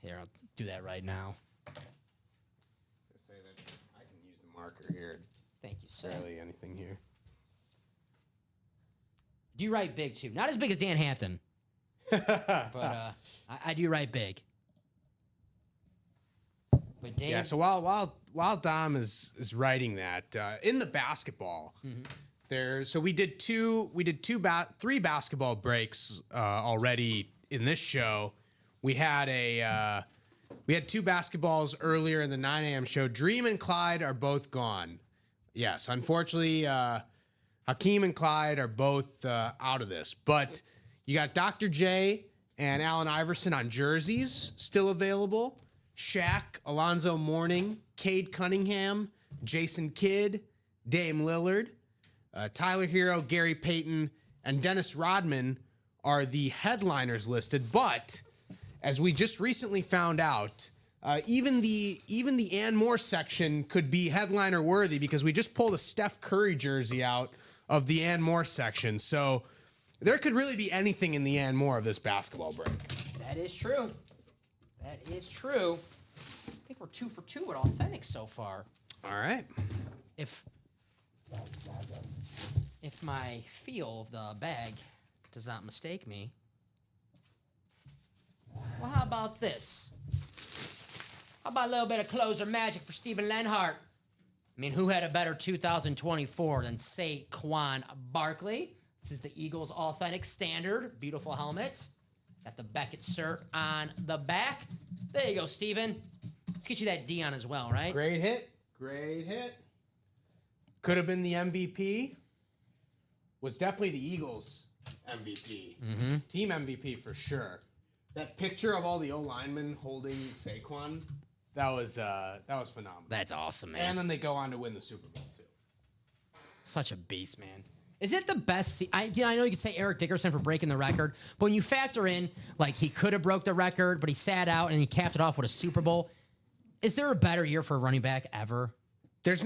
Here, I'll do that right now. Say that I can use the marker here. Thank you, sir. Barely anything here. Do you write big too? Not as big as Dan Hampton, but I do write big. But Dave, yeah. So while Dom is writing that in the basketball, so we did three basketball breaks already in this show. We had two basketballs earlier in the 9 a.m. show. Dream and Clyde are both gone. Yes, unfortunately, Hakeem and Clyde are both out of this. But you got Dr. J and Allen Iverson on jerseys still available. Shaq, Alonzo Mourning, Cade Cunningham, Jason Kidd, Dame Lillard, Tyler Herro, Gary Payton, and Dennis Rodman are the headliners listed. But as we just recently found out, even the Ann Moore section could be headliner worthy because we just pulled a Steph Curry jersey out of the Ann Moore section. So there could really be anything in the Ann Moore of this basketball break. That is true. That is true. I think we're 2 for 2 with authentic so far. All right. If if my feel of the bag does not mistake me. Well, how about this? How about a little bit of closer magic for Steven Lenhart? I mean, who had a better 2024 than Saquon Barkley? This is the Eagles Authentic Standard. Beautiful helmet. Got the Beckett cert on the back. There you go, Steven. Let's get you that Dion as well, right? Great hit. Great hit. Could have been the MVP. Was definitely the Eagles MVP. Team MVP for sure. That picture of all the O linemen holding Saquon, that was phenomenal. That's awesome, man. And then they go on to win the Super Bowl too. Such a beast, man. Is it the best? I know you could say Eric Dickerson for breaking the record, but when you factor in, like, he could have broke the record, but he sat out and he capped it off with a Super Bowl. Is there a better year for a running back ever? There's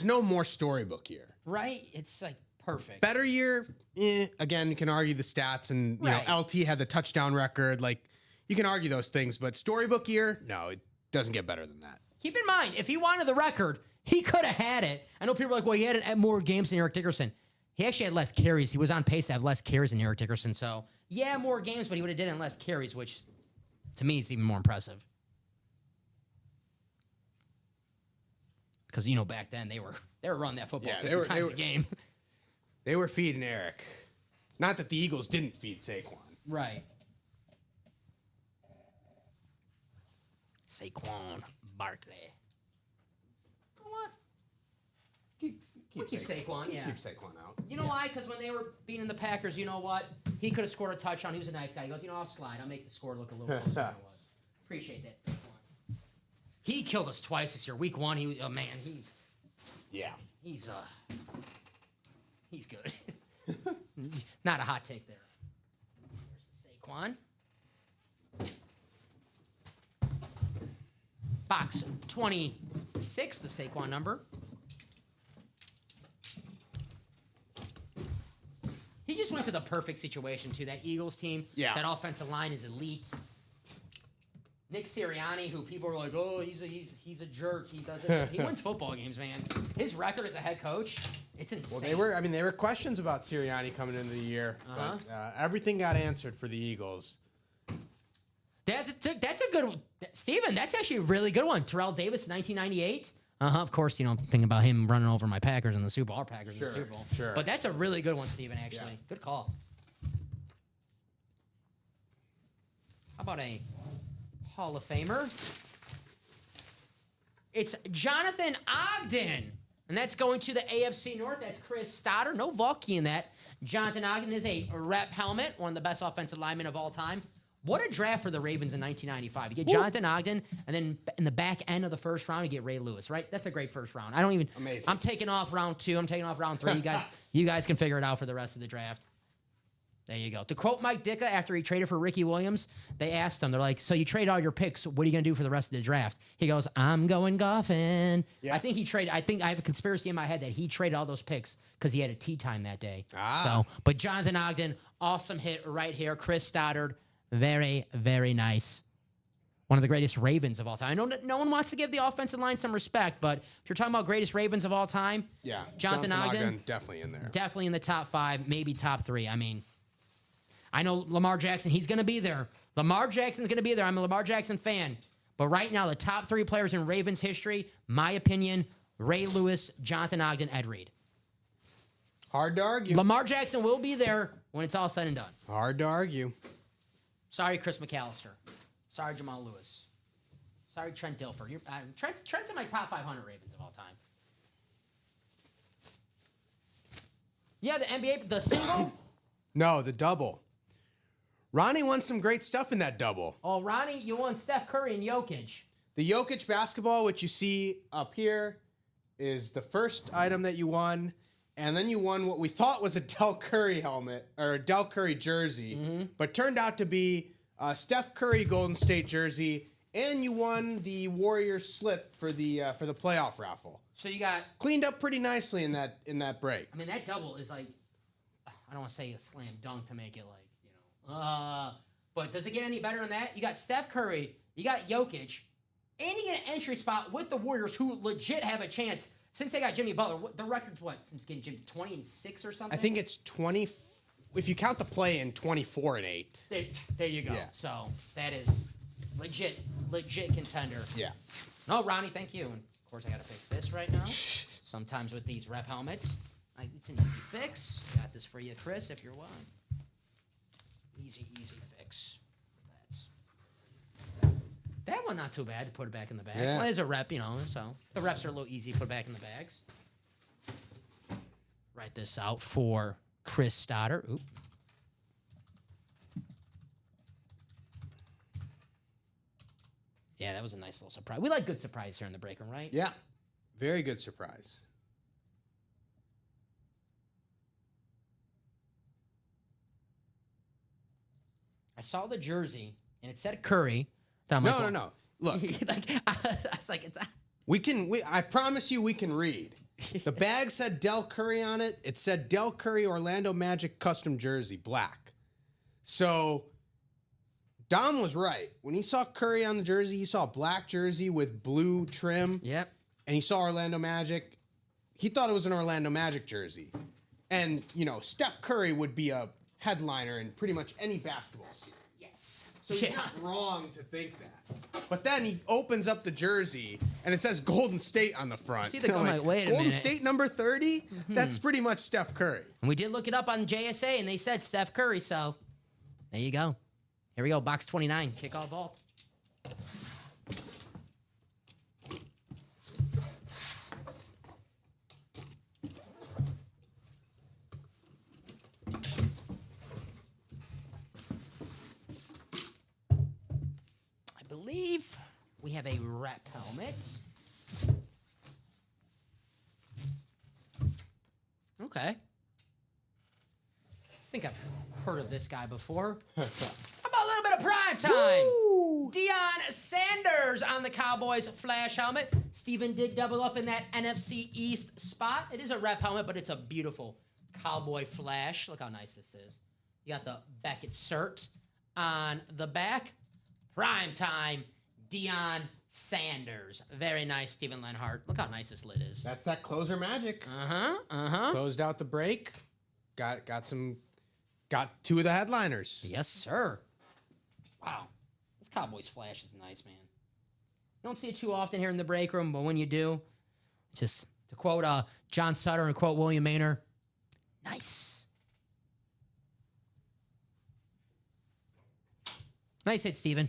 no more storybook year. Right? It's like perfect. Better year, again, you can argue the stats, and you Right. know, LT had the touchdown record. Like, you can argue those things, but storybook year, no, it doesn't get better than that. Keep in mind, if he wanted the record, he could have had it. I know people are like, well, he had more games than Eric Dickerson. He actually had less carries. He was on pace to have less carries than Eric Dickerson. So, yeah, more games, but he would have did it in less carries, which to me is even more impressive. Because, you know, back then they were running that football 50 times a game. They were feeding Eric. Not that the Eagles didn't feed Saquon. Right. Saquon Barkley. You know what? Keep Saquon, yeah. Keep Saquon out. You know why? Because when they were beating the Packers, you know what? He could have scored a touchdown. He was a nice guy. He goes, I'll slide. I'll make the score look a little closer than it was. Appreciate that, Saquon. He killed us twice this year. Week 1, he's good. Not a hot take there. There's the Saquon. Box 26, the Saquon number. He just went to the perfect situation, too. That Eagles team, that offensive line is elite. Nick Sirianni, who people were like, oh, he's a jerk. He doesn't. He wins football games, man. His record as a head coach, it's insane. Well, there were questions about Sirianni coming into the year, but everything got answered for the Eagles. That's a good one. Steven, that's actually a really good one. Terrell Davis, 1998. Of course, thinking about him running over my Packers in the Super Bowl, our Packers in the Super Bowl. Sure. But that's a really good one, Steven, actually. Yeah. Good call. How about a Hall of Famer? It's Jonathan Ogden. And that's going to the AFC North. That's Chris Stoddard. No Volkey in that. Jonathan Ogden is a rep helmet, one of the best offensive linemen of all time. What a draft for the Ravens in 1995. You get Jonathan Ogden, and then in the back end of the first round, you get Ray Lewis, right? That's a great first round. Amazing. I'm taking off round 2. I'm taking off round 3. You guys can figure it out for the rest of the draft. There you go. To quote Mike Ditka after he traded for Ricky Williams, they asked him, they're like, so you trade all your picks, what are you going to do for the rest of the draft? He goes, I'm going golfing. Yeah. I think I have a conspiracy in my head that he traded all those picks because he had a tee time that day. But Jonathan Ogden, awesome hit right here. Chris Stoddard, very, very nice. One of the greatest Ravens of all time. I know no one wants to give the offensive line some respect, but if you're talking about greatest Ravens of all time, Jonathan Ogden, definitely in there. Definitely in the top 5, maybe top 3. I mean, I know Lamar Jackson, he's going to be there. Lamar Jackson's going to be there. I'm a Lamar Jackson fan. But right now, the top 3 players in Ravens history, my opinion, Ray Lewis, Jonathan Ogden, Ed Reed. Hard to argue. Lamar Jackson will be there when it's all said and done. Hard to argue. Sorry, Chris McAllister. Sorry, Jamal Lewis. Sorry, Trent Dilfer. Trent's in my top 500 Ravens of all time. Yeah, the NBA, the single? No, the double. Ronnie won some great stuff in that double. Oh, Ronnie, you won Steph Curry and Jokic. The Jokic basketball, which you see up here, is the first item that you won. And then you won what we thought was a Del Curry helmet, or a Del Curry jersey, but turned out to be a Steph Curry Golden State jersey, and you won the Warriors slip for the playoff raffle. So you got cleaned up pretty nicely in that break. I mean, that double is like, I don't want to say a slam dunk to make it like, but does it get any better than that? You got Steph Curry, you got Jokic, and you get an entry spot with the Warriors, who legit have a chance. Since they got Jimmy Butler, the record's what? Since getting Jimmy 20-6 or something? I think it's 20. If you count the play in 24-8. There you go. Yeah. So that is legit contender. Yeah. No, Ronnie, thank you. And of course, I got to fix this right now. Sometimes with these rep helmets, it's an easy fix. Got this for you, Chris, if you're willing. Easy fix. That one not too bad to put it back in the bag. Yeah. Well, it's a rep, so the reps are a little easy to put back in the bags. Write this out for Chris Stoddard. Oop. Yeah, that was a nice little surprise. We like good surprise here in the break room, right? Yeah. Very good surprise. I saw the jersey and it said Curry. No. Look, I was like, I promise you we can read. The bag said Del Curry on it. It said Del Curry Orlando Magic custom jersey, black. So Dom was right. When he saw Curry on the jersey, he saw a black jersey with blue trim. Yep. And he saw Orlando Magic. He thought it was an Orlando Magic jersey. And, Steph Curry would be a headliner in pretty much any basketball series. Yes. So he's not wrong to think that. But then he opens up the jersey and it says Golden State on the front. See the wait a Golden minute. State number 30? That's pretty much Steph Curry. And we did look it up on JSA and they said Steph Curry, so there you go. Here we go, box 29, kickoff vault. I believe we have a rep helmet. Okay. I think I've heard of this guy before. How about a little bit of prime time? Woo! Deion Sanders on the Cowboys flash helmet. Steven did double up in that NFC East spot. It is a rep helmet, but it's a beautiful Cowboy flash. Look how nice this is. You got the Beckett cert on the back. Prime time, Deion Sanders. Very nice, Steven Lenhart. Look how nice this lid is. That's that closer magic. Uh-huh. Closed out the break. Got two of the headliners. Yes, sir. Wow. This Cowboys flash is nice, man. You don't see it too often here in the break room, but when you do, just to quote John Sutter and quote William Maynard, nice. Nice hit, Steven.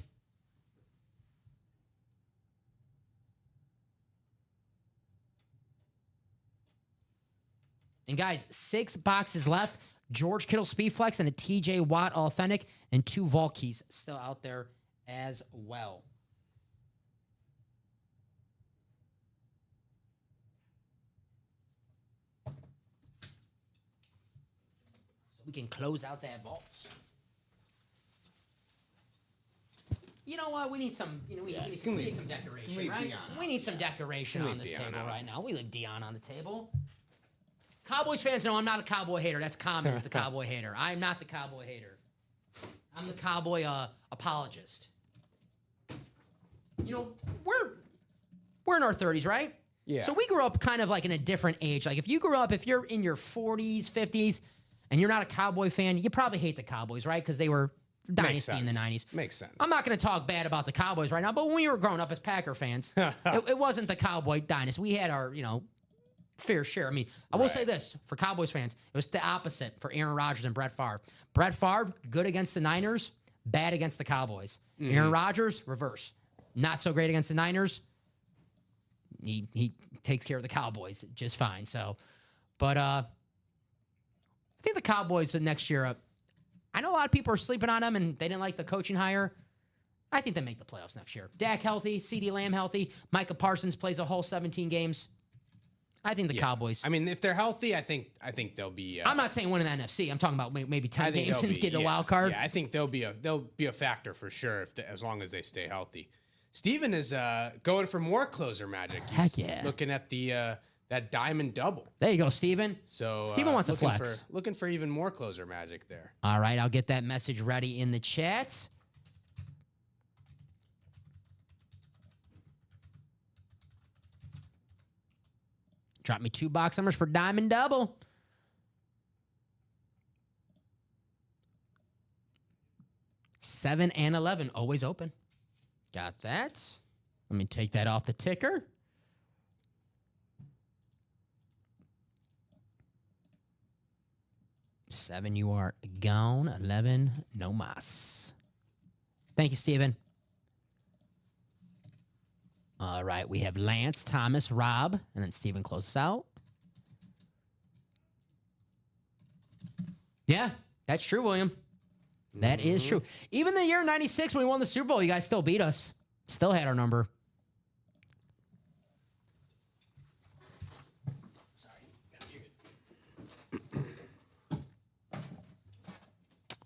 And guys, 6 boxes left. George Kittle Speedflex and a TJ Watt Authentic and 2 vault keys still out there as well. So we can close out that vault. You know what? We need some. We need some decoration, right? We need some decoration on this table right now. We leave Deion on the table. Cowboys fans know I'm not a Cowboy hater. That's common with the Cowboy hater. I'm not the Cowboy hater. I'm the Cowboy apologist. We're in our 30s, right? Yeah. So we grew up kind of like in a different age. Like if you're in your 40s, 50s, and you're not a Cowboy fan, you probably hate the Cowboys, right? Because they were dynasty in the 90s. Makes sense. I'm not going to talk bad about the Cowboys right now, but when we were growing up as Packer fans, it wasn't the Cowboy dynasty. We had our, fair share. I mean, I will say this for Cowboys fans, it was the opposite for Aaron Rodgers and Brett Favre. Brett Favre, good against the Niners, bad against the Cowboys. Aaron Rodgers, reverse. Not so great against the Niners. He takes care of the Cowboys just fine. So, but I think the Cowboys next year, I know a lot of people are sleeping on them and they didn't like the coaching hire. I think they make the playoffs next year. Dak healthy, CeeDee Lamb healthy, Micah Parsons plays a whole 17 games. I think the Cowboys. I mean, if they're healthy, I think they'll be. I'm not saying winning the NFC. I'm talking about maybe 10 games and get a wild card. Yeah, I think they'll be a factor for sure as long as they stay healthy. Steven is going for more closer magic. He's Heck yeah. Looking at the that diamond double. There you go, Steven. So Steven wants a flex. Looking for even more closer magic there. All right, I'll get that message ready in the chat. Drop me 2 box numbers for Diamond Double. Seven and 11, always open. Got that. Let me take that off the ticker. Seven, you are gone. 11, no mas. Thank you, Steven. All right, we have Lance, Thomas, Rob, and then Steven closes out. Yeah, that's true, William. That is true. Even the year 96 when we won the Super Bowl, you guys still beat us. Still had our number.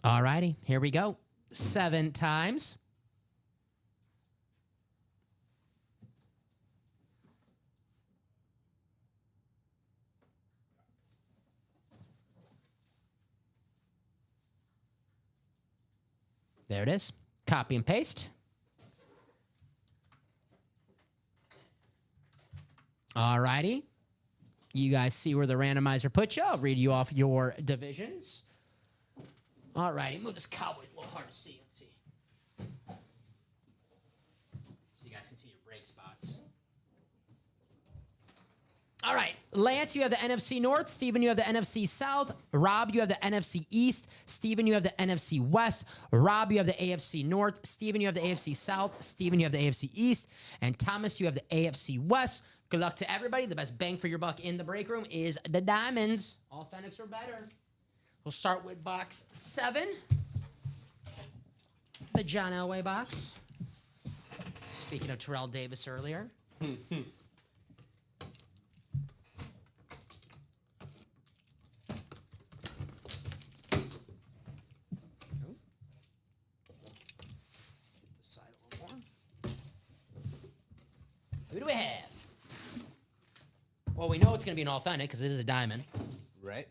All righty, here we go. 7 times. There it is. Copy and paste. All righty. You guys see where the randomizer put you. I'll read you off your divisions. All righty. Move this Cowboys a little hard to see. Let's see. So you guys can see your break spots. All right. Lance, you have the NFC North. Steven, you have the NFC South. Rob, you have the NFC East. Steven, you have the NFC West. Rob, you have the AFC North. Steven, you have the AFC South. Steven, you have the AFC East. And Thomas, you have the AFC West. Good luck to everybody. The best bang for your buck in the break room is the Diamonds. Authentics are better. We'll start with box 7. The John Elway box. Speaking of Terrell Davis earlier. Who do we have? Well, we know it's going to be an authentic because it is a diamond. Right.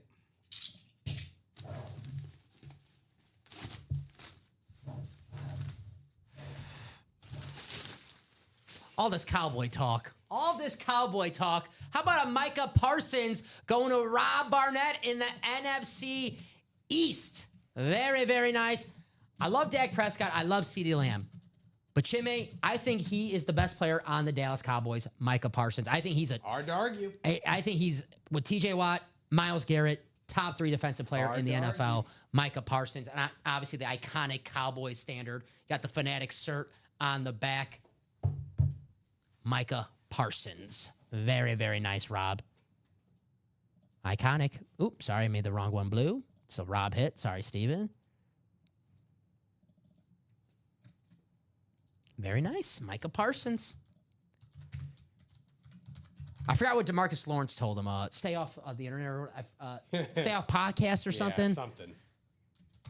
All this cowboy talk. All this cowboy talk. How about a Micah Parsons going to Rob Barnett in the NFC East? Very, very nice. I love Dak Prescott. I love CeeDee Lamb. But Chimay, I think he is the best player on the Dallas Cowboys, Micah Parsons. I think he's hard to argue. I think he's with TJ Watt, Myles Garrett, top 3 defensive player in the NFL, Micah Parsons. And obviously the iconic Cowboys standard. Got the Fanatic cert on the back. Micah Parsons. Very, very nice, Rob. Iconic. Oops, sorry, I made the wrong one blue. So Rob hit. Sorry, Steven. Very nice. Micah Parsons. I forgot what DeMarcus Lawrence told him. Stay off the internet. Stay off podcast or something. Yeah, something.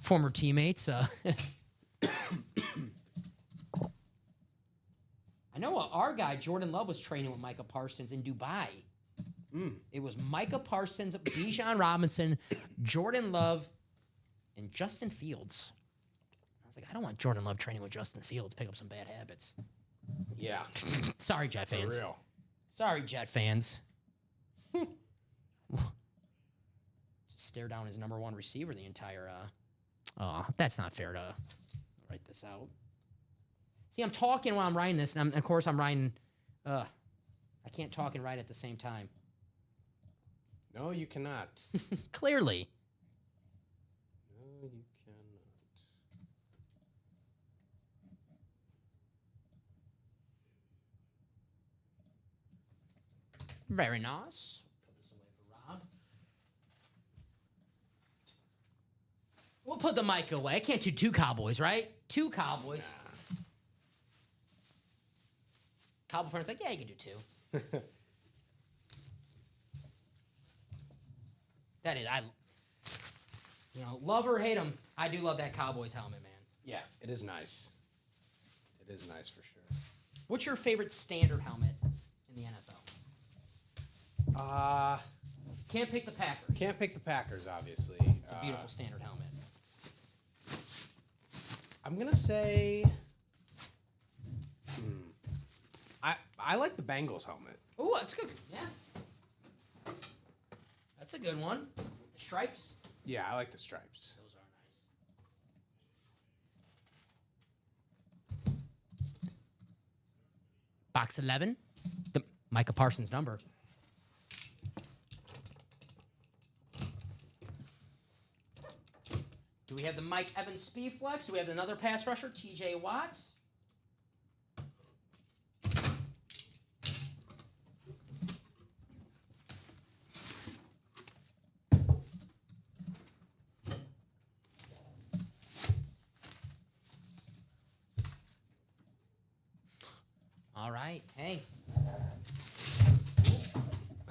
Former teammates. I know our guy, Jordan Love, was training with Micah Parsons in Dubai. It was Micah Parsons, Bijan Robinson, Jordan Love, and Justin Fields. I was like, I don't want Jordan Love training with Justin Fields. Pick up some bad habits. Yeah. Sorry, Jet fans. For real. Sorry, Jet fans. Just stare down his number 1 receiver the entire... Oh, that's not fair to write this out. See, I'm talking while I'm writing this, and of course I'm writing... I can't talk and write at the same time. No, you cannot. Clearly. No, you cannot. Very nice. Put this away for Rob. We'll put the mic away. I can't do 2 Cowboys, right? 2 Cowboys. Nah. Cowboy friend's like, yeah, you can do 2. That is, love or hate him, I do love that Cowboys helmet, man. Yeah, it is nice. It is nice for sure. What's your favorite standard helmet in the NFL? Can't pick the Packers. Can't pick the Packers, obviously. It's a beautiful standard helmet. I'm gonna say, I like the Bengals helmet. Oh, that's good. Yeah. That's a good one. Stripes. Yeah, I like the stripes. Those are nice. Box 11. The Micah Parsons number. Do we have the Mike Evans Speed Flex? Do we have another pass rusher, TJ Watt? All right. Hey.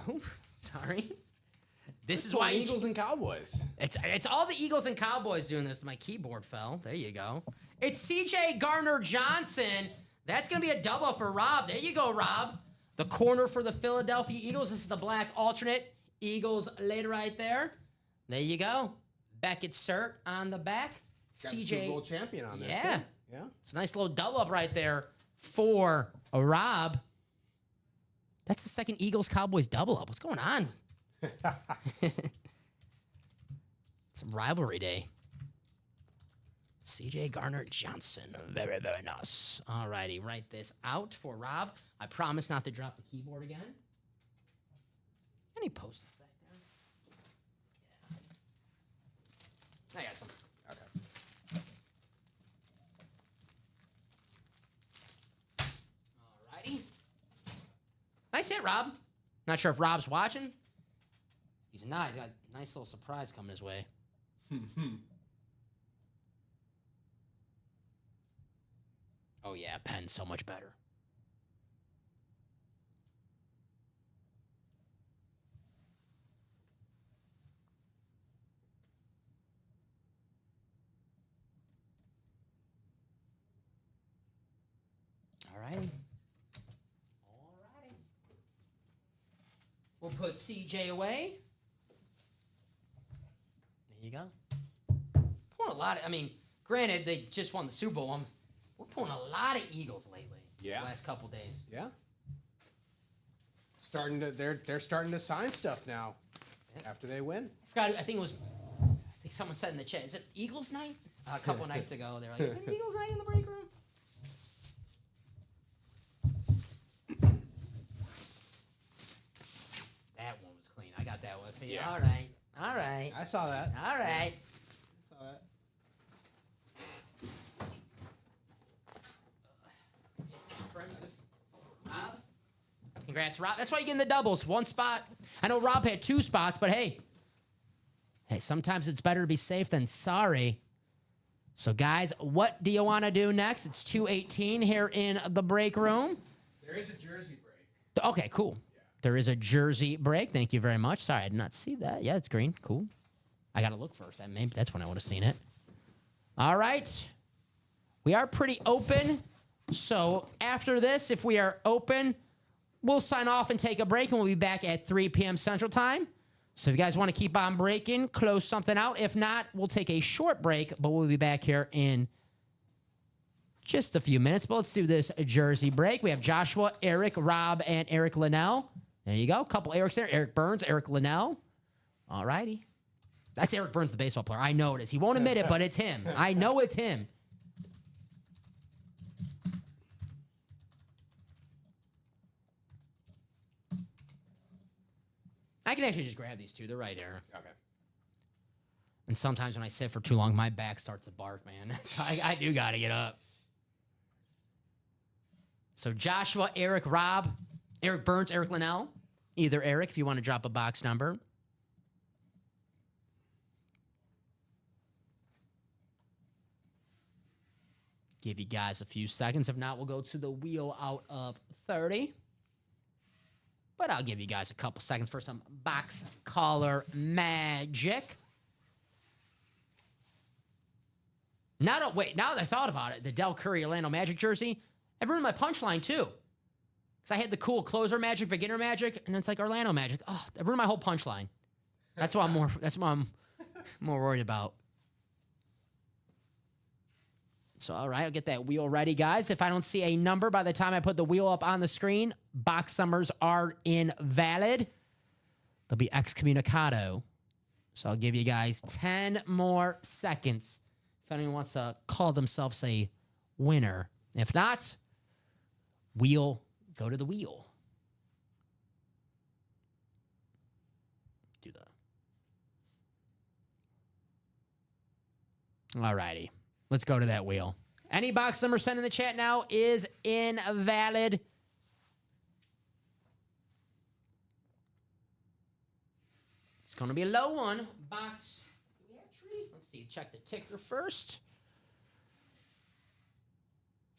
Oh, sorry. This is why Eagles and Cowboys. It's all the Eagles and Cowboys doing this. My keyboard fell. There you go. It's C.J. Gardner-Johnson. That's going to be a double for Rob. There you go, Rob. The corner for the Philadelphia Eagles. This is the black alternate. Eagles later right there. There you go. Beckett cert on the back. Got the C.J. Super Bowl champion on there, Yeah. too. Yeah. It's a nice little double up right there for a Rob. That's the second Eagles-Cowboys double up. What's going on? It's a rivalry day. C.J. Gardner-Johnson. Very, very nice. All righty. Write this out for Rob. I promise not to drop the keyboard again. Any post-its back there? Yeah. I got some. Okay. All righty. Nice hit, Rob. Not sure if Rob's watching. He's not. He's got a nice little surprise coming his way. Oh, yeah. Penn's so much better. All righty. All righty. We'll put CJ away. There you go. Pulling a lot of, I mean, granted, they just won the Super Bowl. We're pulling a lot of Eagles lately. Yeah. The last couple days. Yeah. They're starting to sign stuff now after they win. I think someone said in the chat, is it Eagles night? A couple nights ago, they were like, is it Eagles night in the break room? That one was clean. I got that one. See, Yeah. all right. All right. I saw that. All right. I saw that. Rob? Congrats, Rob. That's why you're getting the doubles. One spot. I know Rob had 2 spots, but hey, sometimes it's better to be safe than sorry. So, guys, what do you want to do next? It's 2:18 here in the break room. There is a jersey break. Okay, cool. Yeah. There is a jersey break. Thank you very much. Sorry, I did not see that. Yeah, it's green. Cool. I got to look first. Maybe that's when I would have seen it. All right. We are pretty open. So after this, if we are open, we'll sign off and take a break, and we'll be back at 3 p.m. Central Time. So if you guys want to keep on breaking, close something out. If not, we'll take a short break, but we'll be back here in just a few minutes. But let's do this jersey break. We have Joshua, Eric, Rob, and Eric Linnell. There you go. A couple Erics there. Eric Burns, Eric Linnell. All righty. That's Eric Burns, the baseball player. I know it is. He won't admit it, but it's him. I know it's him. I can actually just grab these two. They're right there. Okay. And sometimes when I sit for too long, my back starts to bark, man. So I do got to get up. So Joshua, Eric, Rob, Eric Burns, Eric Linnell. Either Eric, if you want to drop a box number. Give you guys a few seconds. If not, we'll go to the wheel out of 30. But I'll give you guys a couple seconds for some box collar magic. Now that I thought about it, the Del Curry Orlando Magic jersey, I ruined my punchline too. Because I had the cool closer magic, beginner magic, and it's like Orlando Magic. Oh, I ruined my whole punchline. That's what I'm more worried about. So, all right, I'll get that wheel ready, guys. If I don't see a number by the time I put the wheel up on the screen, box numbers are invalid. they'll be excommunicado. So I'll give you guys 10 more seconds if anyone wants to call themselves a winner. If not, wheel, go to the wheel. Do the. All righty. Let's go to that wheel. Any box number sent in the chat now is invalid. It's going to be a low one. Box. Do we have tree? Let's see. Check the ticker first.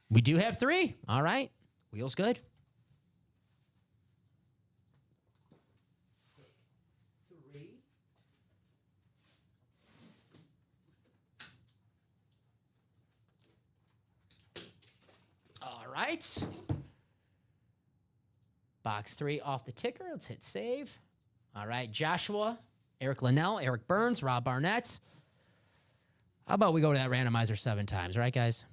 We do have 3. All right. Wheel's good. Three. All right. Box 3 off the ticker. Let's hit save. All right, Joshua, Eric Linnell, Eric Burns, Rob Barnett. How about we go to that randomizer 7 times, right, guys?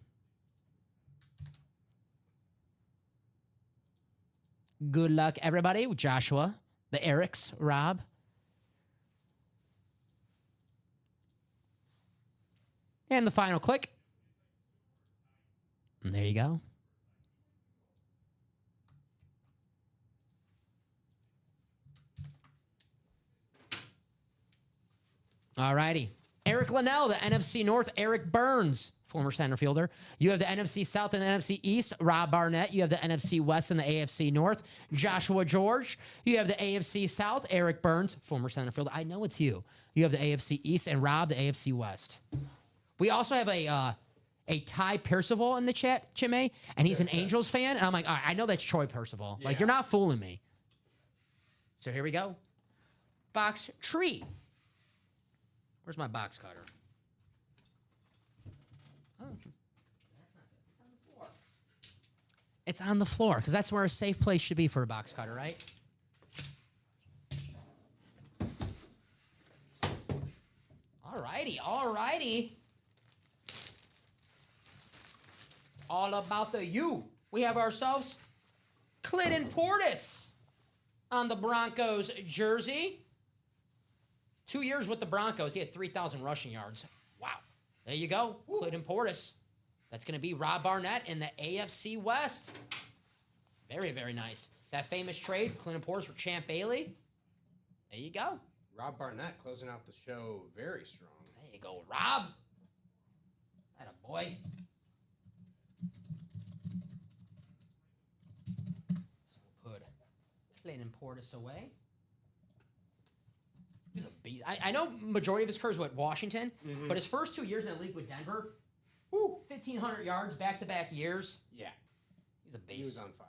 Good luck, everybody. With Joshua, the Erics, Rob. And the final click. And there you go. All righty. Eric Linnell, the NFC North. Eric Burns, former center fielder. You have the NFC South and the NFC East. Rob Barnett. You have the NFC West and the AFC North. Joshua George. You have the AFC South. Eric Burns, former center fielder. I know it's you. You have the AFC East, and Rob, the AFC West. We also have a Ty Percival in the chat, Chime, and he's an Angels fan. And I'm like, all right, I know that's Troy Percival. Yeah. Like, you're not fooling me. So here we go. Box tree. Where's my box cutter? Oh, that's not good. It's on the floor because that's where a safe place should be for a box cutter, right? All righty. All about the U. We have ourselves Clinton Portis on the Broncos jersey. 2 years with the Broncos. He had 3,000 rushing yards. Wow. There you go. Clinton Portis. That's going to be Rob Barnett in the AFC West. Very, very nice. That famous trade, Clinton Portis for Champ Bailey. There you go. Rob Barnett closing out the show very strong. There you go, Rob. That a boy. So we'll put Clinton Portis away. He's a beast. I know majority of his career is with Washington, but his first 2 years in the league with Denver, 1,500 yards back-to-back years. Yeah. He's a beast. He was on fire.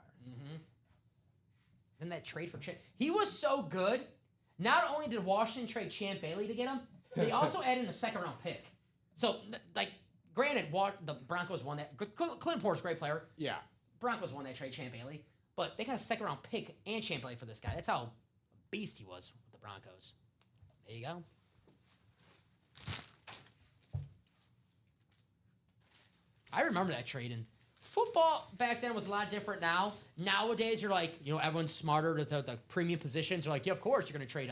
Then that trade for Champ. He was so good. Not only did Washington trade Champ Bailey to get him, they also added a second-round pick. So, like, granted, the Broncos won that. Clinton Portis, great player. Yeah. Broncos won that trade, Champ Bailey. But they got a second-round pick and Champ Bailey for this guy. That's how beast he was with the Broncos. There you go. I remember that trade. And football back then was a lot different now. Nowadays, you're like, everyone's smarter to the premium positions. They're like, yeah, of course, you're going to trade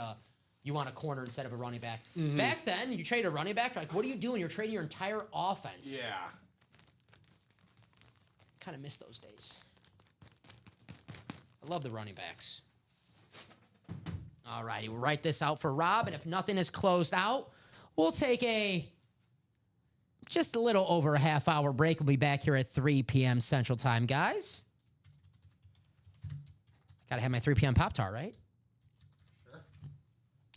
you want a corner instead of a running back. Back then, you trade a running back, like, what are you doing? You're trading your entire offense. Yeah. Kind of miss those days. I love the running backs. All righty, we'll write this out for Rob, and if nothing is closed out, we'll take just a little over a half-hour break. We'll be back here at 3 p.m. Central Time, guys. Got to have my 3 p.m. Pop-Tart, right? Sure.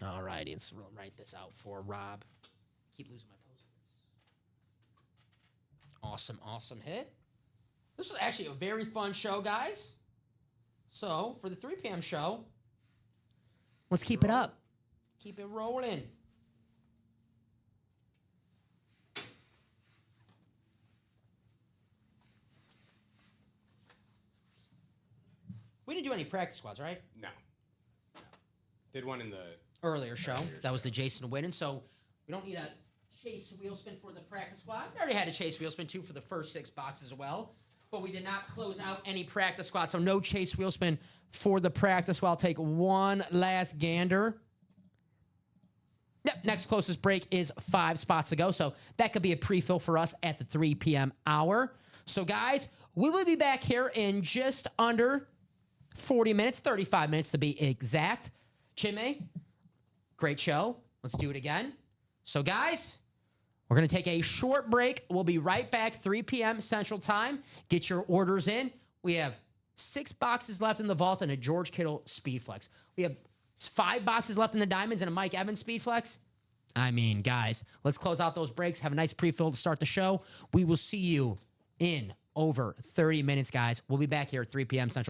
All righty, let's write this out for Rob. Keep losing my Post-its. Awesome hit. This was actually a very fun show, guys. So, for the 3 p.m. show, let's keep it up. Keep it rolling. We didn't do any practice squads, right? No. Did one in the earlier show. That was the Jason Witten. So we don't need a chase wheel spin for the practice squad. We already had a chase wheel spin, too, for the first 6 boxes as well. But we did not close out any practice squad, so no chase wheel spin for the practice squad. I'll take one last gander Yep, next closest break is 5 spots to go. So that could be a pre-fill for us at the 3 p.m. hour. So, guys, we will be back here in just under 40 minutes, 35 minutes to be exact. Chinmay, great show. Let's do it again. So, guys, we're going to take a short break. We'll be right back, 3 p.m. Central Time. Get your orders in. We have 6 boxes left in the vault and a George Kittle Speedflex. We have 5 boxes left in the diamonds and a Mike Evans Speedflex. I mean, guys, let's close out those breaks. Have a nice pre-fill to start the show. We will see you in over 30 minutes, guys. We'll be back here at 3 p.m. Central.